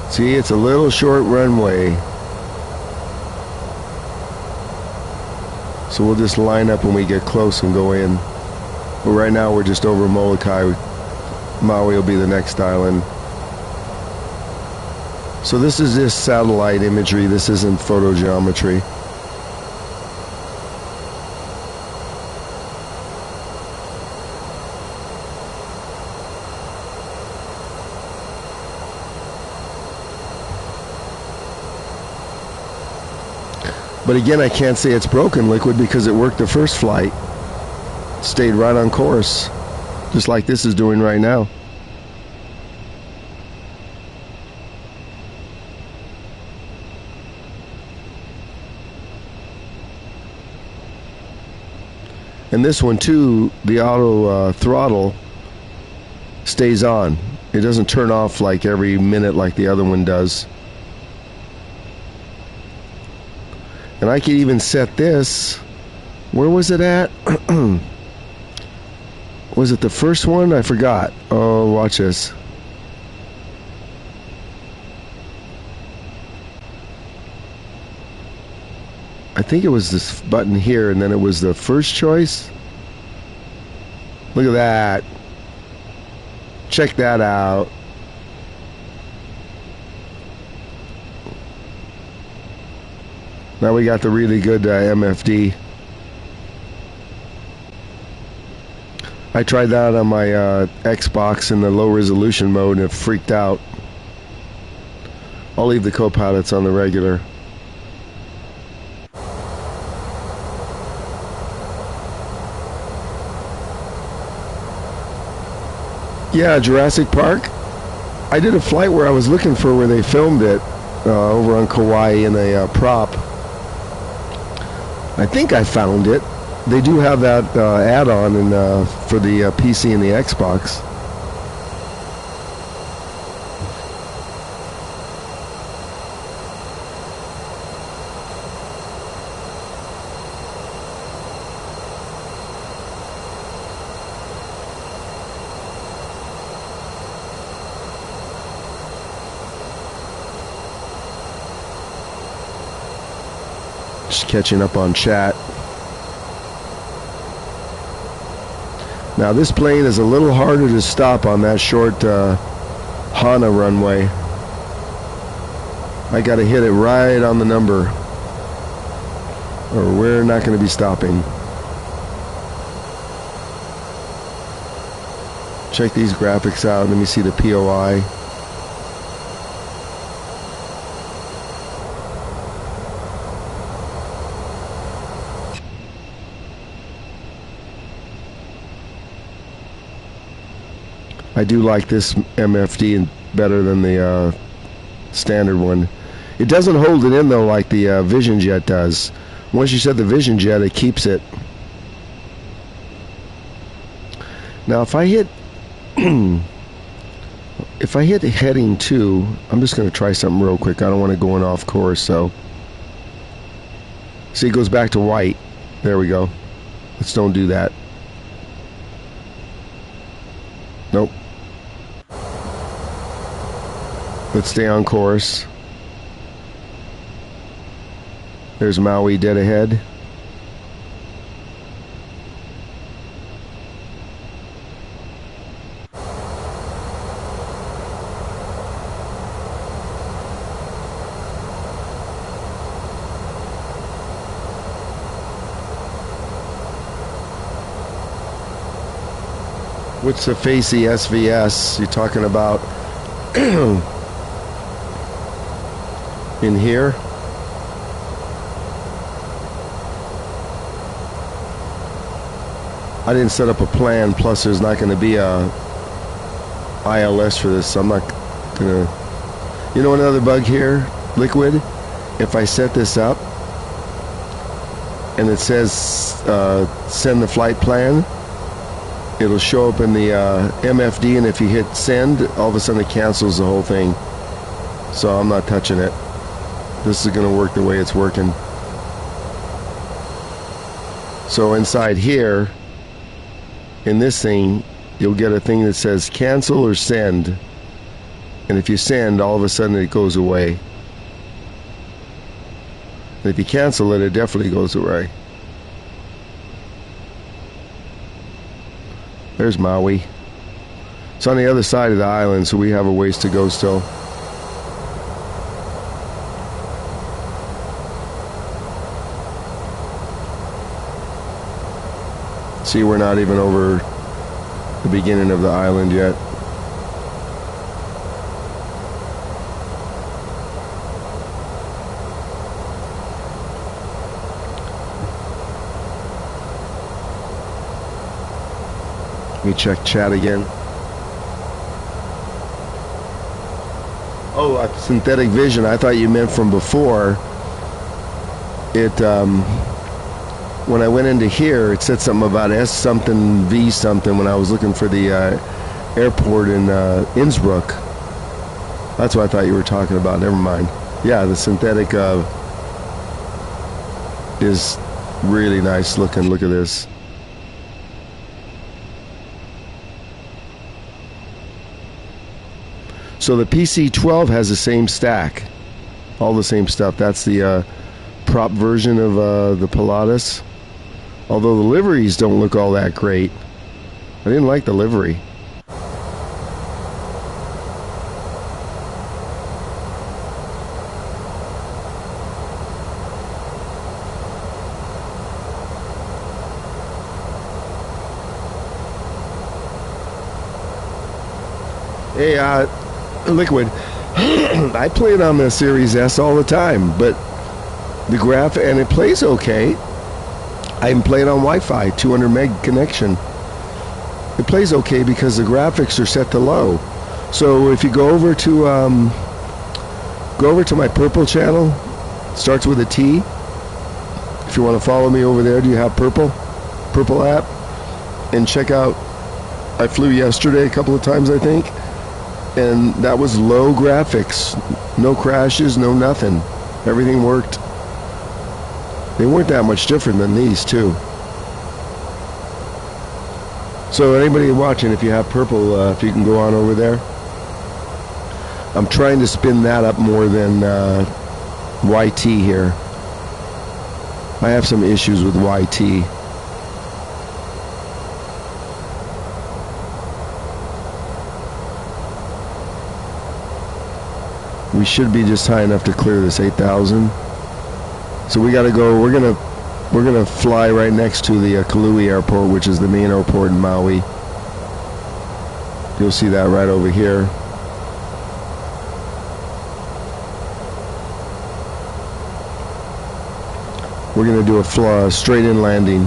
See, it's a little short runway. So we'll just line up when we get close and go in. But right now we're just over Molokai. Maui will be the next island. So this is just satellite imagery. This isn't photogeometry. But again, I can't say it's broken liquid because it worked the first flight. Stayed right on course, just like this is doing right now. And this one too, the auto throttle stays on. It doesn't turn off like every minute like the other one does. And I could even set this. Where was it at? Was it the first one? I forgot. Oh, watch this. I think it was this button here, and then it was the first choice. Look at that. Check that out. Now we got the really good MFD. I tried that on my Xbox in the low resolution mode and it freaked out. I'll leave the co-pilots on the regular. Yeah, Jurassic Park. I did a flight where I was looking for where they filmed it over on Kauai in a prop. I think I found it. They do have that add-on for the PC and the Xbox. just catching up on chat. Now this plane is a little harder to stop on that short Hana runway. I got to hit it right on the number, or we're not going to be stopping. Check these graphics out. Let me see the POI. I do like this MFD better than the standard one. It doesn't hold it in though like the Vision Jet does. Once you set the Vision Jet, it keeps it. Now if I hit if I hit heading 2, I'm just going to try something real quick. I don't want to go in off course, so see, it goes back to white. There we go. Let's don't do that. Nope. Let's stay on course. There's Maui dead ahead. What's the Facey SVS you're talking about? In here? I didn't set up a plan, plus there's not going to be a ILS for this, so I'm not going to... You know another bug here, Liquid? If I set this up, and it says send the flight plan, it'll show up in the MFD, and if you hit send, all of a sudden it cancels the whole thing. So I'm not touching it. This is going to work the way it's working. So inside here, in this thing, you'll get a thing that says cancel or send. And if you send, all of a sudden it goes away. And if you cancel it, it definitely goes away. There's Maui. It's on the other side of the island, so we have a ways to go still. See, we're not even over the beginning of the island yet. Let me check chat again. Oh, synthetic vision. I thought you meant from before. It, when I went into here, it said something about S something, V something when I was looking for the airport in Innsbruck. That's what I thought you were talking about. Never mind. Yeah, the synthetic is really nice looking. Look at this. So the PC-12 has the same stack, all the same stuff. That's the prop version of the Pilatus. Although the liveries don't look all that great. I didn't like the livery. Hey, Liquid, I play it on the Series S all the time, but the and it plays okay. I can play it on Wi-Fi, 200 meg connection. It plays okay because the graphics are set to low. So if you go over to my Purple channel, it starts with a T. If you want to follow me over there, do you have Purple app? And check out, I flew yesterday a couple of times, I think. And that was low graphics, no crashes, no nothing. Everything worked. They weren't that much different than these too. So anybody watching, if you have Purple, if you can go on over there. I'm trying to spin that up more than YT here. I have some issues with YT. We should be just high enough to clear this 8,000. So we got to go. We're gonna fly right next to the Kalui Airport, which is the main airport in Maui. You'll see that right over here. We're gonna do a straight-in landing.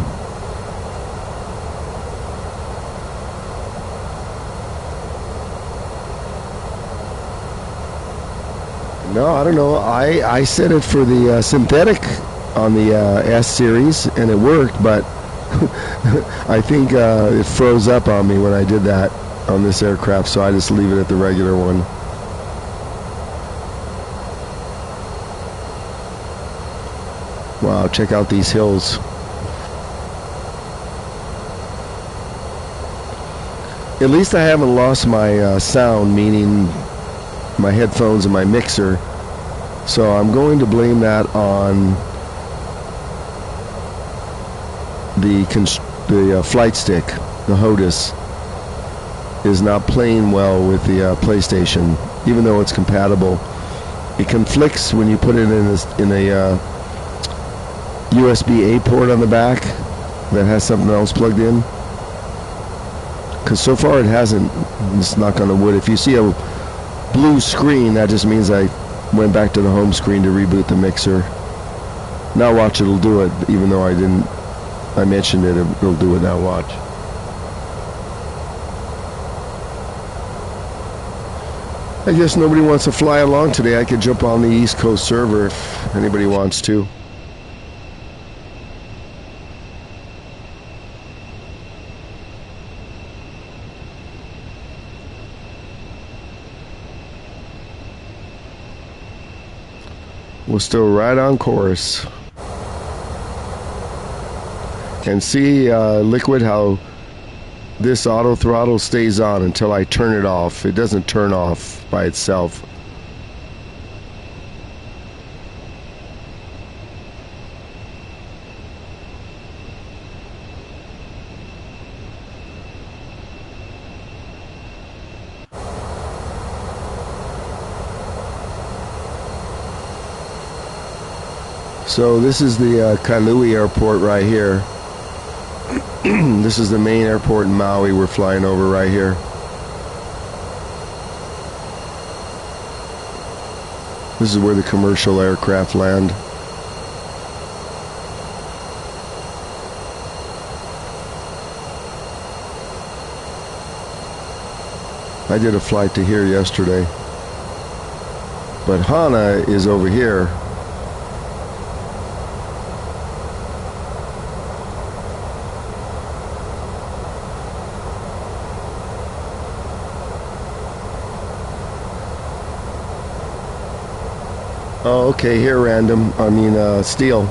No, I don't know. I set it for the synthetic on the S series, and it worked, but I think it froze up on me when I did that on this aircraft, so I just leave it at the regular one. Wow, check out these hills. At least I haven't lost my sound, meaning my headphones and my mixer, so I'm going to blame that on the flight stick. The HOTUS is not playing well with the PlayStation, even though it's compatible. It conflicts when you put it in a USB-A port on the back that has something else plugged in, because so far it hasn't. Just knock on the wood. If you see a blue screen, that just means I went back to the home screen to reboot the mixer. Now watch, it'll do it, even though I mentioned it, it'll do it now, watch. I guess nobody wants to fly along today. I could jump on the East Coast server if anybody wants to. We're still right on course. And see, Liquid, how this auto throttle stays on until I turn it off. It doesn't turn off by itself. So this is the Kailua Airport right here. This is the main airport in Maui we're flying over right here. This is where the commercial aircraft land. I did a flight to here yesterday. But Hana is over here. Oh, okay, here, random. I mean, Steel.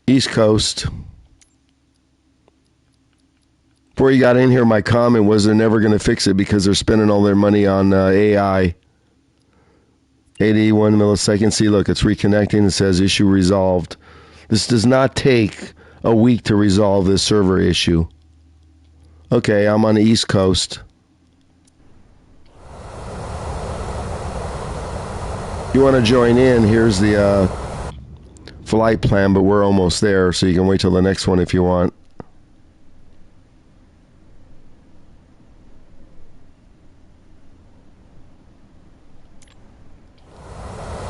East Coast. Before you got in here, my comment was they're never going to fix it because they're spending all their money on AI. 81 milliseconds. See, look, it's reconnecting. It says issue resolved. This does not take a week to resolve this server issue. Okay, I'm on the East Coast. If you want to join in, here's the flight plan, but we're almost there, so you can wait till the next one if you want.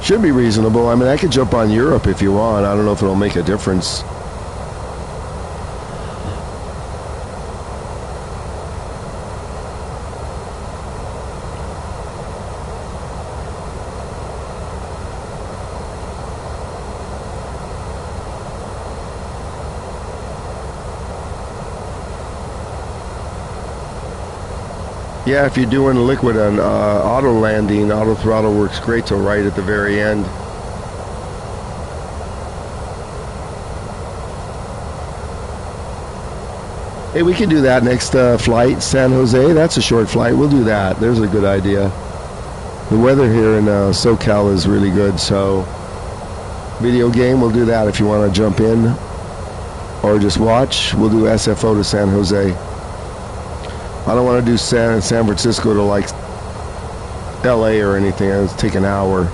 Should be reasonable. I mean, I could jump on Europe if you want. I don't know if it'll make a difference. Yeah, if you're doing Liquid on auto landing, auto throttle works great till right at the very end. Hey, we can do that next flight, San Jose. That's a short flight. We'll do that. There's a good idea. The weather here in SoCal is really good, so video game, we'll do that if you want to jump in or just watch. We'll do SFO to San Jose. I don't want to do San Francisco to like LA or anything. It'll take an hour.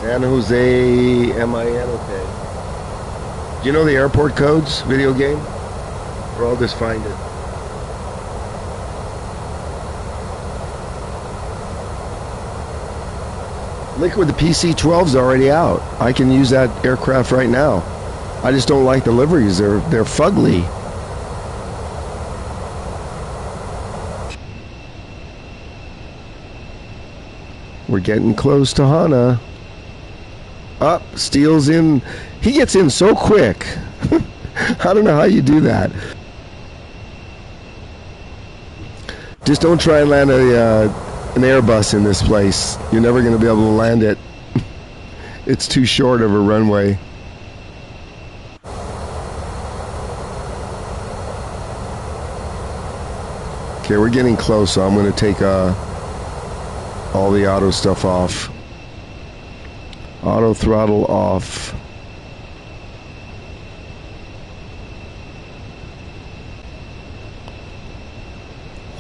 San Jose, M-I-N, okay. Do you know the airport codes, video game? Or I'll just find it. Liquid, the PC-12's already out. I can use that aircraft right now. I just don't like the liveries. They're fugly. We're getting close to Hana. Up, Steele's in. He gets in so quick. I don't know how you do that. Just don't try and land an Airbus in this place. You're never going to be able to land it. It's too short of a runway. Okay, we're getting close, so I'm going to take all the auto stuff off. Auto throttle off.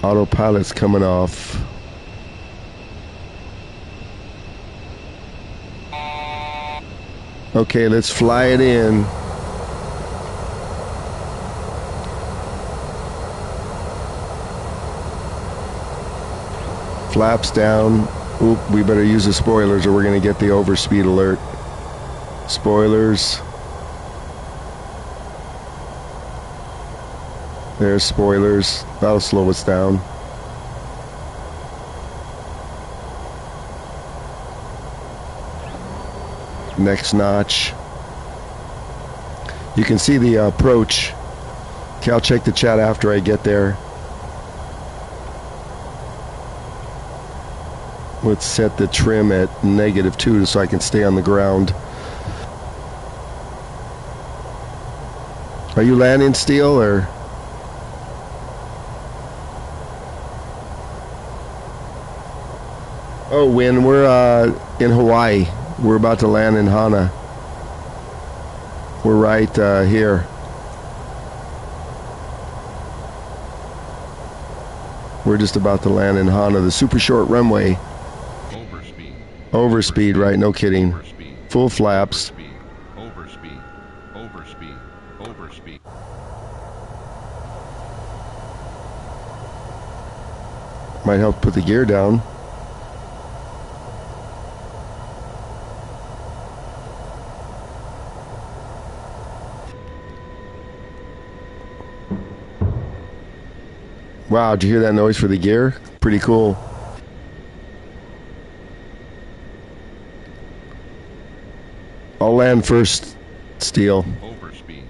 Autopilot's coming off. Okay, let's fly it in. Flaps down. Oop, we better use the spoilers or we're going to get the overspeed alert. Spoilers. There's spoilers. That'll slow us down. Next notch. You can see the approach. Okay, I'll check the chat after I get there. Let's set the trim at -2 so I can stay on the ground. Are you landing, Steel, or? Oh, Win, we're in Hawaii. We're about to land in Hana. We're right here. We're just about to land in Hana, the super short runway. Overspeed, right? No kidding. Full flaps. Overspeed. Might help put the gear down. Wow, did you hear that noise for the gear? Pretty cool. I'll land first, Steel. Overspeed.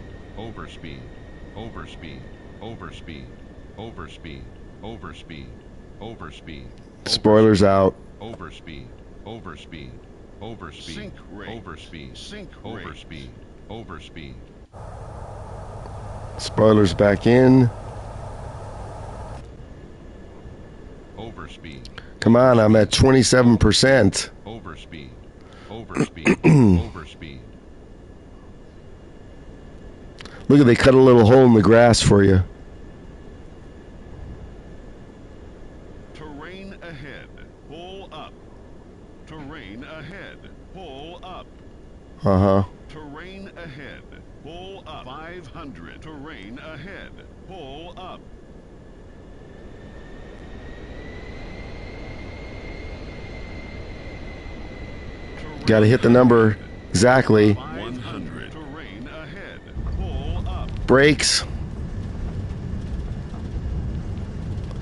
Spoilers out. Overspeed. Sync rate. Overspeed. Spoilers back in. Overspeed. Come on, I'm at 27%. Overspeed. Look at, they cut a little hole in the grass for you. Terrain ahead. Pull up. Terrain ahead. Pull up. Uh-huh. Terrain ahead. Pull up. 500. Terrain ahead. Pull up. Got to hit the number exactly. 100. Terrain ahead. Pull up. Brakes.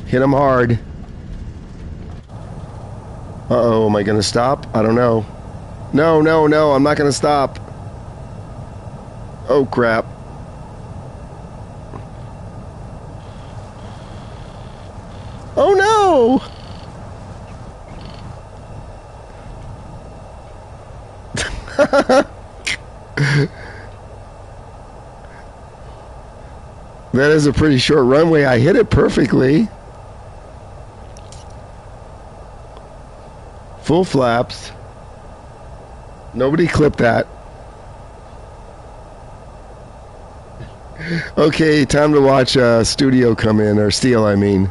Hit them hard. Uh-oh, am I going to stop? I don't know. No, I'm not going to stop. Oh, crap. That is a pretty short runway. I hit it perfectly. Full flaps. Nobody clipped that. Okay, time to watch Studio come in, or Steel, I mean.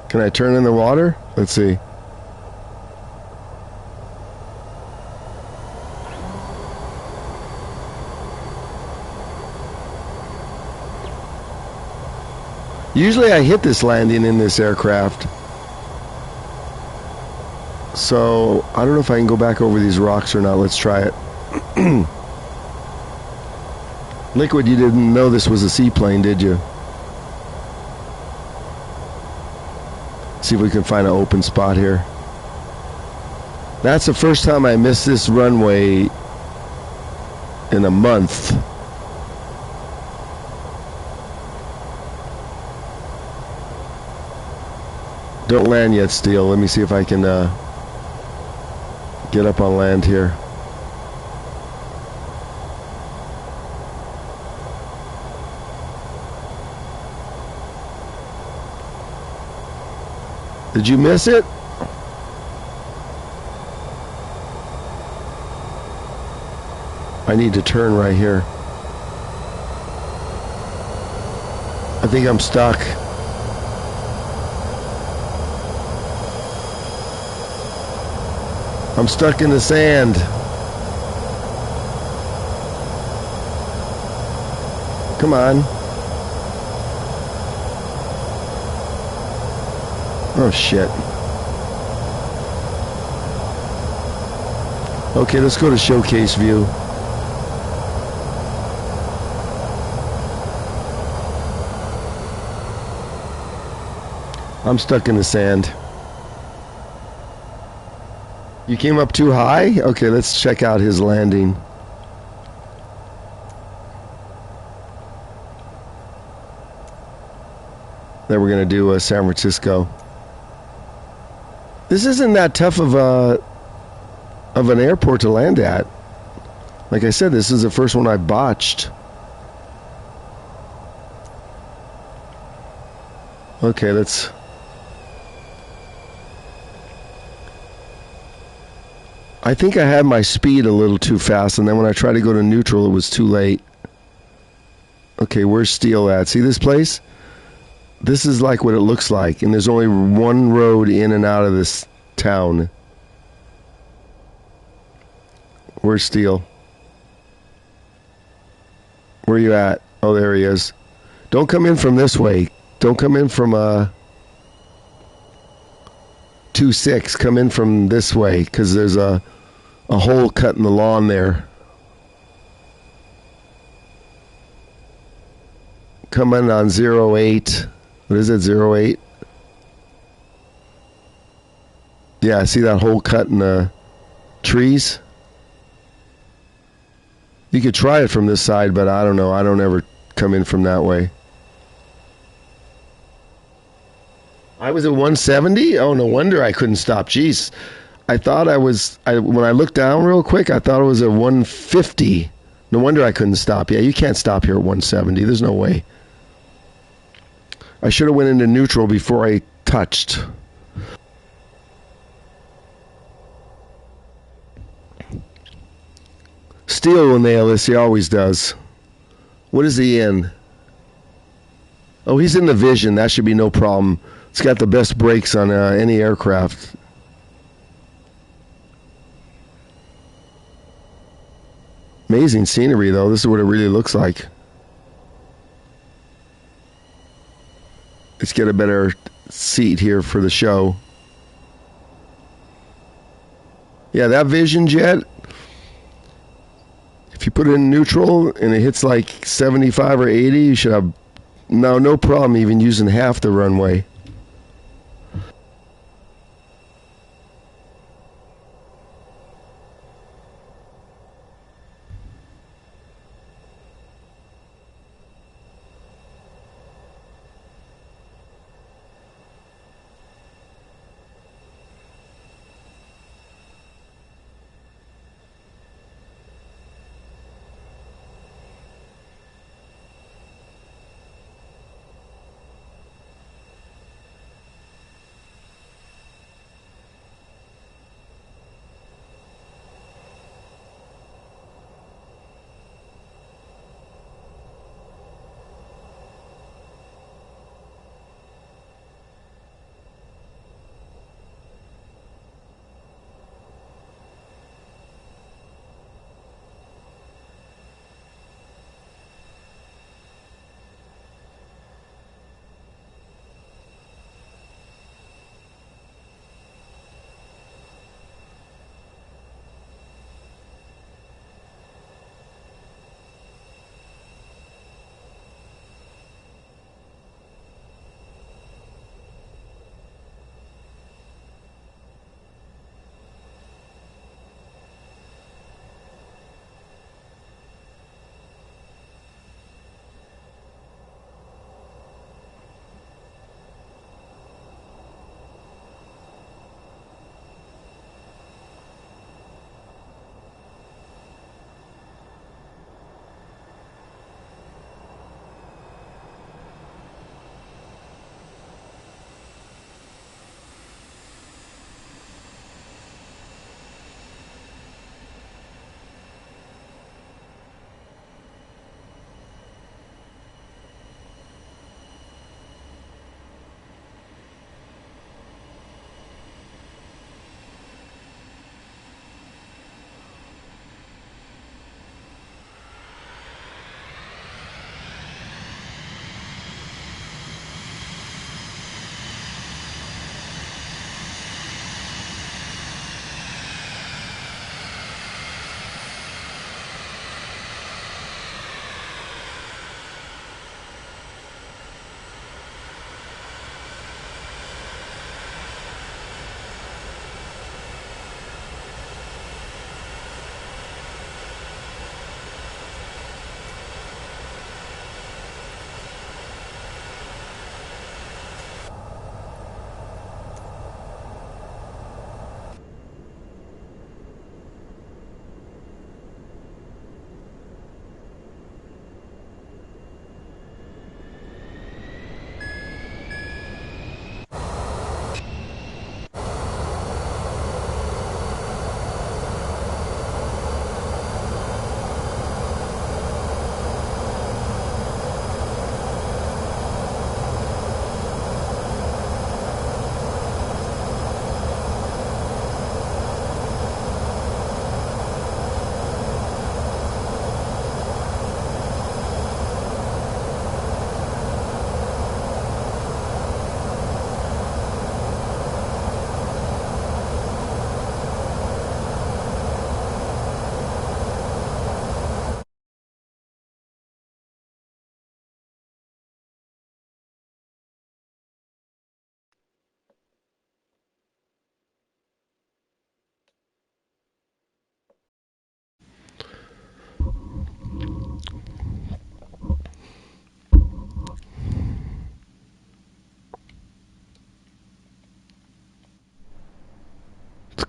Can I turn in the water? Let's see. Usually I hit this landing in this aircraft. So, I don't know if I can go back over these rocks or not. Let's try it. Liquid, you didn't know this was a seaplane, did you? See if we can find an open spot here. That's the first time I missed this runway in a month. Don't land yet, Steel. Let me see if I can get up on land here. Did you miss it? I need to turn right here. I think I'm stuck. I'm stuck in the sand. Come on. Oh, shit. Okay, let's go to showcase view. I'm stuck in the sand. You came up too high? Okay, let's check out his landing. Then we're going to do San Francisco. This isn't that tough of an airport to land at. Like I said, this is the first one I botched. Okay, let's... I think I had my speed a little too fast, and then when I tried to go to neutral, it was too late. Okay, where's Steel at? See this place? This is like what it looks like, and there's only one road in and out of this town. Where's Steel? Where you at? Oh, there he is. Don't come in from this way. Don't come in from 2-6. Come in from this way, because there's a hole cut in the lawn there. Come in on 08. What is it, 08? Yeah, see that hole cut in the trees? You could try it from this side, but I don't know. I don't ever come in from that way. I was at 170? Oh, no wonder I couldn't stop. Jeez. I thought when I looked down real quick, I thought it was at 150. No wonder I couldn't stop. Yeah, you can't stop here at 170. There's no way. I should have went into neutral before I touched. Steel will nail this. He always does. What is he in? Oh, he's in the Vision. That should be no problem. It's got the best brakes on any aircraft. Amazing scenery, though. This is what it really looks like. Let's get a better seat here for the show. Yeah, that Vision jet, if you put it in neutral and it hits like 75 or 80, you should have no problem even using half the runway.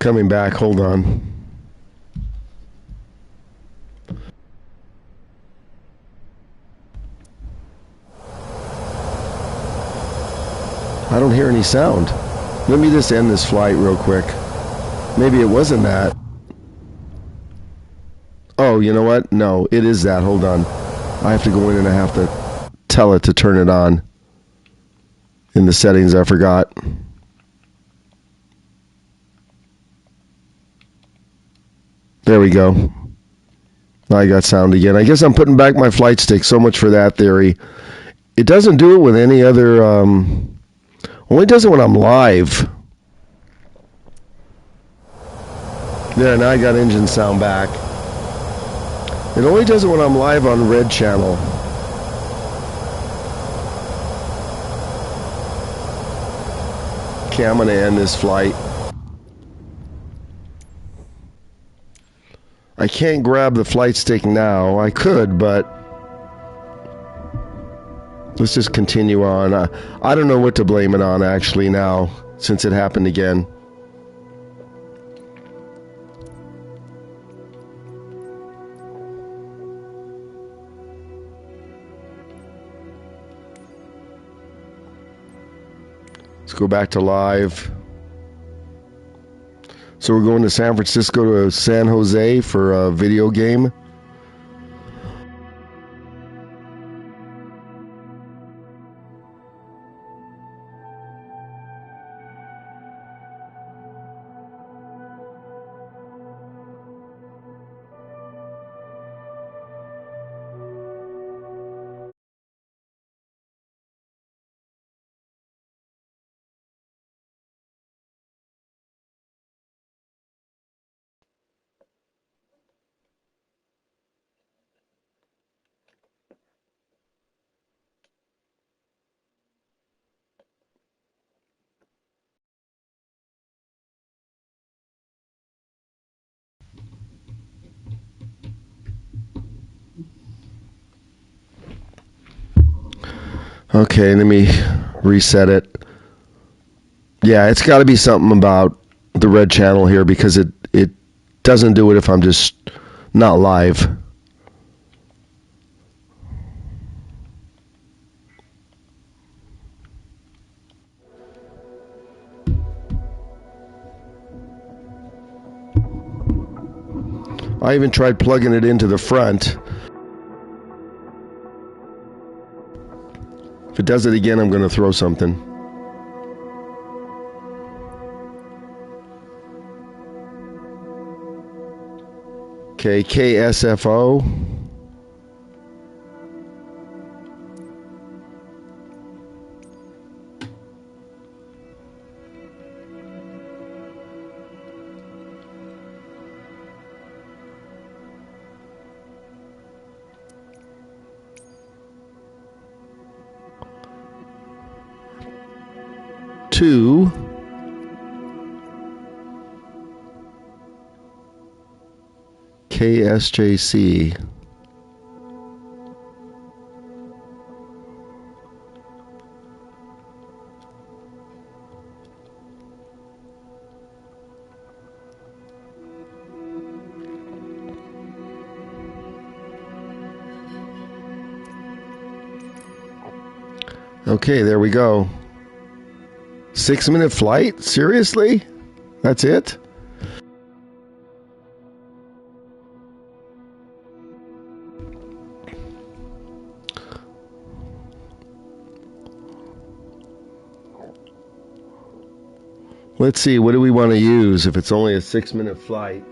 Coming back, hold on. I don't hear any sound. Let me just end this flight real quick. Maybe it wasn't that. Oh, you know what? No, it is that. Hold on. I have to go in and I have to tell it to turn it on. In the settings, I forgot. There we go. Now I got sound again. I guess I'm putting back my flight stick. So much for that theory. It doesn't do it with any other... only does it when I'm live. There, now I got engine sound back. It only does it when I'm live on Red Channel. Okay, I'm going to end this flight. I can't grab the flight stick now. I could, but let's just continue on. I don't know what to blame it on actually now, since it happened again. Let's go back to live. So we're going to San Francisco to San Jose for a video game. Okay, let me reset it. Yeah, it's got to be something about the red channel here because it doesn't do it if I'm just not live. I even tried plugging it into the front. If it does it again, I'm going to throw something. Okay, KSFO. Two. KSJC. Okay, there we go. 6-minute flight? Seriously? That's it? Let's see, what do we want to use if it's only a 6-minute flight?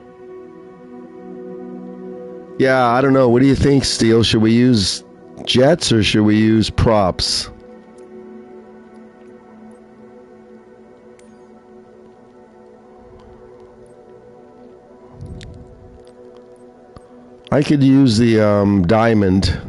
Yeah, I don't know. What do you think, Steele? Should we use jets or should we use props? I could use the Diamond.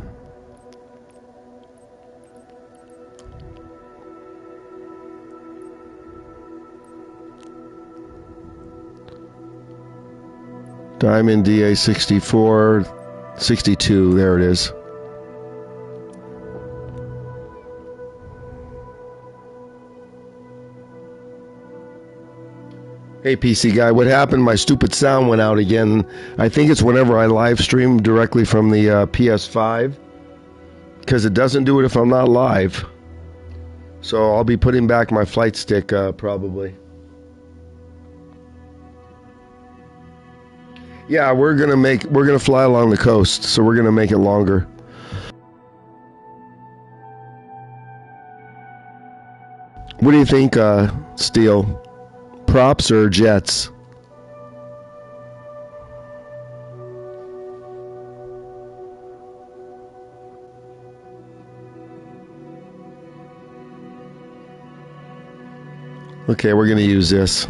Diamond DA64, 62, there it is. Hey PC guy, what happened? My stupid sound went out again. I think it's whenever I live stream directly from the PS5, because it doesn't do it if I'm not live. So I'll be putting back my flight stick probably. Yeah, we're gonna fly along the coast, so we're gonna make it longer. What do you think, Steel? Props or jets? Okay, we're going to use this.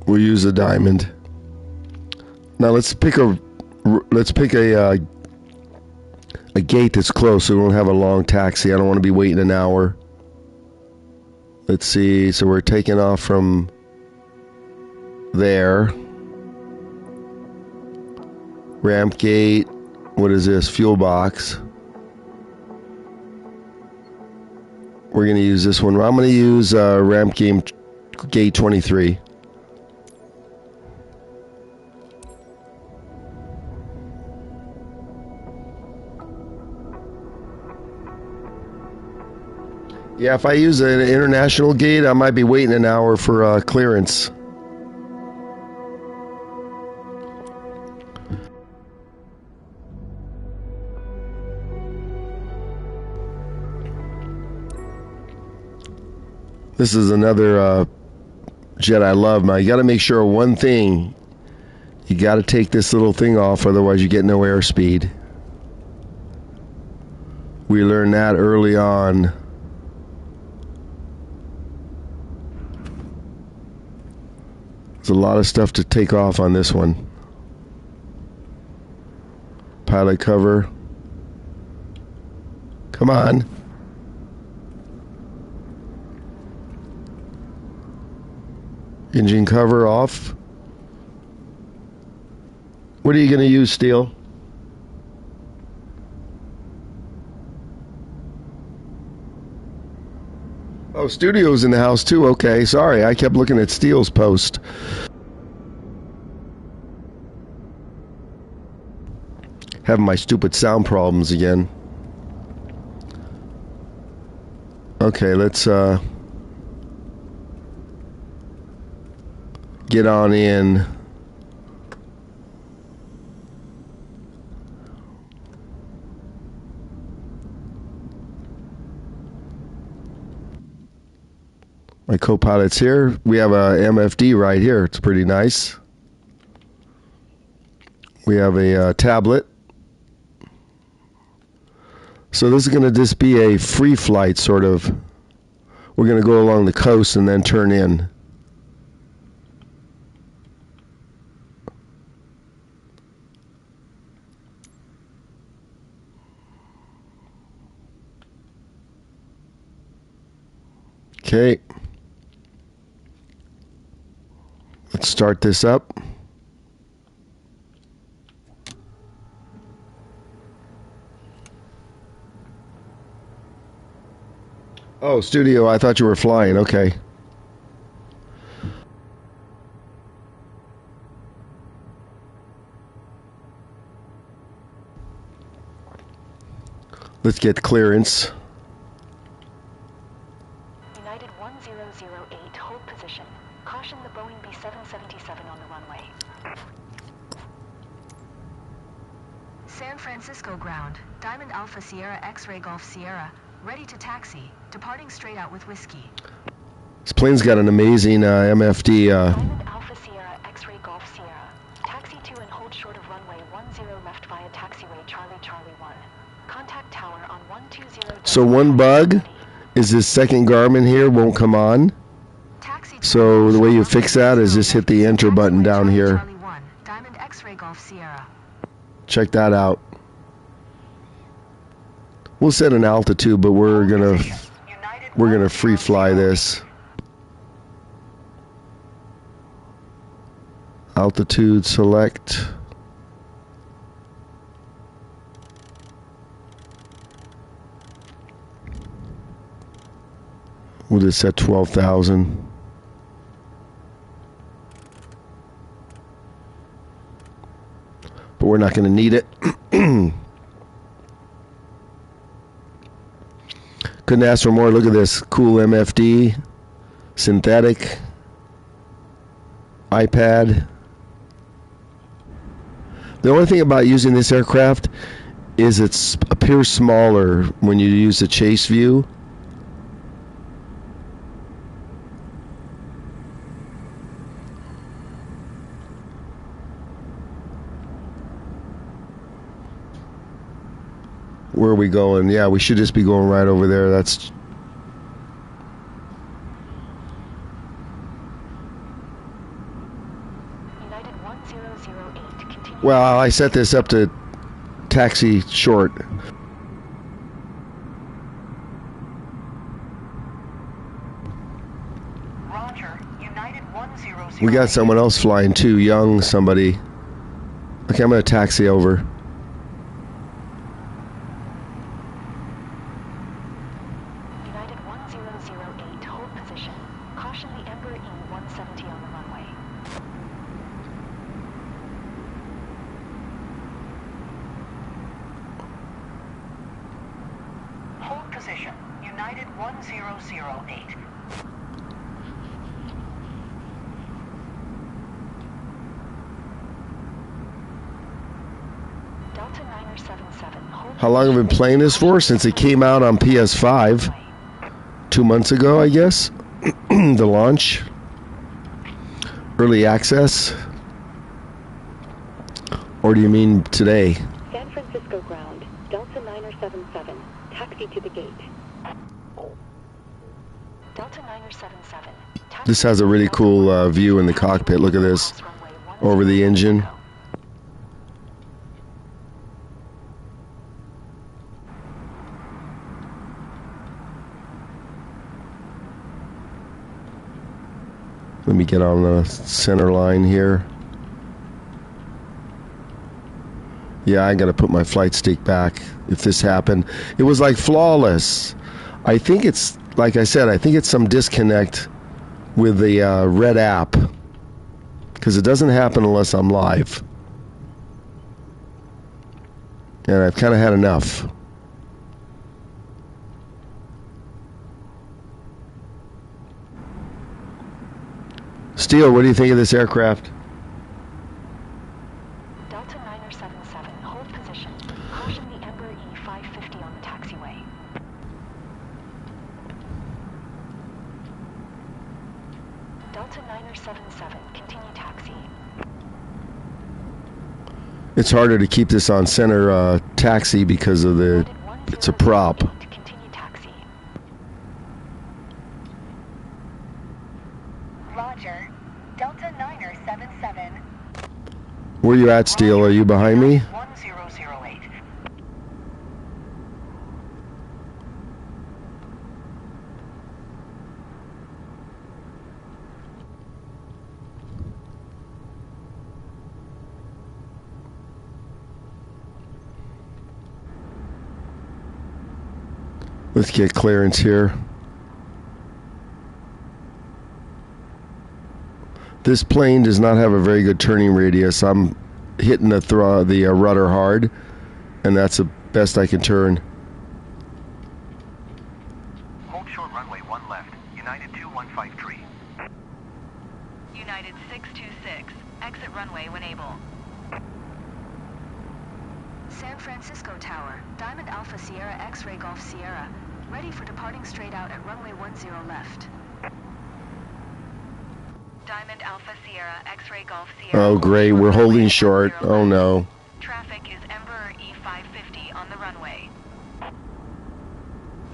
We'll use a diamond. Now let's pick a gate that's close so we don't have a long taxi. I don't want to be waiting an hour. Let's see. So we're taking off from there. Ramp gate. What is this? Fuel box. We're going to use this one. I'm going to use ramp gate 23. Yeah, if I use an international gate, I might be waiting an hour for clearance. This is another jet I love. Now, you got to make sure of one thing. You got to take this little thing off, otherwise you get no airspeed. We learned that early on. There's a lot of stuff to take off on this one. Pilot cover. Come on. Engine cover off. What are you going to use, Steel? Oh, Studio's in the house too. Okay, sorry. I kept looking at Steel's post. Having my stupid sound problems again. Okay, let's get on in. My co-pilot's here. We have a MFD right here. It's pretty nice. We have a tablet. So this is going to just be a free flight, sort of. We're going to go along the coast and then turn in. Okay. Let's start this up. Oh, Studio, I thought you were flying. Okay. Let's get clearance. United 1008, hold position. Caution the Boeing B-777 on the runway. San Francisco ground. Diamond Alpha Sierra X-Ray Golf Sierra. Ready to taxi. Departing straight out with whiskey. This plane's got an amazing MFD. Diamond Alpha Sierra X-Ray Golf Sierra. Taxi to and hold short of runway 10 left via taxiway Charlie 1. Contact tower on 120. So one bug is this second Garmin here won't come on. So the way you fix that is just hit the enter button down here. Diamond X-Ray Golf Sierra. Check that out. We'll set an altitude, but we're gonna free fly this. Altitude select. We'll just set 12,000. But we're not going to need it. Couldn't ask for more. Look at this. Cool MFD. Synthetic. iPad. The only thing about using this aircraft is it appears smaller when you use the chase view. Where are we going? Yeah, we should just be going right over there. That's United 1008, continue. well, I set this up to taxi short. Roger. United 1008. We got someone else flying too, young somebody. Okay, I'm going to taxi over. United 1008, hold position. Caution the Ember E-170 on the runway. Hold position. United 1008. Delta 977, hold How long have I been playing this for? Since it came out on PS5. 2 months ago, I guess. The launch. Early access. Or do you mean today? San Francisco ground, Delta 977, taxi to the gate. Delta 977, taxi This has a really cool view in the cockpit. Look at this. Over the engine. Let me get on the center line here. Yeah, I gotta put my flight stick back if this happened. It was like flawless. I think it's, like I said, I think it's some disconnect with the red app. Because it doesn't happen unless I'm live. And I've kind of had enough. Steele, what do you think of this aircraft? Delta 977, hold position. Caution the Ember E-550 on the taxiway. Delta 977, continue taxi. It's harder to keep this on center taxi because of the, United it's a prop. 1008, continue taxi. Roger. Delta 977. Where you at, Steele? Are you behind me? 1008. Let's get clearance here. This plane does not have a very good turning radius. I'm hitting the rudder hard, and that's the best I can turn. Hold short runway 1 left. United 2153. United 626, exit runway when able. San Francisco Tower, Diamond Alpha Sierra X-Ray Golf Sierra, ready for departing straight out at runway 10 left. Diamond Alpha Sierra X-Ray Golf Sierra. Oh, great. We're holding short. Oh, no. Traffic is Emperor E-550 on the runway.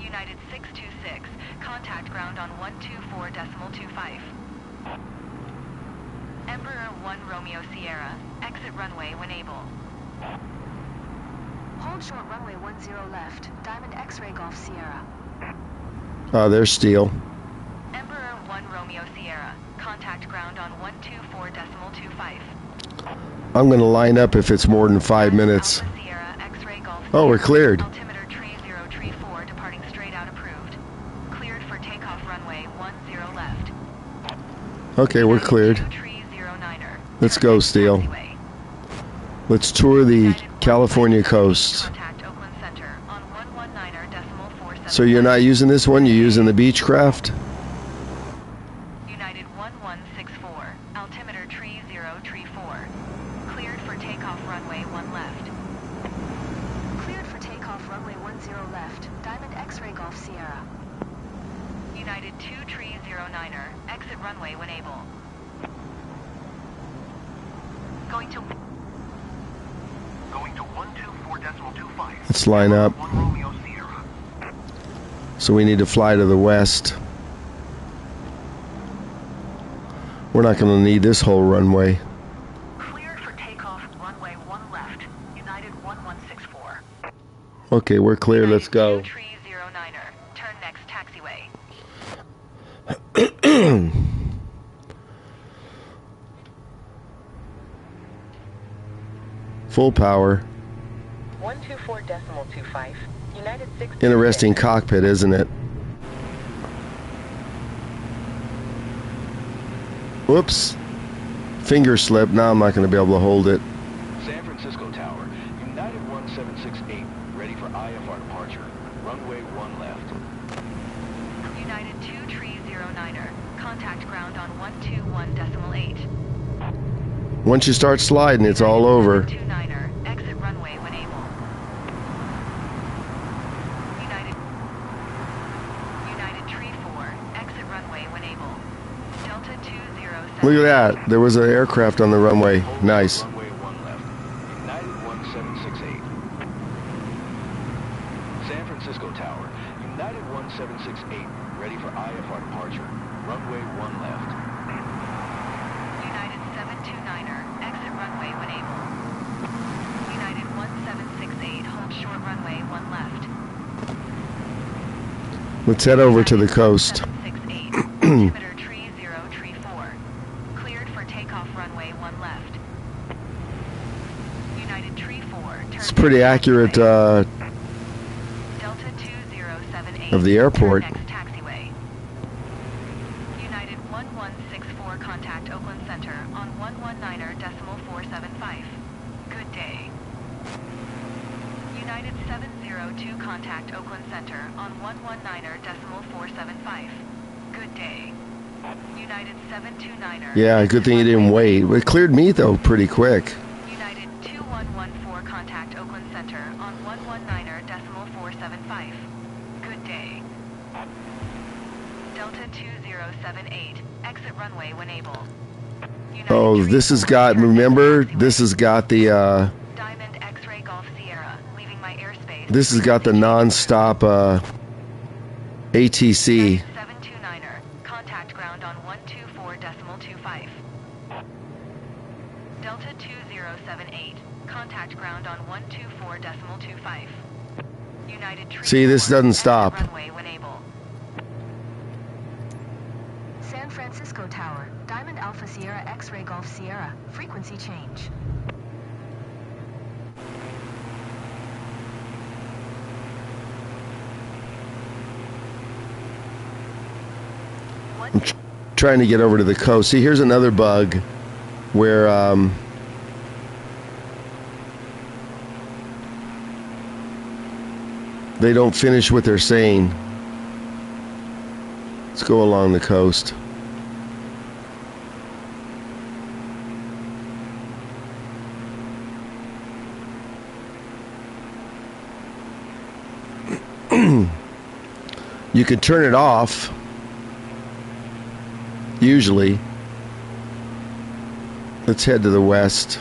United 626, contact ground on 124.25. Emperor 1 Romeo Sierra, exit runway when able. Hold short runway 10 left, Diamond X-Ray Golf Sierra. There's Steele. Emperor 1 Romeo Sierra, contact ground on 124.25. I'm going to line up if it's more than 5 minutes. Alpha Sierra X-Ray Golf Oh, we're Sierra, cleared. Altimeter tree 034, departing straight out approved. Cleared for takeoff runway Okay, we're cleared. Let's go, Steele. Let's tour the California coast. So you're not using this one, you're using the Beechcraft? United 1164, altimeter tree 034. Cleared for takeoff runway 1 left. Cleared for takeoff runway 10 left, Diamond X-ray Golf Sierra. United 2 tree 09er, exit runway when able. Going to 124.25. Let's line up. 1 Romeo Sierra. So we need to fly to the west. We're not going to need this whole runway. Cleared for takeoff, runway 1 left. United 1164. Okay, we're clear. Let's go. 2 tree 09er, turn next taxiway. Full power. 124.25. United 6. Interesting cockpit, isn't it? Whoops. Finger slip. Now I'm not going to be able to hold it. San Francisco Tower, United 1768, ready for IFR departure. Runway 1 left. United 2 tree 09er, contact ground on 121.8. Once you start sliding, it's all over. 29er, exit runway when able. United tree 4, exit runway when able. Delta 207. Look at that. There was an aircraft on the runway. Nice. Runway 1 left. United 1768. San Francisco Tower, United 1768, ready for IFR departure. Runway 1 left. United 729er, exit runway when able. United 1768, hold short runway 1 left. Let's head over to the coast. 768, altimeter tree 034. Cleared for takeoff runway 1 left. United tree 4, turn It's pretty accurate Delta 2078 of the airport. turn next taxiway. United 1164, contact Oakland Center on 119.475. Good day. United 702, contact Oakland Center on 119.475. Good day. United 729er. Yeah, good thing you didn't wait. It cleared me, though, pretty quick. United 2114, contact Oakland Center on 119.475. Good day. Delta 2078, exit runway when able. United Oh, this has got, remember, this has got the, Diamond X-ray Golf Sierra, leaving my airspace. this has got the non-stop, ATC. 729er, contact ground on 124.25. Delta 2078, contact ground on 124.25. United tree See, this 4, doesn't exit stop. runway when able. San Francisco Tower, Diamond Alpha Sierra X-ray Golf Sierra, frequency change. I'm trying to get over to the coast. See, here's another bug where they don't finish what they're saying. Let's go along the coast. You can turn it off. Usually. Let's head to the west.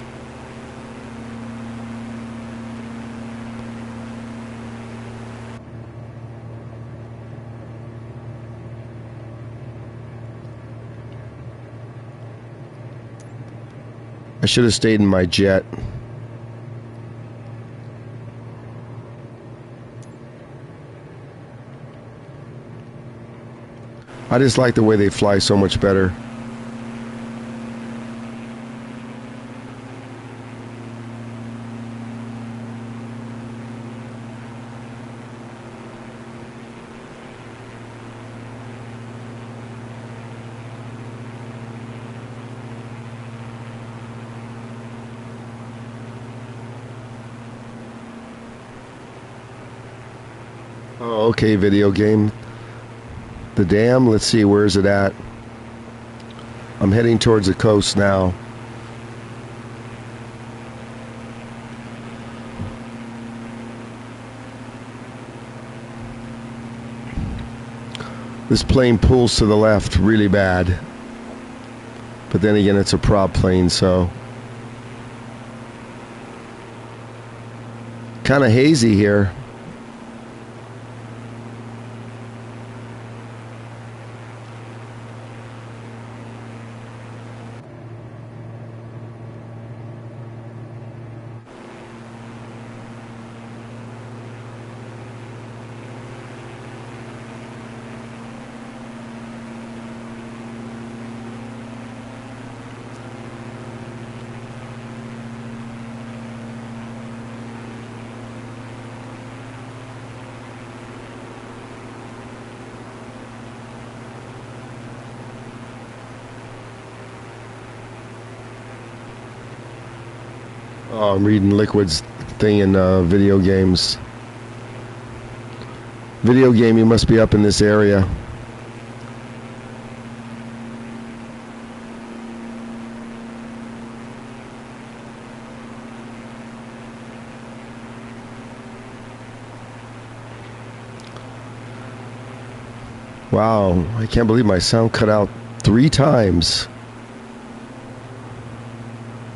I should have stayed in my jet. I just like the way they fly so much better. Oh, okay, video game. The dam, let's see, where is it at? I'm heading towards the coast now. This plane pulls to the left really bad. But then again, it's a prop plane, so... kind of hazy here. Oh, I'm reading Liquid's thing in video games. Video game, you must be up in this area. Wow, I can't believe my sound cut out 3 times.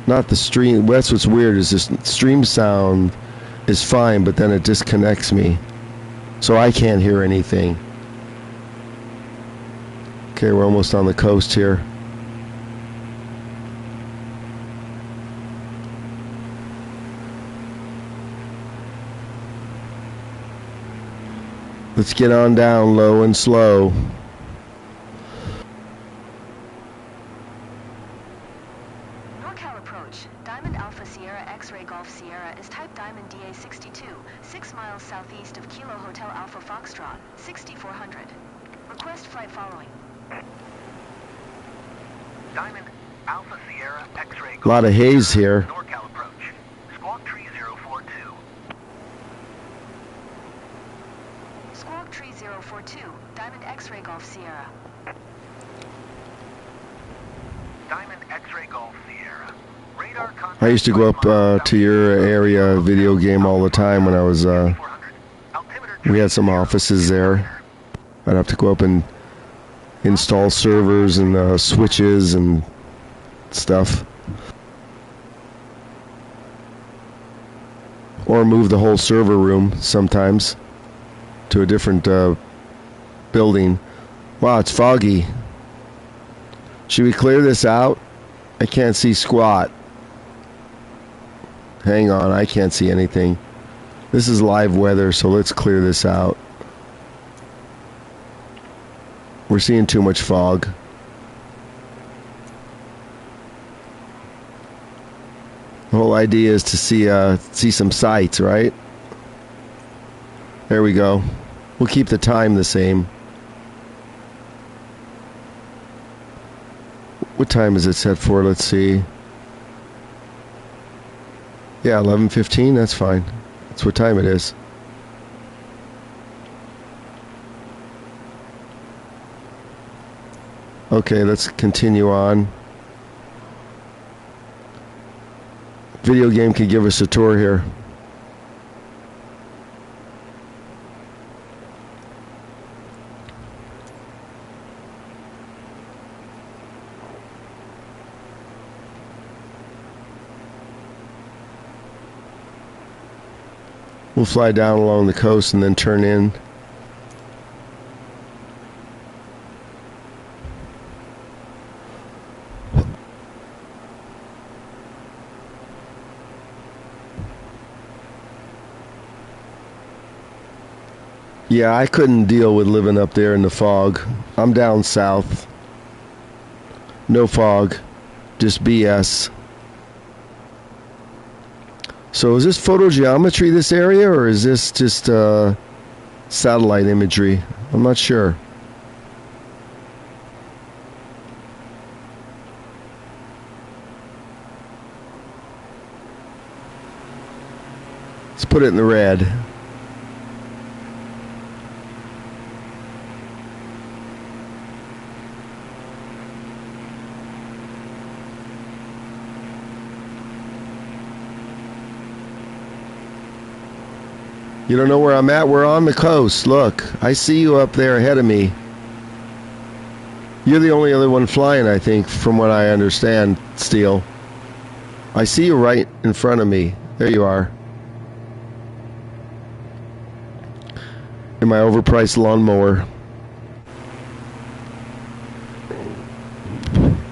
Not the stream. That's what's weird is this stream sound is fine, but then it disconnects me. So I can't hear anything. Okay, we're almost on the coast here. Let's get on down low and slow. NorCal approach. Diamond Alpha Sierra X-Ray Golf Sierra is type Diamond DA62, 6 miles southeast of Kilo Hotel Alpha Foxtrot, 6400. Request flight following. Diamond Alpha Sierra X-Ray Golf. A lot of haze here. NorCal approach. Squawk Tree 042. Squawk Tree 042, Diamond X-Ray Golf Sierra. Diamond X-Ray Golf Sierra. Radar contact. I used to go up to your area video game all the time when I was, we had some offices there. I'd have to go up and install servers and switches and stuff. Or move the whole server room sometimes to a different building. Wow, it's foggy. Should we clear this out? I can't see squat. Hang on, I can't see anything. This is live weather, so let's clear this out. We're seeing too much fog. The whole idea is to see some sights, right? There we go. We'll keep the time the same. What time is it set for? Let's see. Yeah, 11:15. That's fine. That's what time it is. Okay, let's continue on. Video game could give us a tour here. We'll fly down along the coast and then turn in. Yeah, I couldn't deal with living up there in the fog. I'm down south. No fog, just BS. So is this photogeometry, this area, or is this just satellite imagery? I'm not sure. Let's put it in the red. You don't know where I'm at? We're on the coast. Look, I see you up there ahead of me. You're the only other one flying, I think, from what I understand, Steel. I see you right in front of me. There you are. In my overpriced lawnmower.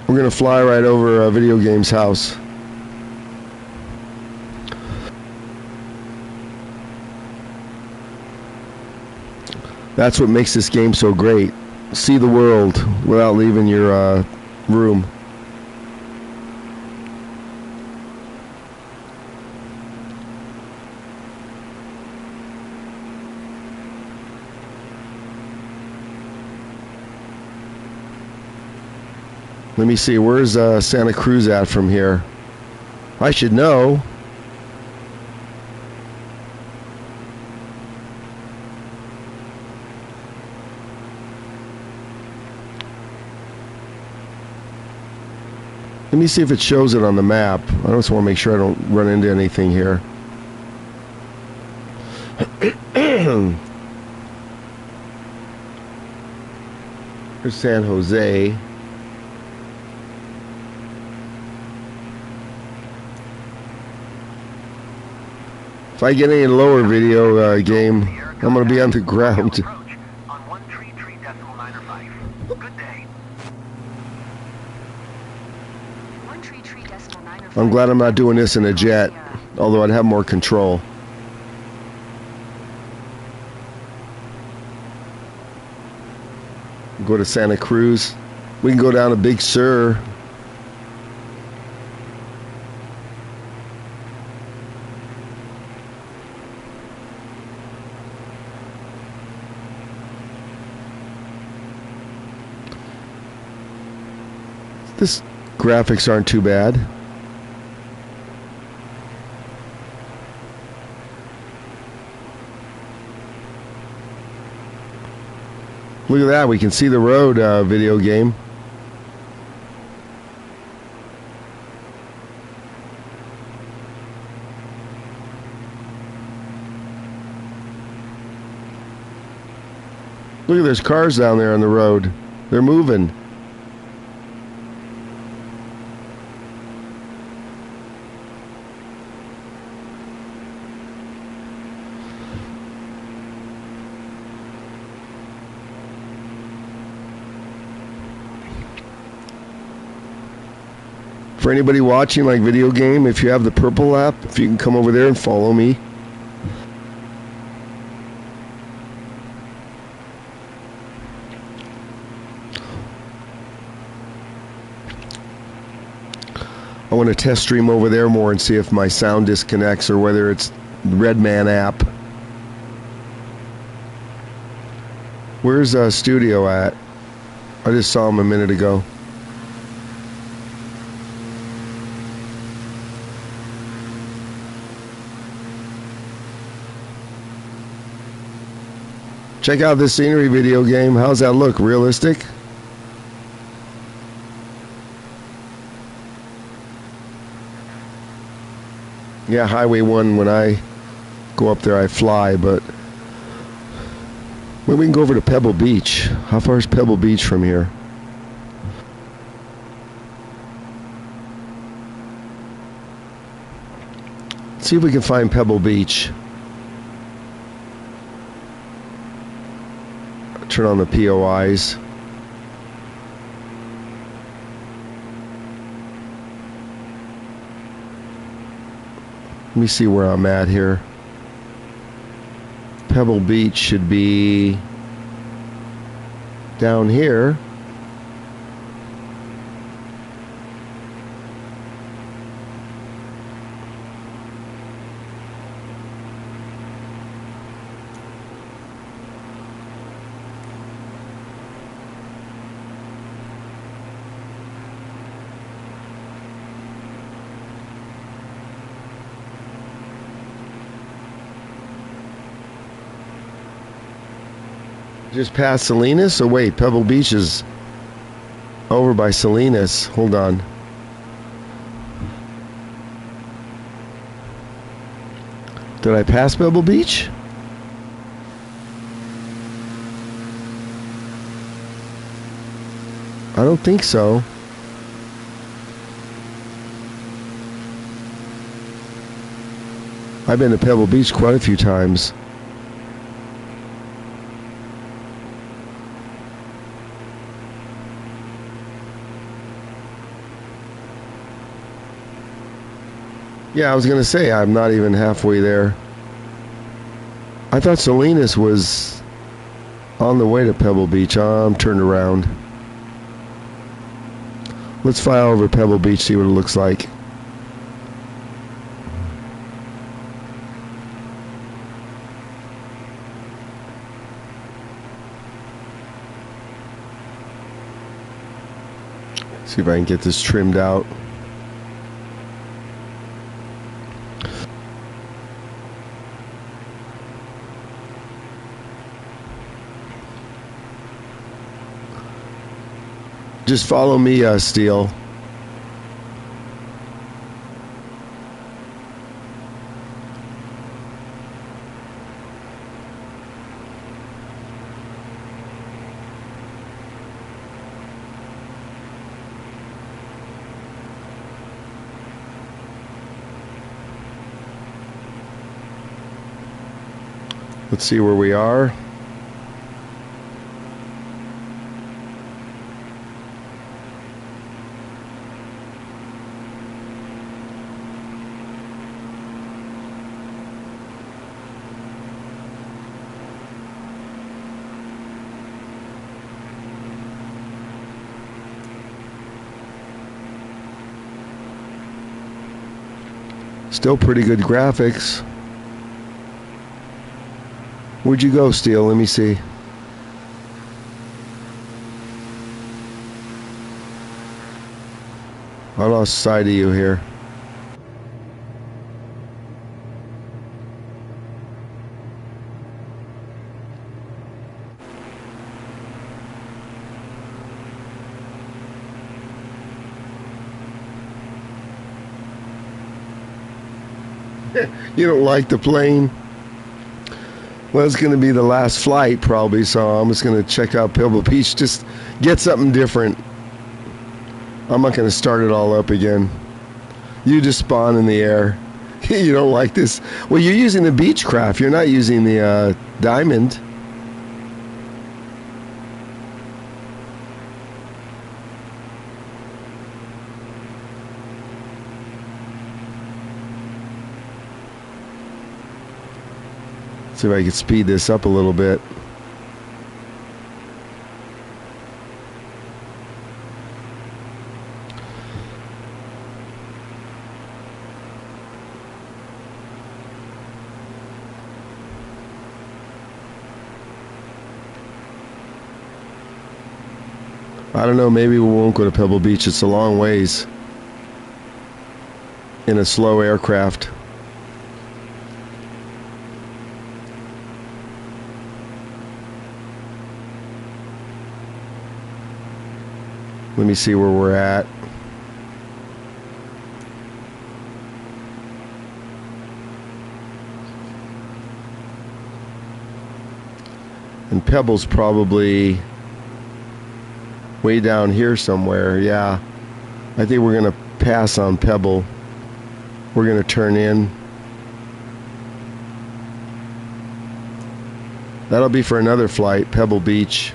We're going to fly right over a video game's house. That's what makes this game so great. See the world without leaving your room. Let me see, where's Santa Cruz at from here? I should know. Let me see if it shows it on the map. I just want to make sure I don't run into anything here. Here's San Jose. If I get any lower video game, I'm going to be on the ground. I'm glad I'm not doing this in a jet, although I'd have more control. Go to Santa Cruz. We can go down to Big Sur. This graphics aren't too bad. Look at that, we can see the road video game. Look at there's cars down there on the road. They're moving. For anybody watching like video game, if you have the purple app, if you can come over there and follow me. I want to test stream over there more and see if my sound disconnects or whether it's the Redman app. Where's Studio at? I just saw him a minute ago. Check out this scenery video game. How's that look? Realistic? Yeah, Highway 1, when I go up there, I fly, but maybe we can go over to Pebble Beach. How far is Pebble Beach from here? Let's see if we can find Pebble Beach. Turn on the POIs. Let me see where I'm at here. Pebble Beach should be down here. Just past Salinas? Oh wait, Pebble Beach is over by Salinas. Hold on. Did I pass Pebble Beach? I don't think so. I've been to Pebble Beach quite a few times. Yeah, I was going to say, I'm not even halfway there. I thought Salinas was on the way to Pebble Beach. I'm turned around. Let's fly over Pebble Beach, see what it looks like. See if I can get this trimmed out. Just follow me, Steele. Let's see where we are. Still pretty good graphics. Where'd you go, Steele? Let me see. I lost sight of you here. You don't like the plane? Well, it's going to be the last flight probably, so I'm just going to check out Pebble Beach. Just get something different. I'm not going to start it all up again. You just spawn in the air. You don't like this? Well, you're using the Beechcraft. You're not using the Diamond. See if I can speed this up a little bit. I don't know, maybe we won't go to Pebble Beach. It's a long ways in a slow aircraft. Let me see where we're at. And Pebble's probably way down here somewhere. Yeah, I think we're going to pass on Pebble. We're going to turn in. That'll be for another flight, Pebble Beach.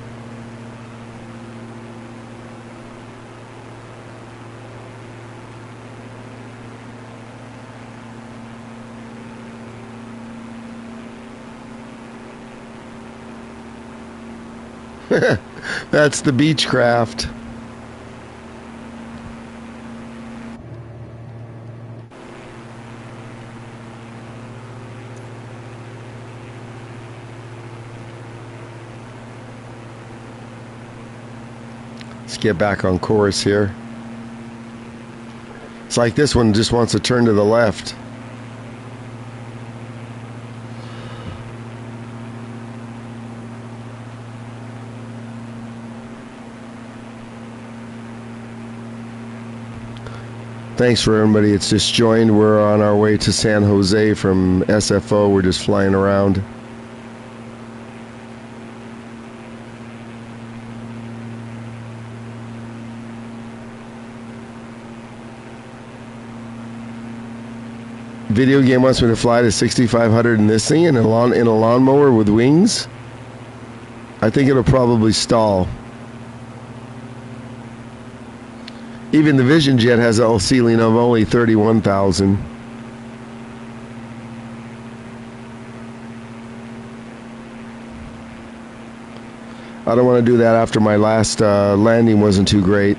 That's the Beechcraft. Let's get back on course here. It's like this one just wants to turn to the left. Thanks for everybody that's just joined. We're on our way to San Jose from SFO. We're just flying around. Video game wants me to fly to 6,500 in this thing in a lawnmower with wings. I think it'll probably stall. Even the Vision Jet has a ceiling of only 31,000. I don't want to do that after my last landing wasn't too great.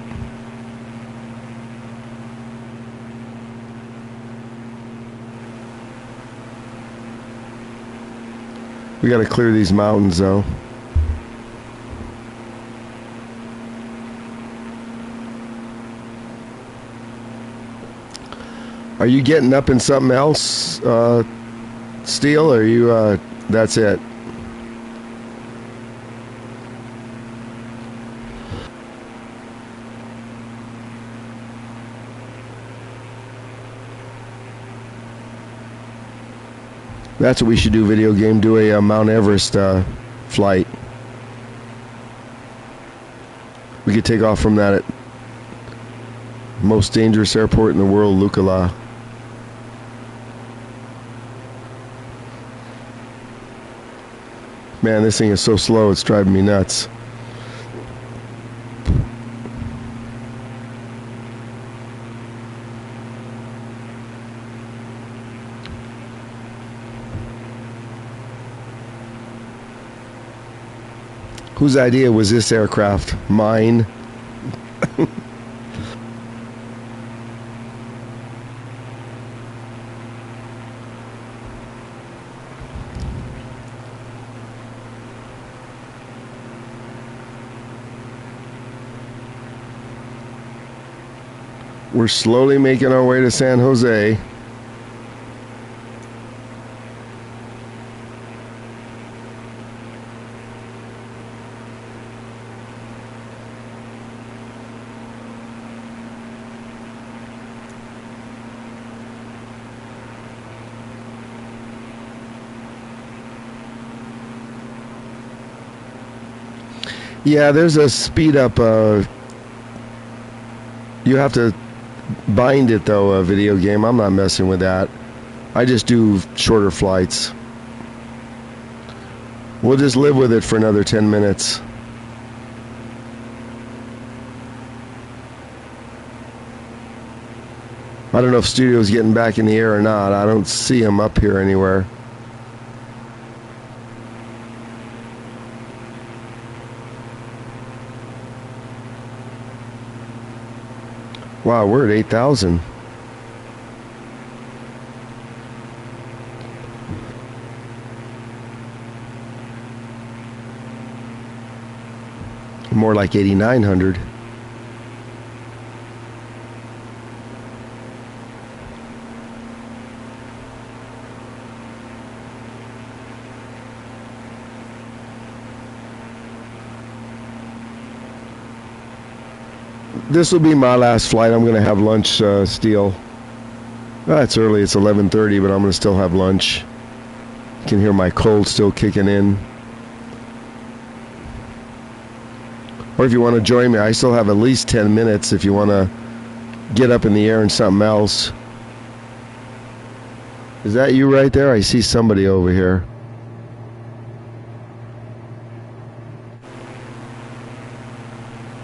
We got to clear these mountains, though. Are you getting up in something else, Steel? Or are you? That's it. That's what we should do, video game. Do a Mount Everest flight. We could take off from that most dangerous airport in the world, Lukala. Man, this thing is so slow, it's driving me nuts. Whose idea was this aircraft? Mine. We're slowly making our way to San Jose. Yeah, there's a speed up. You have to bind it though, video game. I'm not messing with that. I just do shorter flights. We'll just live with it for another 10 minutes. I don't know if Studio's getting back in the air or not. I don't see him up here anywhere. Wow, we're at 8,000. More like 8,900. This will be my last flight. I'm going to have lunch, Steel. It's early. It's 11:30, but I'm going to still have lunch. You can hear my cold still kicking in. Or if you want to join me, I still have at least 10 minutes if you want to get up in the air and something else. Is that you right there? I see somebody over here.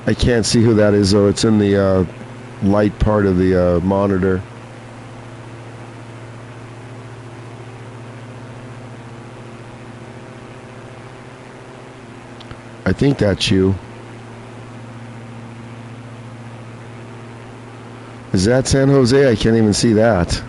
I can't see who that is, though. It's in the light part of the monitor. I think that's you. Is that San Jose? I can't even see that.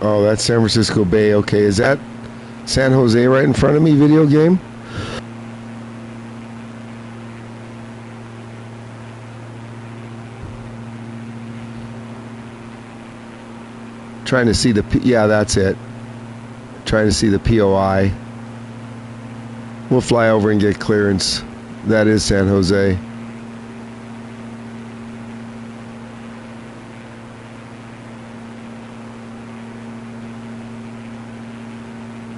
Oh, that's San Francisco Bay. Okay, is that San Jose right in front of me, video game? Trying to see the... yeah, that's it. Trying to see the POI. We'll fly over and get clearance. That is San Jose.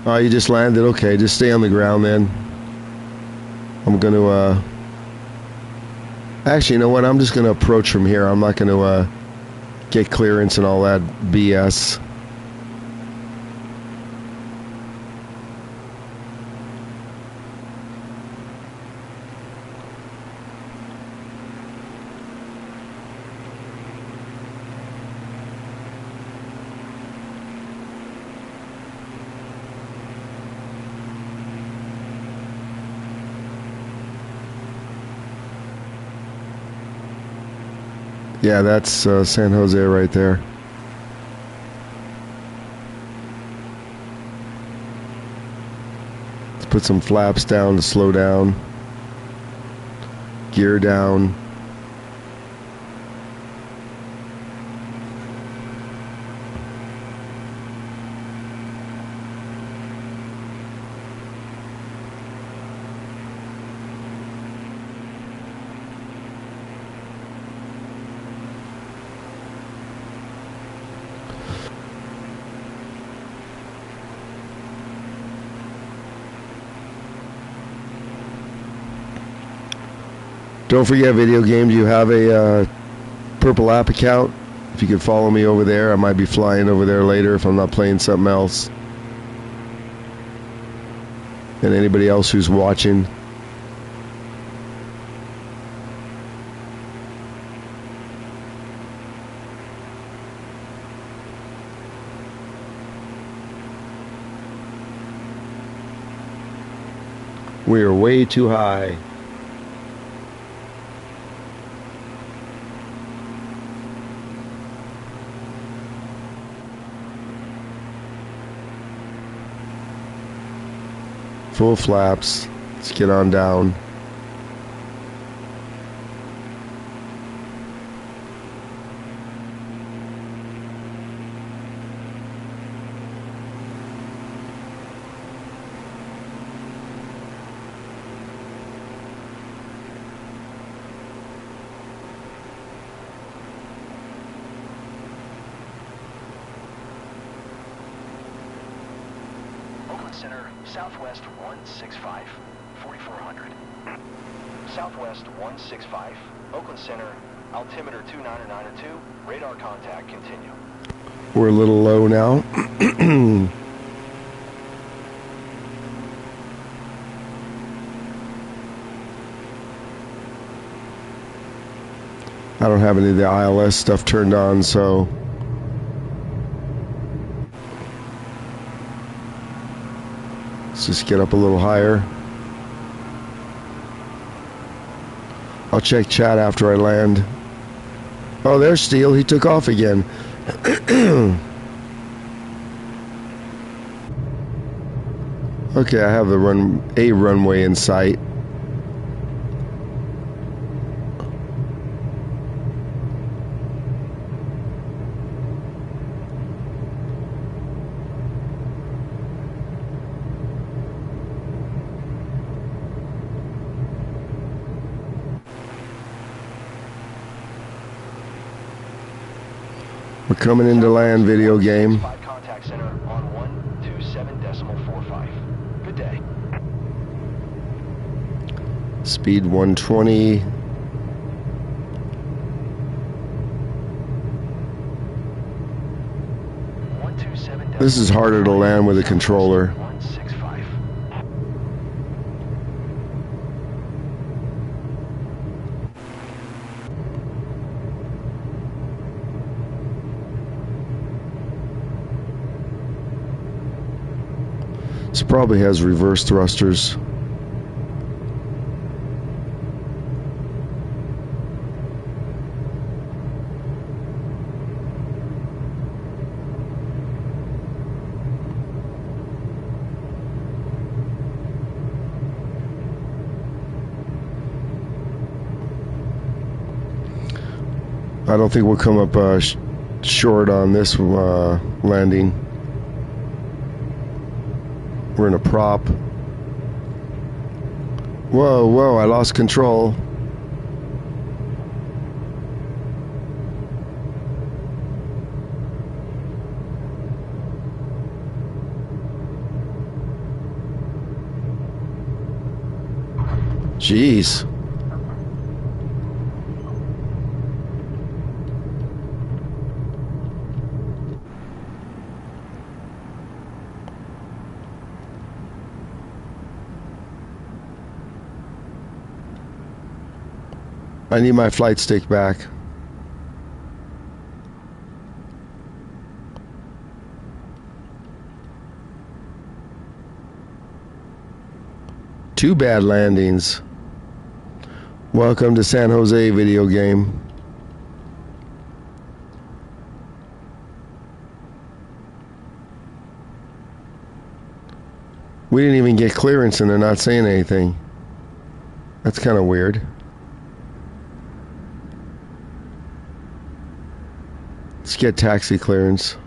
Oh, you just landed? Okay, just stay on the ground then. I'm going to, actually, you know what? I'm just going to approach from here. I'm not going to, get clearance and all that BS. Yeah, that's San Jose right there. Let's put some flaps down to slow down. Gear down. Don't forget, video games, you have a Purple app account. If you could follow me over there, I might be flying over there later if I'm not playing something else. And anybody else who's watching. We are way too high. Full flaps. Let's get on down. Center, Southwest 165, 4400. Southwest 165, Oakland Center, altimeter 29902, radar contact, continue. We're a little low now. I don't have any of the ILS stuff turned on, so let's just get up a little higher. I'll check chat after I land. Oh, there's Steele. He took off again. Okay, I have a runway in sight. We're coming into land, video game. Contact center on 127.45. Good day. Speed 120. This is harder to land with a controller. 165. This probably has reverse thrusters. I don't think we'll come up short on this landing. We're in a prop. Whoa, whoa, I lost control. Jeez. I need my flight stick back. Two bad landings. Welcome to San Jose video game. We didn't even get clearance and they're not saying anything. That's kind of weird. Let's get taxi clearance.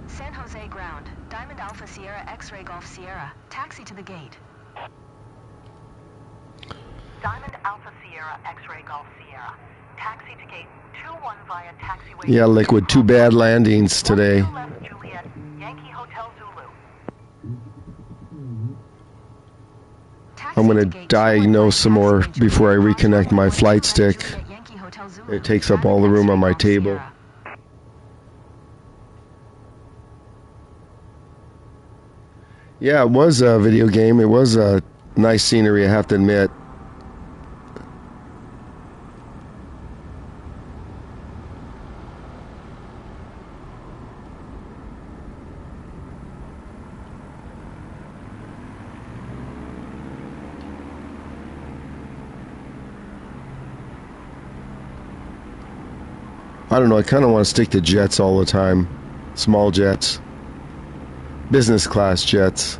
San Jose ground. Diamond Alpha Sierra X-Ray Golf Sierra. Taxi to the gate. Diamond Alpha Sierra X-Ray Golf Sierra. Taxi to gate 21 via taxiway. Yeah, Liquid, two bad landings today. Left Juliet, Yankee Hotel Zulu. I'm going to diagnose some more before I reconnect my flight stick. It takes up all the room on my table. Yeah, it was a video game. It was a nice scenery, I have to admit. I don't know, I kind of want to stick to jets all the time. Small jets. Business class jets.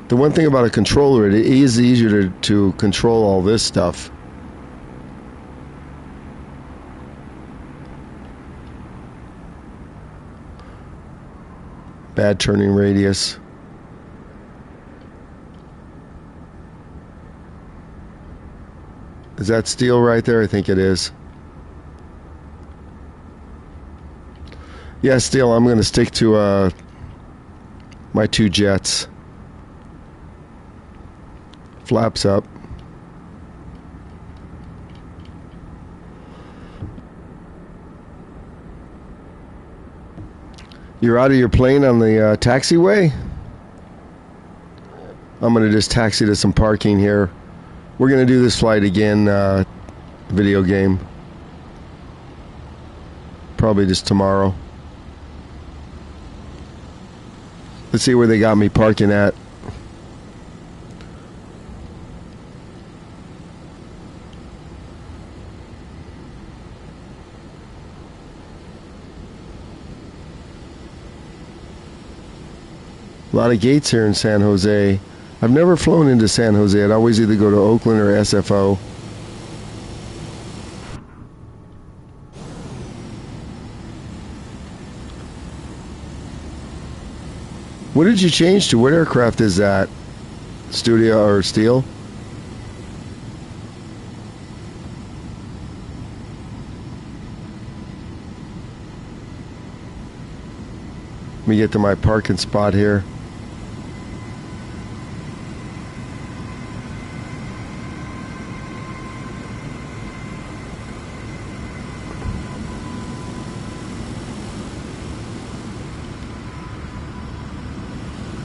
The one thing about a controller, it is easier to control all this stuff. Bad turning radius. Is that steel right there? I think it is. Yeah, steel. I'm going to stick to my two jets. Flaps up. You're out of your plane on the taxiway? I'm going to just taxi to some parking here. We're going to do this flight again, video game. Probably just tomorrow. Let's see where they got me parking at. A lot of gates here in San Jose. I've never flown into San Jose. I'd always either go to Oakland or SFO. What did you change to? What aircraft is that? Studio or Steel? Let me get to my parking spot here.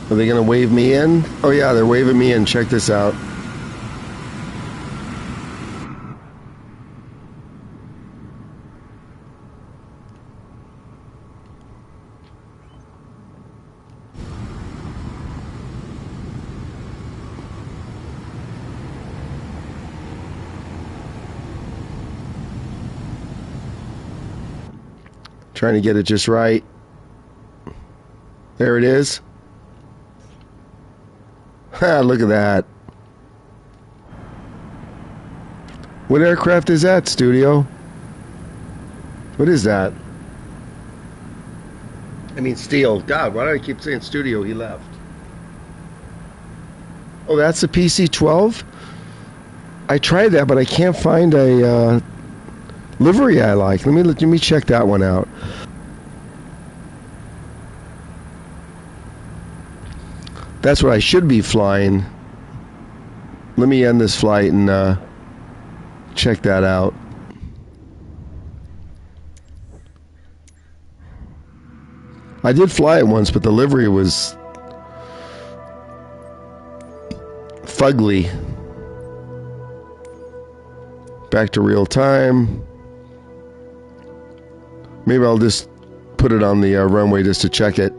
Are they going to wave me in? Oh yeah, they're waving me in. Check this out. Trying to get it just right. There it is. Ha, look at that. What aircraft is that, Studio? What is that? I mean, Steel. God, why do I keep saying Studio? He left. Oh, that's a PC-12? I tried that, but I can't find a livery I like. Let me check that one out. That's what I should be flying. Let me end this flight and check that out. I did fly it once, but the livery was fugly. Back to real time. Maybe I'll just put it on the runway just to check it.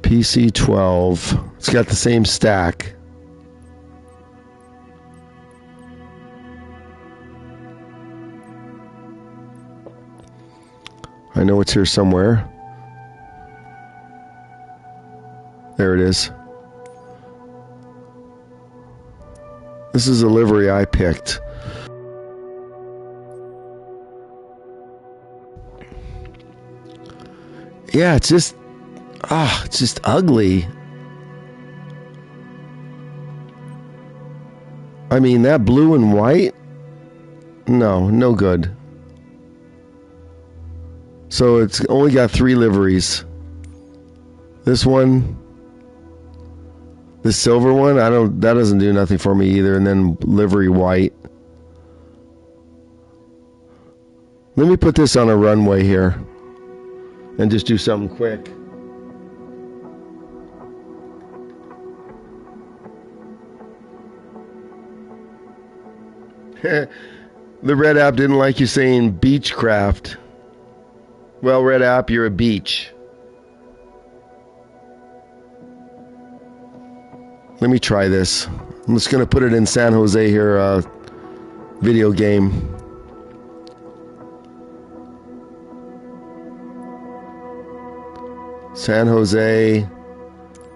PC-12. It's got the same stack. I know it's here somewhere. There it is. This is a livery I picked. Yeah, it's just ugly. I mean, that blue and white? No good. So it's only got 3 liveries. This one, the silver one, that doesn't do nothing for me either. And then livery white. Let me put this on a runway here and just do something quick. The Red App didn't like you saying Beechcraft. Well, Red App, you're a beach. Let me try this. I'm just going to put it in San Jose here, video game. San Jose,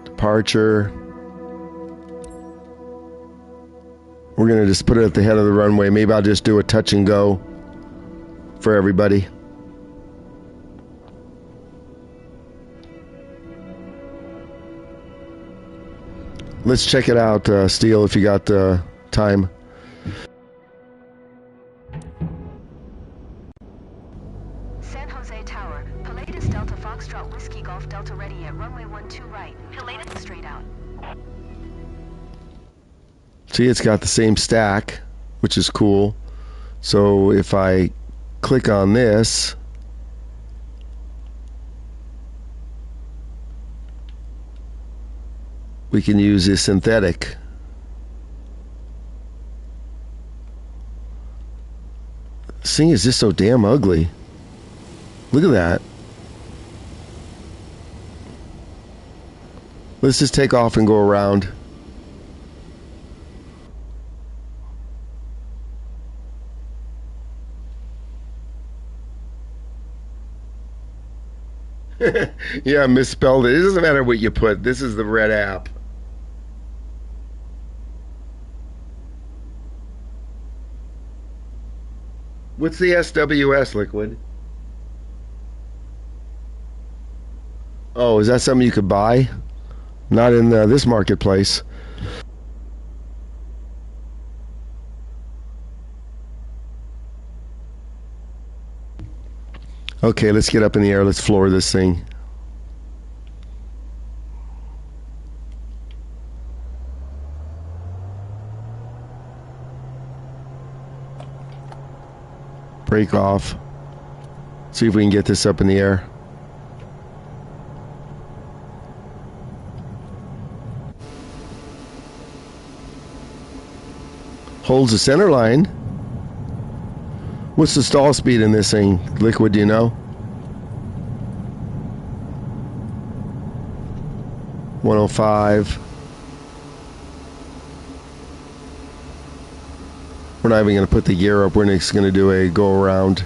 departure. We're going to just put it at the head of the runway. Maybe I'll just do a touch and go for everybody. Let's check it out, Steele, if you got time. San Jose Tower. Pilatus Delta Foxtrot Whiskey Golf Delta ready at runway 12 right. Pilatus straight out. See, it's got the same stack, which is cool. So if I click on this, we can use a synthetic. This thing is just so damn ugly. Look at that. Let's just take off and go around. Yeah, I misspelled it. It doesn't matter what you put. This is the Red App. What's the SWS, Liquid? Oh, is that something you could buy? Not in this marketplace. Okay, let's get up in the air. Let's floor this thing. Break off. See if we can get this up in the air. Holds the center line. What's the stall speed in this thing, Liquid, do you know? 105. We're not even going to put the gear up. We're just going to do a go around.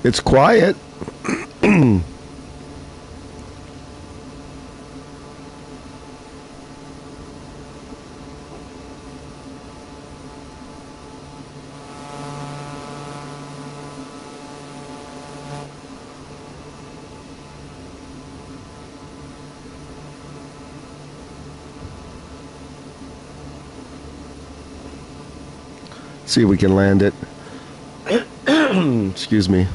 It's quiet. See if we can land it. Excuse me.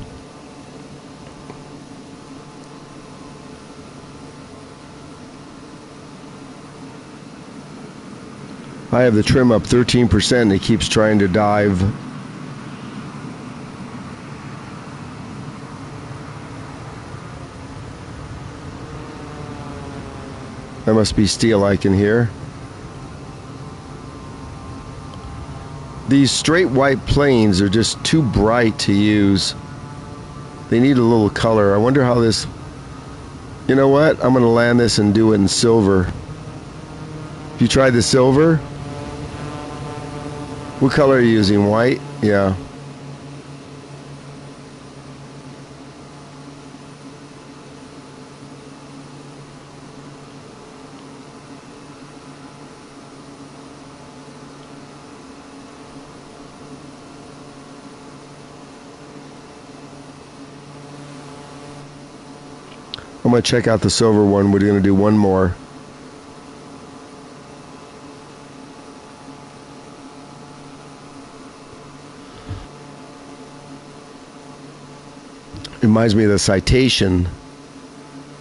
I have the trim up 13% and it keeps trying to dive. That must be steel I can hear. These straight white planes are just too bright to use. They need a little color. I wonder how this... You know what? I'm going to land this and do it in silver. Have you tried the silver? What color are you using? White? Yeah. I'm going to check out the silver one. We're going to do one more. Reminds me of the Citation.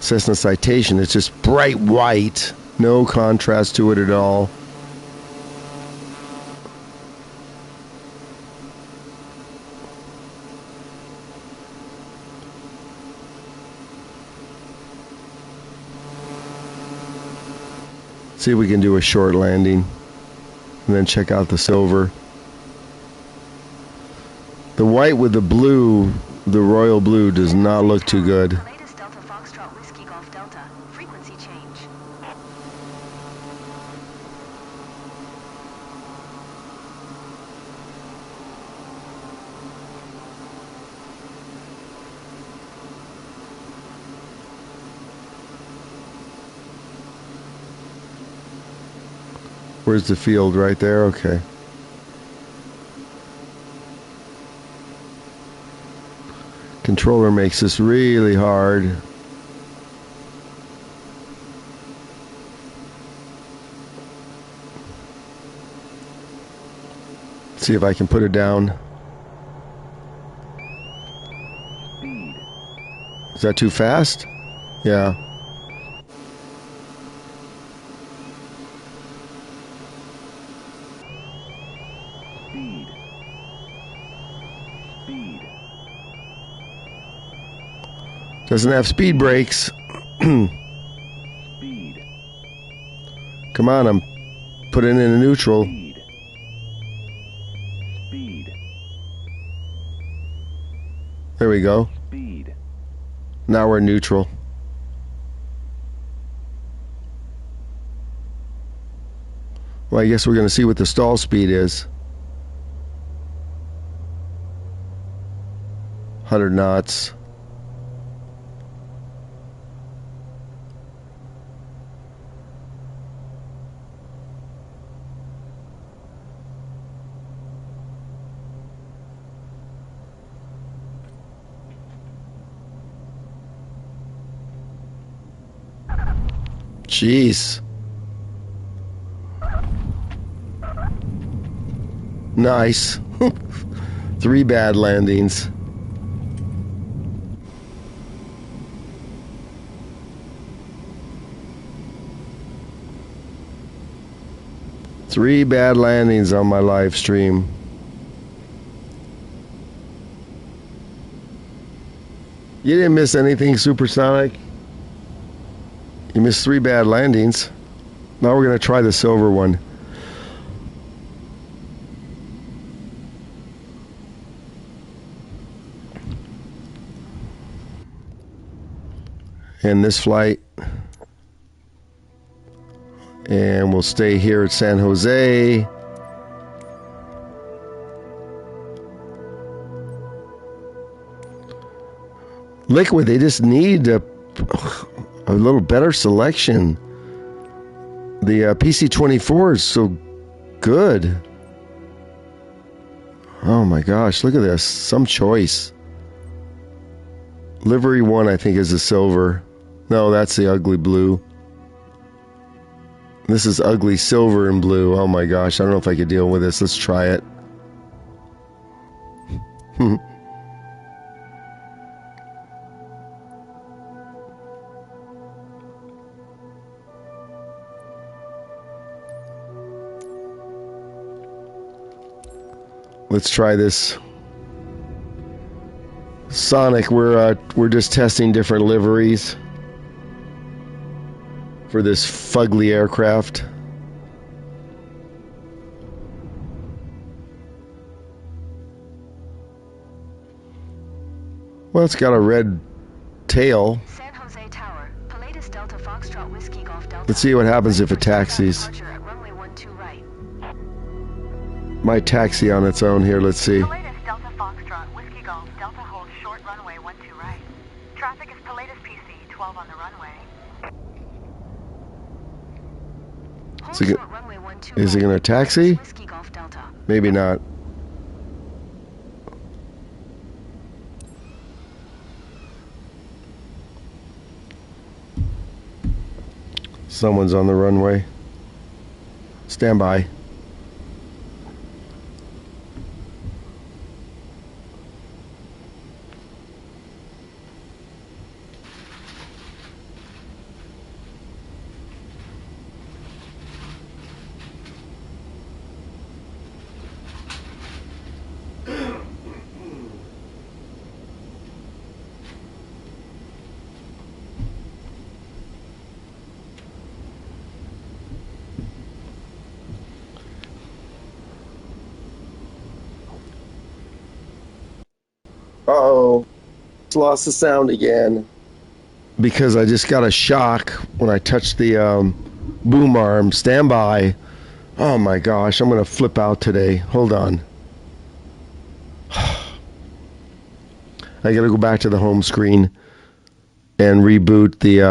Cessna Citation. It's just bright white. No contrast to it at all. See if we can do a short landing and then check out the silver. The white with the blue, the royal blue, does not look too good. Latest Delta Foxtrot Whiskey Golf Delta. Frequency change. Where's the field? Right there? Okay. Controller makes this really hard. See if I can put it down. Speed. Is that too fast? Yeah. Speed. Speed. Doesn't have speed brakes. Speed. Come on, I'm putting it in neutral. Speed. Speed. There we go. Speed. Now we're neutral. Well, I guess we're going to see what the stall speed is. 100 knots. Jeez. Nice. 3 bad landings. Three bad landings on my live stream. You didn't miss anything, Supersonic. You missed 3 bad landings. Now we're going to try the silver one. And this flight. And we'll stay here at San Jose. Liquid, they just need a little better selection. The PC-24 is so good. Oh my gosh, look at this. Some choice. Livery 1, I think, is a silver. No, that's the ugly blue. This is ugly silver and blue. Oh my gosh, I don't know if I could deal with this. Let's try it. Let's try this. Sonic, we're just testing different liveries for this fugly aircraft. Well, it's got a red tail. San Jose Tower, Pilatus Delta Foxtrot Whiskey Golf Delta. Let's see what happens if it taxis. Departure at runway 12 right. Might taxi on its own here. Let's see. Pilatus Delta Foxtrot Whiskey Golf Delta holds short runway 12 right. Traffic is Pilatus PC 12 on the runway. Hold Is it, short runway 12 is it right. gonna taxi? Whiskey Golf Delta. Maybe not. Someone's on the runway. Stand by. Uh-oh. Just lost the sound again. Because I just got a shock when I touched the boom arm. Stand by. Oh my gosh, I'm going to flip out today. Hold on. I got to go back to the home screen and reboot the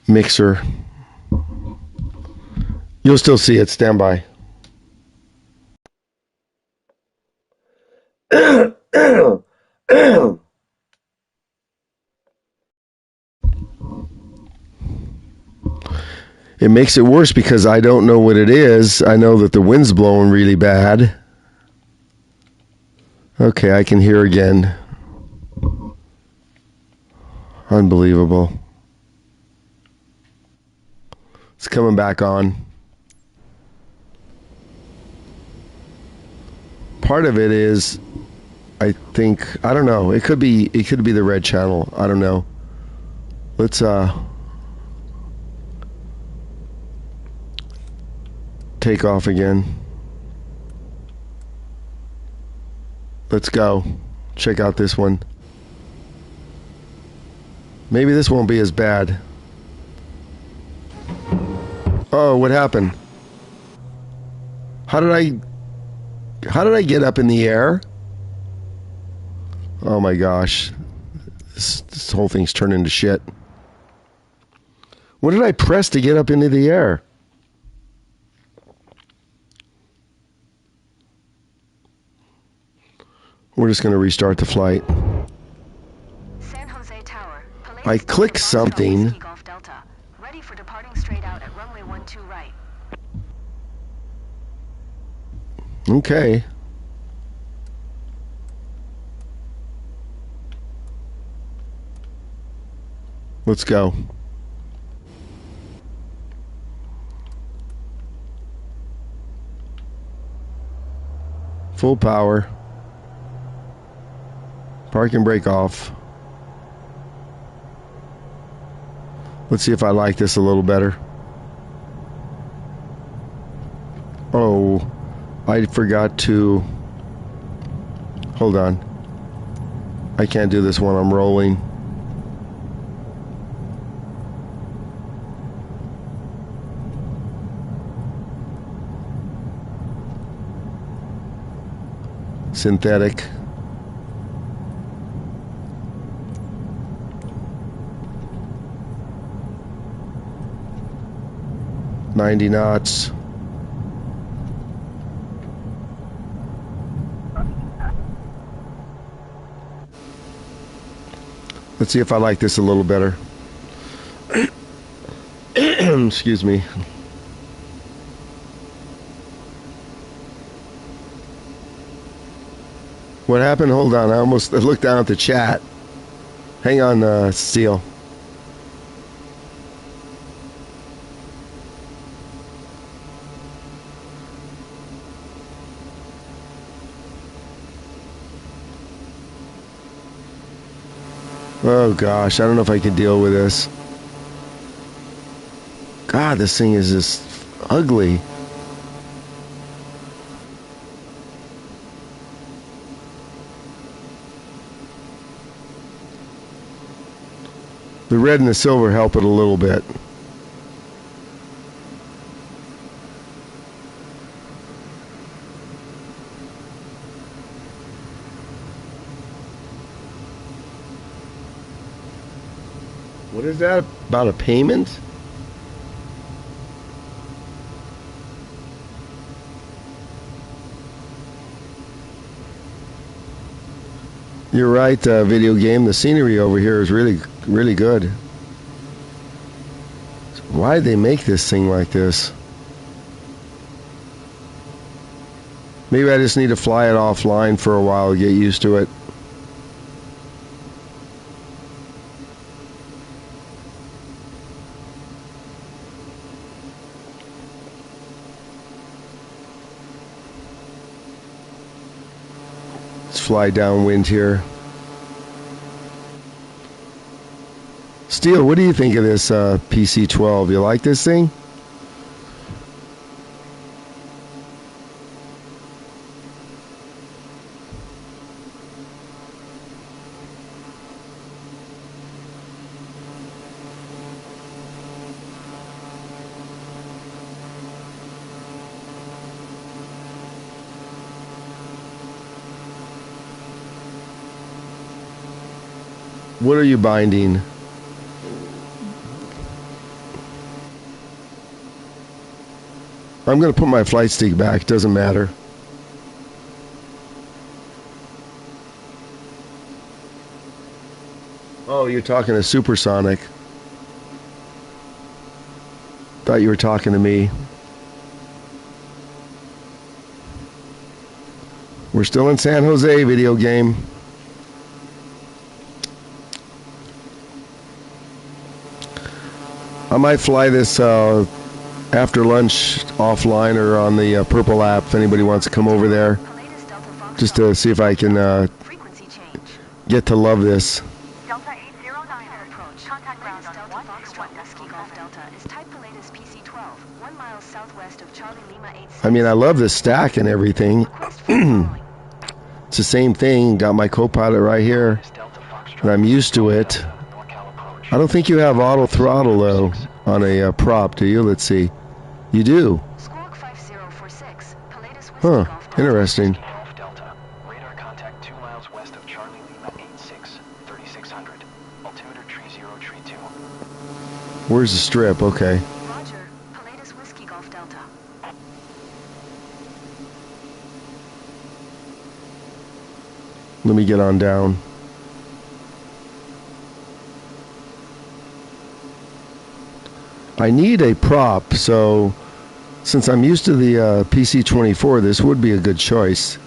mixer. You'll still see it. Stand by. It makes it worse because I don't know what it is. I know that the wind's blowing really bad. Okay, I can hear again. Unbelievable. It's coming back on. Part of it is, I think, I don't know. It could be the red channel. I don't know. Let's take off again. Let's go. Check out this one. Maybe this won't be as bad. Oh, what happened? How did I get up in the air? Oh my gosh. This whole thing's turned into shit. What did I press to get up into the air? We're just going to restart the flight. San Jose Tower, Pilatus I clicked Delta Foxtrot something. Whiskey Golf Delta. Ready for departing straight out at runway 12 right. Okay. Let's go. Full power. Park and brake off. Let's see if I like this a little better. Oh, I forgot to... Hold on. I can't do this when I'm rolling. Synthetic. $90 knots. Let's see if I like this a little better. Excuse me. What happened? Hold on. I looked down at the chat. Hang on, Steele. Oh gosh, I don't know if I can deal with this. God, this thing is just ugly. The red and the silver help it a little bit. What is that about a payment? You're right, video game. The scenery over here is really, really good. Why did they make this thing like this? Maybe I just need to fly it offline for a while to get used to it. Let's fly downwind here. Steele, what do you think of this PC-12? You like this thing? What are you binding? I'm going to put my flight stick back. Doesn't matter. Oh, you're talking to Supersonic. Thought you were talking to me. We're still in San Jose, video game. I might fly this after lunch offline or on the Purple app if anybody wants to come over there. Just to see if I can get to love this. Delta 809 approach. Contact ground on Delta Foxtrot Whiskey Golf Delta is type Pilatus PC-12, 1 mile southwest of Charlie Lima 86. I mean, I love the stack and everything. It's the same thing. Got my co-pilot right here, and I'm used to it. I don't think you have auto throttle though on a prop, do you? Let's see. You do. Squawk 5046. Pilatus Whiskey Huh. Golf Delta. Interesting. Golf Delta. Radar contact 2 miles west of Charlie Lima 86, 3600. Altimeter tree 0, tree 2. Where's the strip? Okay. Roger. Pilatus Whiskey Golf Delta. Let me get on down. I need a prop, so since I'm used to the PC-24, this would be a good choice.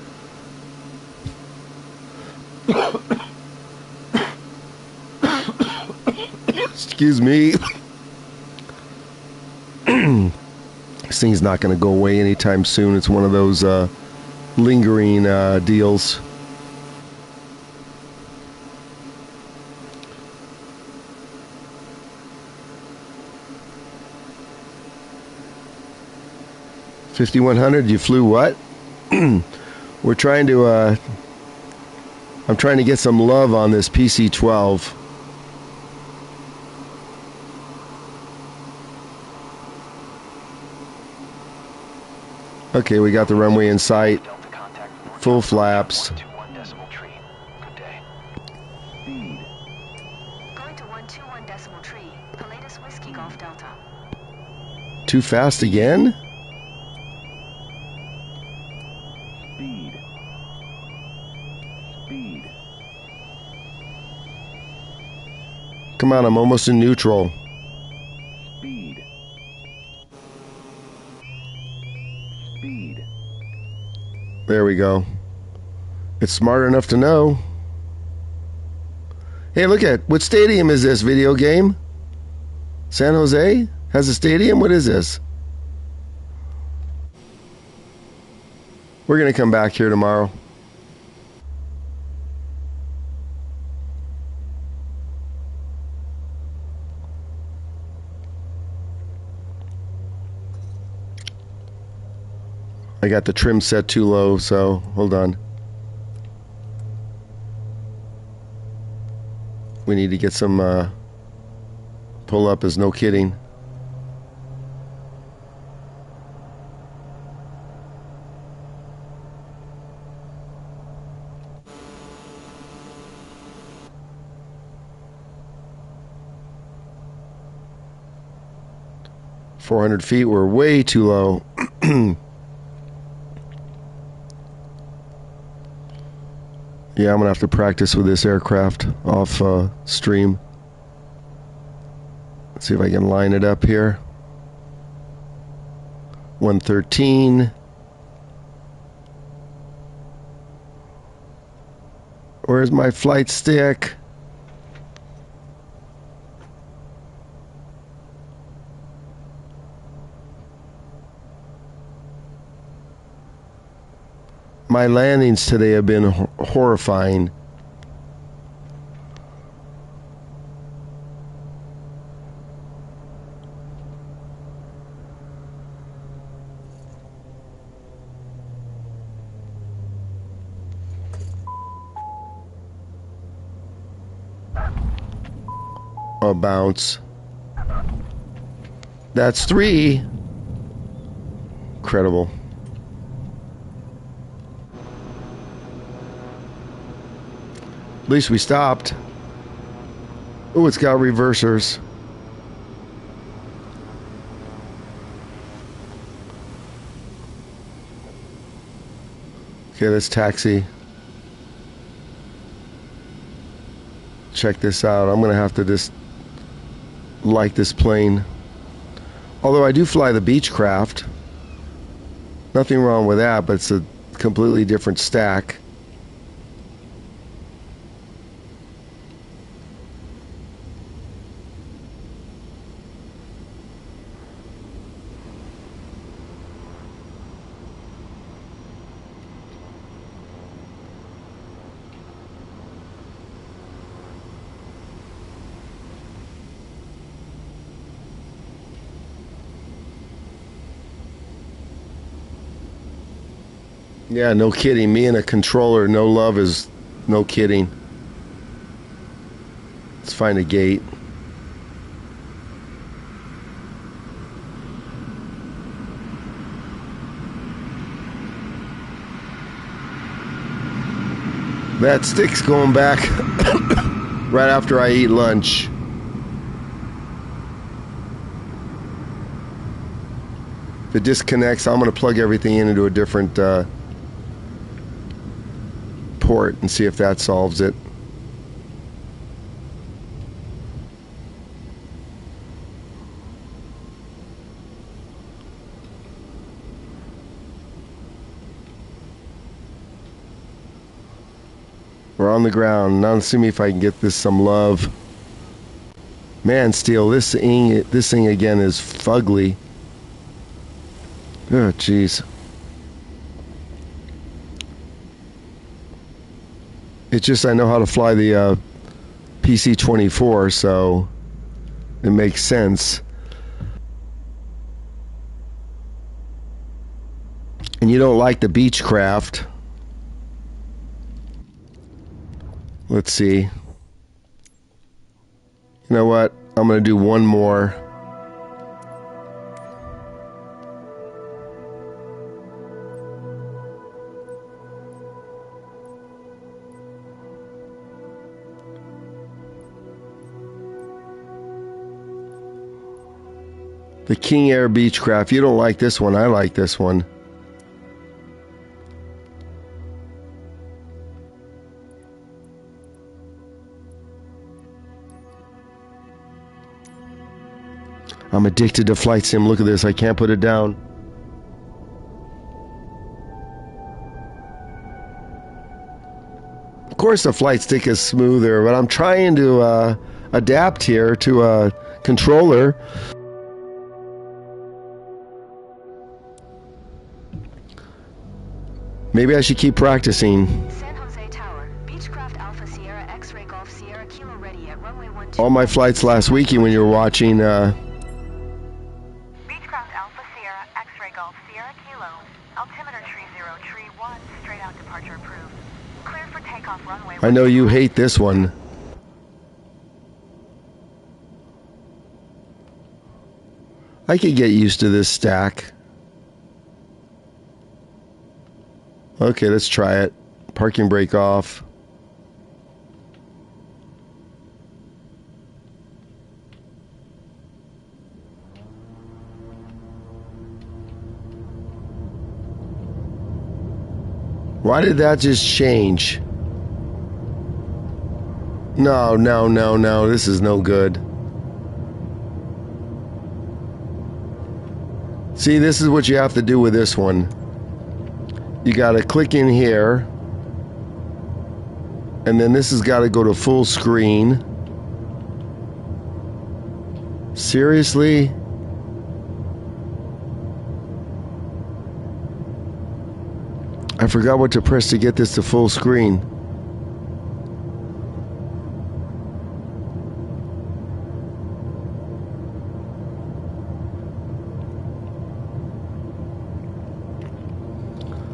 Excuse me. This thing's not going to go away anytime soon. It's one of those lingering deals. $5,100. You flew what? We're trying to. I'm trying to get some love on this PC-12. Okay, we got the runway in sight. Full flaps. Going to 121 decimal tree. Pilatus Whiskey Golf Delta. Too fast again? Come on, I'm almost in neutral. There we go. It's smart enough to know. Hey, look at what stadium is this video game? San Jose has a stadium? What is this? We're going to come back here tomorrow. I got the trim set too low, so hold on. We need to get some pull up is no kidding. $400 we're way too low. Yeah, I'm gonna have to practice with this aircraft off stream. Let's see if I can line it up here. 113. Where's my flight stick? My landings today have been horrifying. A bounce. That's 3. Incredible. At least we stopped. Oh, it's got reversers. Okay, let's taxi. Check this out. I'm gonna have to just like this plane. Although I do fly the Beechcraft. Nothing wrong with that, but it's a completely different stack. Yeah, no kidding. Me and a controller, no love is no kidding. Let's find a gate. That stick's going back right after I eat lunch. If it disconnects, I'm going to plug everything into a different port and see if that solves it. We're on the ground. Now let's see if I can get this some love. Man, Steel, this thing again is fugly. Oh, jeez. It's just I know how to fly the PC-24, so it makes sense. And you don't like the Beechcraft. Let's see. You know what? I'm going to do one more. The King Air Beechcraft. You don't like this one. I like this one. I'm addicted to flight sim. Look at this. I can't put it down. course the flight stick is smoother, but I'm trying to adapt here to a controller. Maybe I should keep practicing. San Jose Tower, Beechcraft Alpha Sierra X-Ray Golf Sierra Kilo ready at runway 12. All my flights last weekend when you were watching. Beechcraft Alpha Sierra X-Ray Golf Sierra Kilo. Altimeter tree 0, tree 1, straight out departure approved. Cleared for takeoff runway. I know you hate this one. I could get used to this stack. Okay, let's try it. Parking brake off. Why did that just change? No, no, no, no. This is no good. See, this is what you have to do with this one. You got to click in here, and then this has got to go to full screen. Seriously? I forgot what to press to get this to full screen.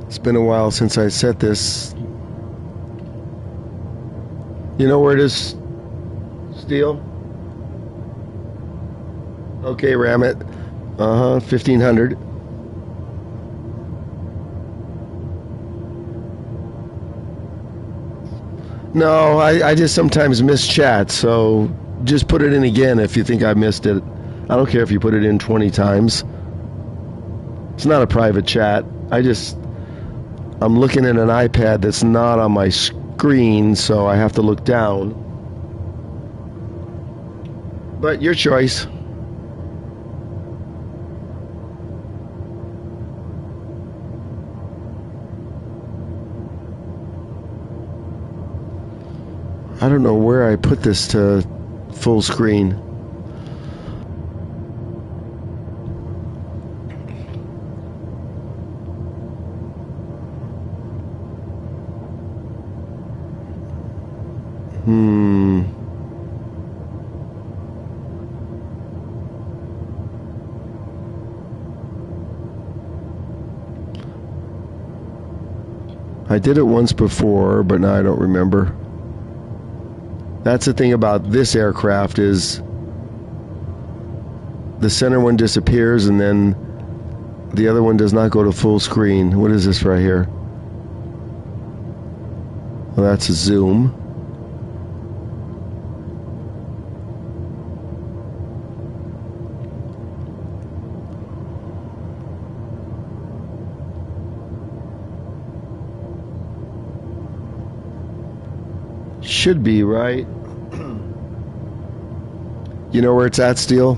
It's been a while since I set this. You know where it is, Steel? Okay, ram it. 1500. No, I just sometimes miss chat, so just put it in again if you think I missed it. I don't care if you put it in 20 times. It's not a private chat. I'm looking at an iPad that's not on my screen, so I have to look down. But your choice. I don't know where I put this to full screen. I did it once before, but now I don't remember. That's the thing about this aircraft is the center one disappears and then the other one does not go to full screen. What is this right here? Well, that's a zoom. Should be, right? You know where it's at, Steel?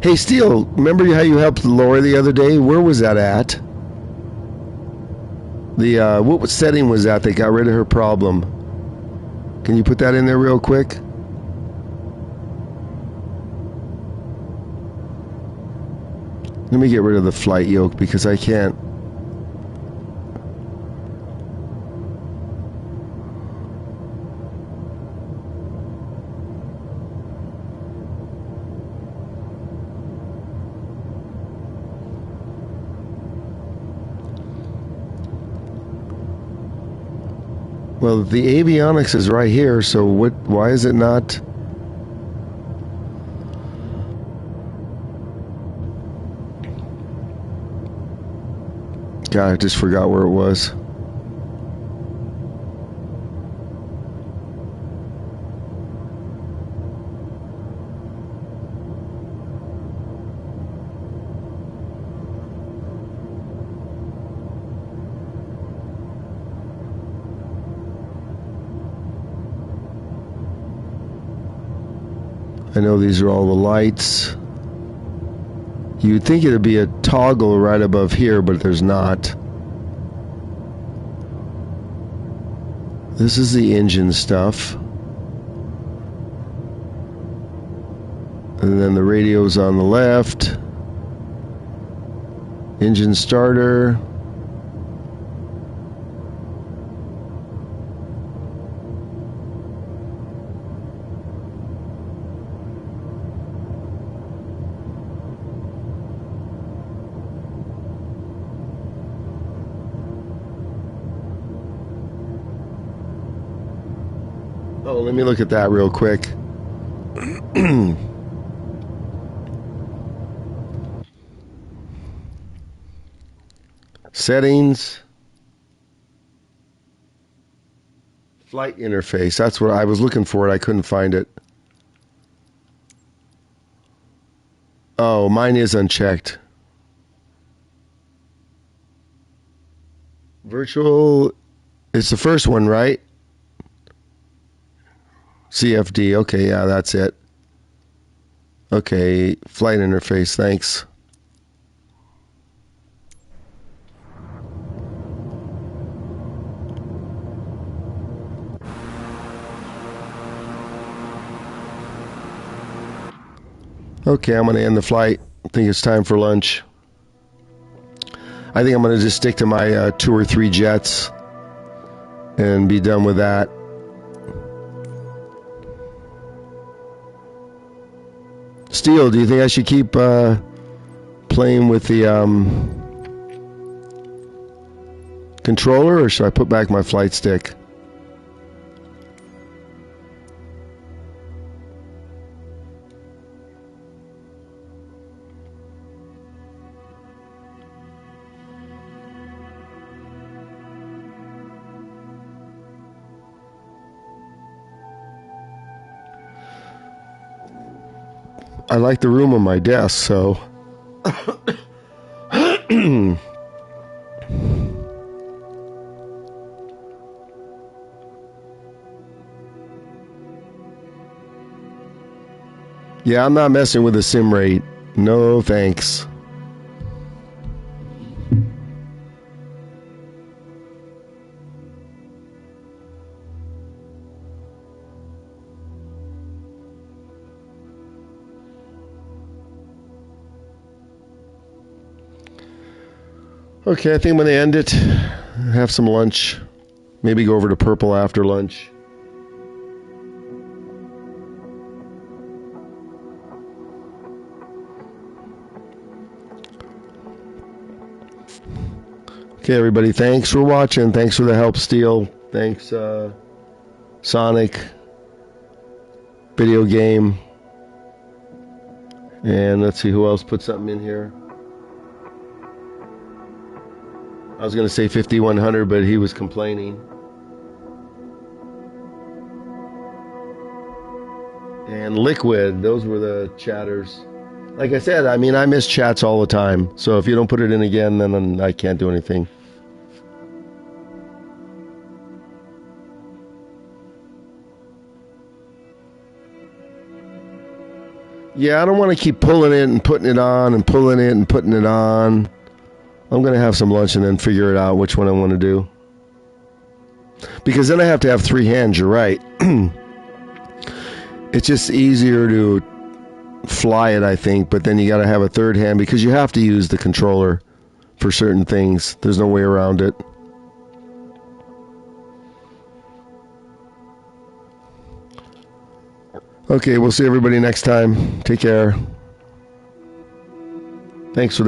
Hey, Steel, remember how you helped Laura the other day? Where was that at? What setting was that got rid of her problem? Can you put that in there real quick? Let me get rid of the flight yoke because I can't. Well, the avionics is right here, so why is it not? God, I just forgot where it was. I know these are all the lights. You'd think it'd be a toggle right above here, but there's not. This is the engine stuff. And then the radio's on the left. Engine starter. Oh, let me look at that real quick. Settings. Flight interface. That's what I was looking for. I couldn't find it. Oh, mine is unchecked. Virtual. It's the first one, right? CFD. Okay, yeah, that's it. Okay, flight interface. Thanks. Okay, I'm going to end the flight. I think it's time for lunch. I think I'm going to just stick to my 2 or 3 jets and be done with that. Steel, do you think I should keep playing with the controller, or should I put back my flight stick? I like the room on my desk, so yeah, I'm not messing with the sim rate. No thanks. Okay, I think I'm going to end it. Have some lunch. Maybe go over to Purple after lunch. Okay, everybody, thanks for watching. Thanks for the help, Steel. Thanks, Sonic. Video game. And let's see who else put something in here. I was going to say 5100, but he was complaining. And Liquid, those were the chatters. Like I said, I mean, I miss chats all the time. So if you don't put it in again, then I can't do anything. Yeah, I don't want to keep pulling it and putting it on and pulling it and putting it on. I'm going to have some lunch and then figure it out which one I want to do. Because then I have to have 3 hands, you're right. It's just easier to fly it, I think, but then you got to have a 3rd hand because you have to use the controller for certain things. There's no way around it. Okay, we'll see everybody next time. Take care. Thanks for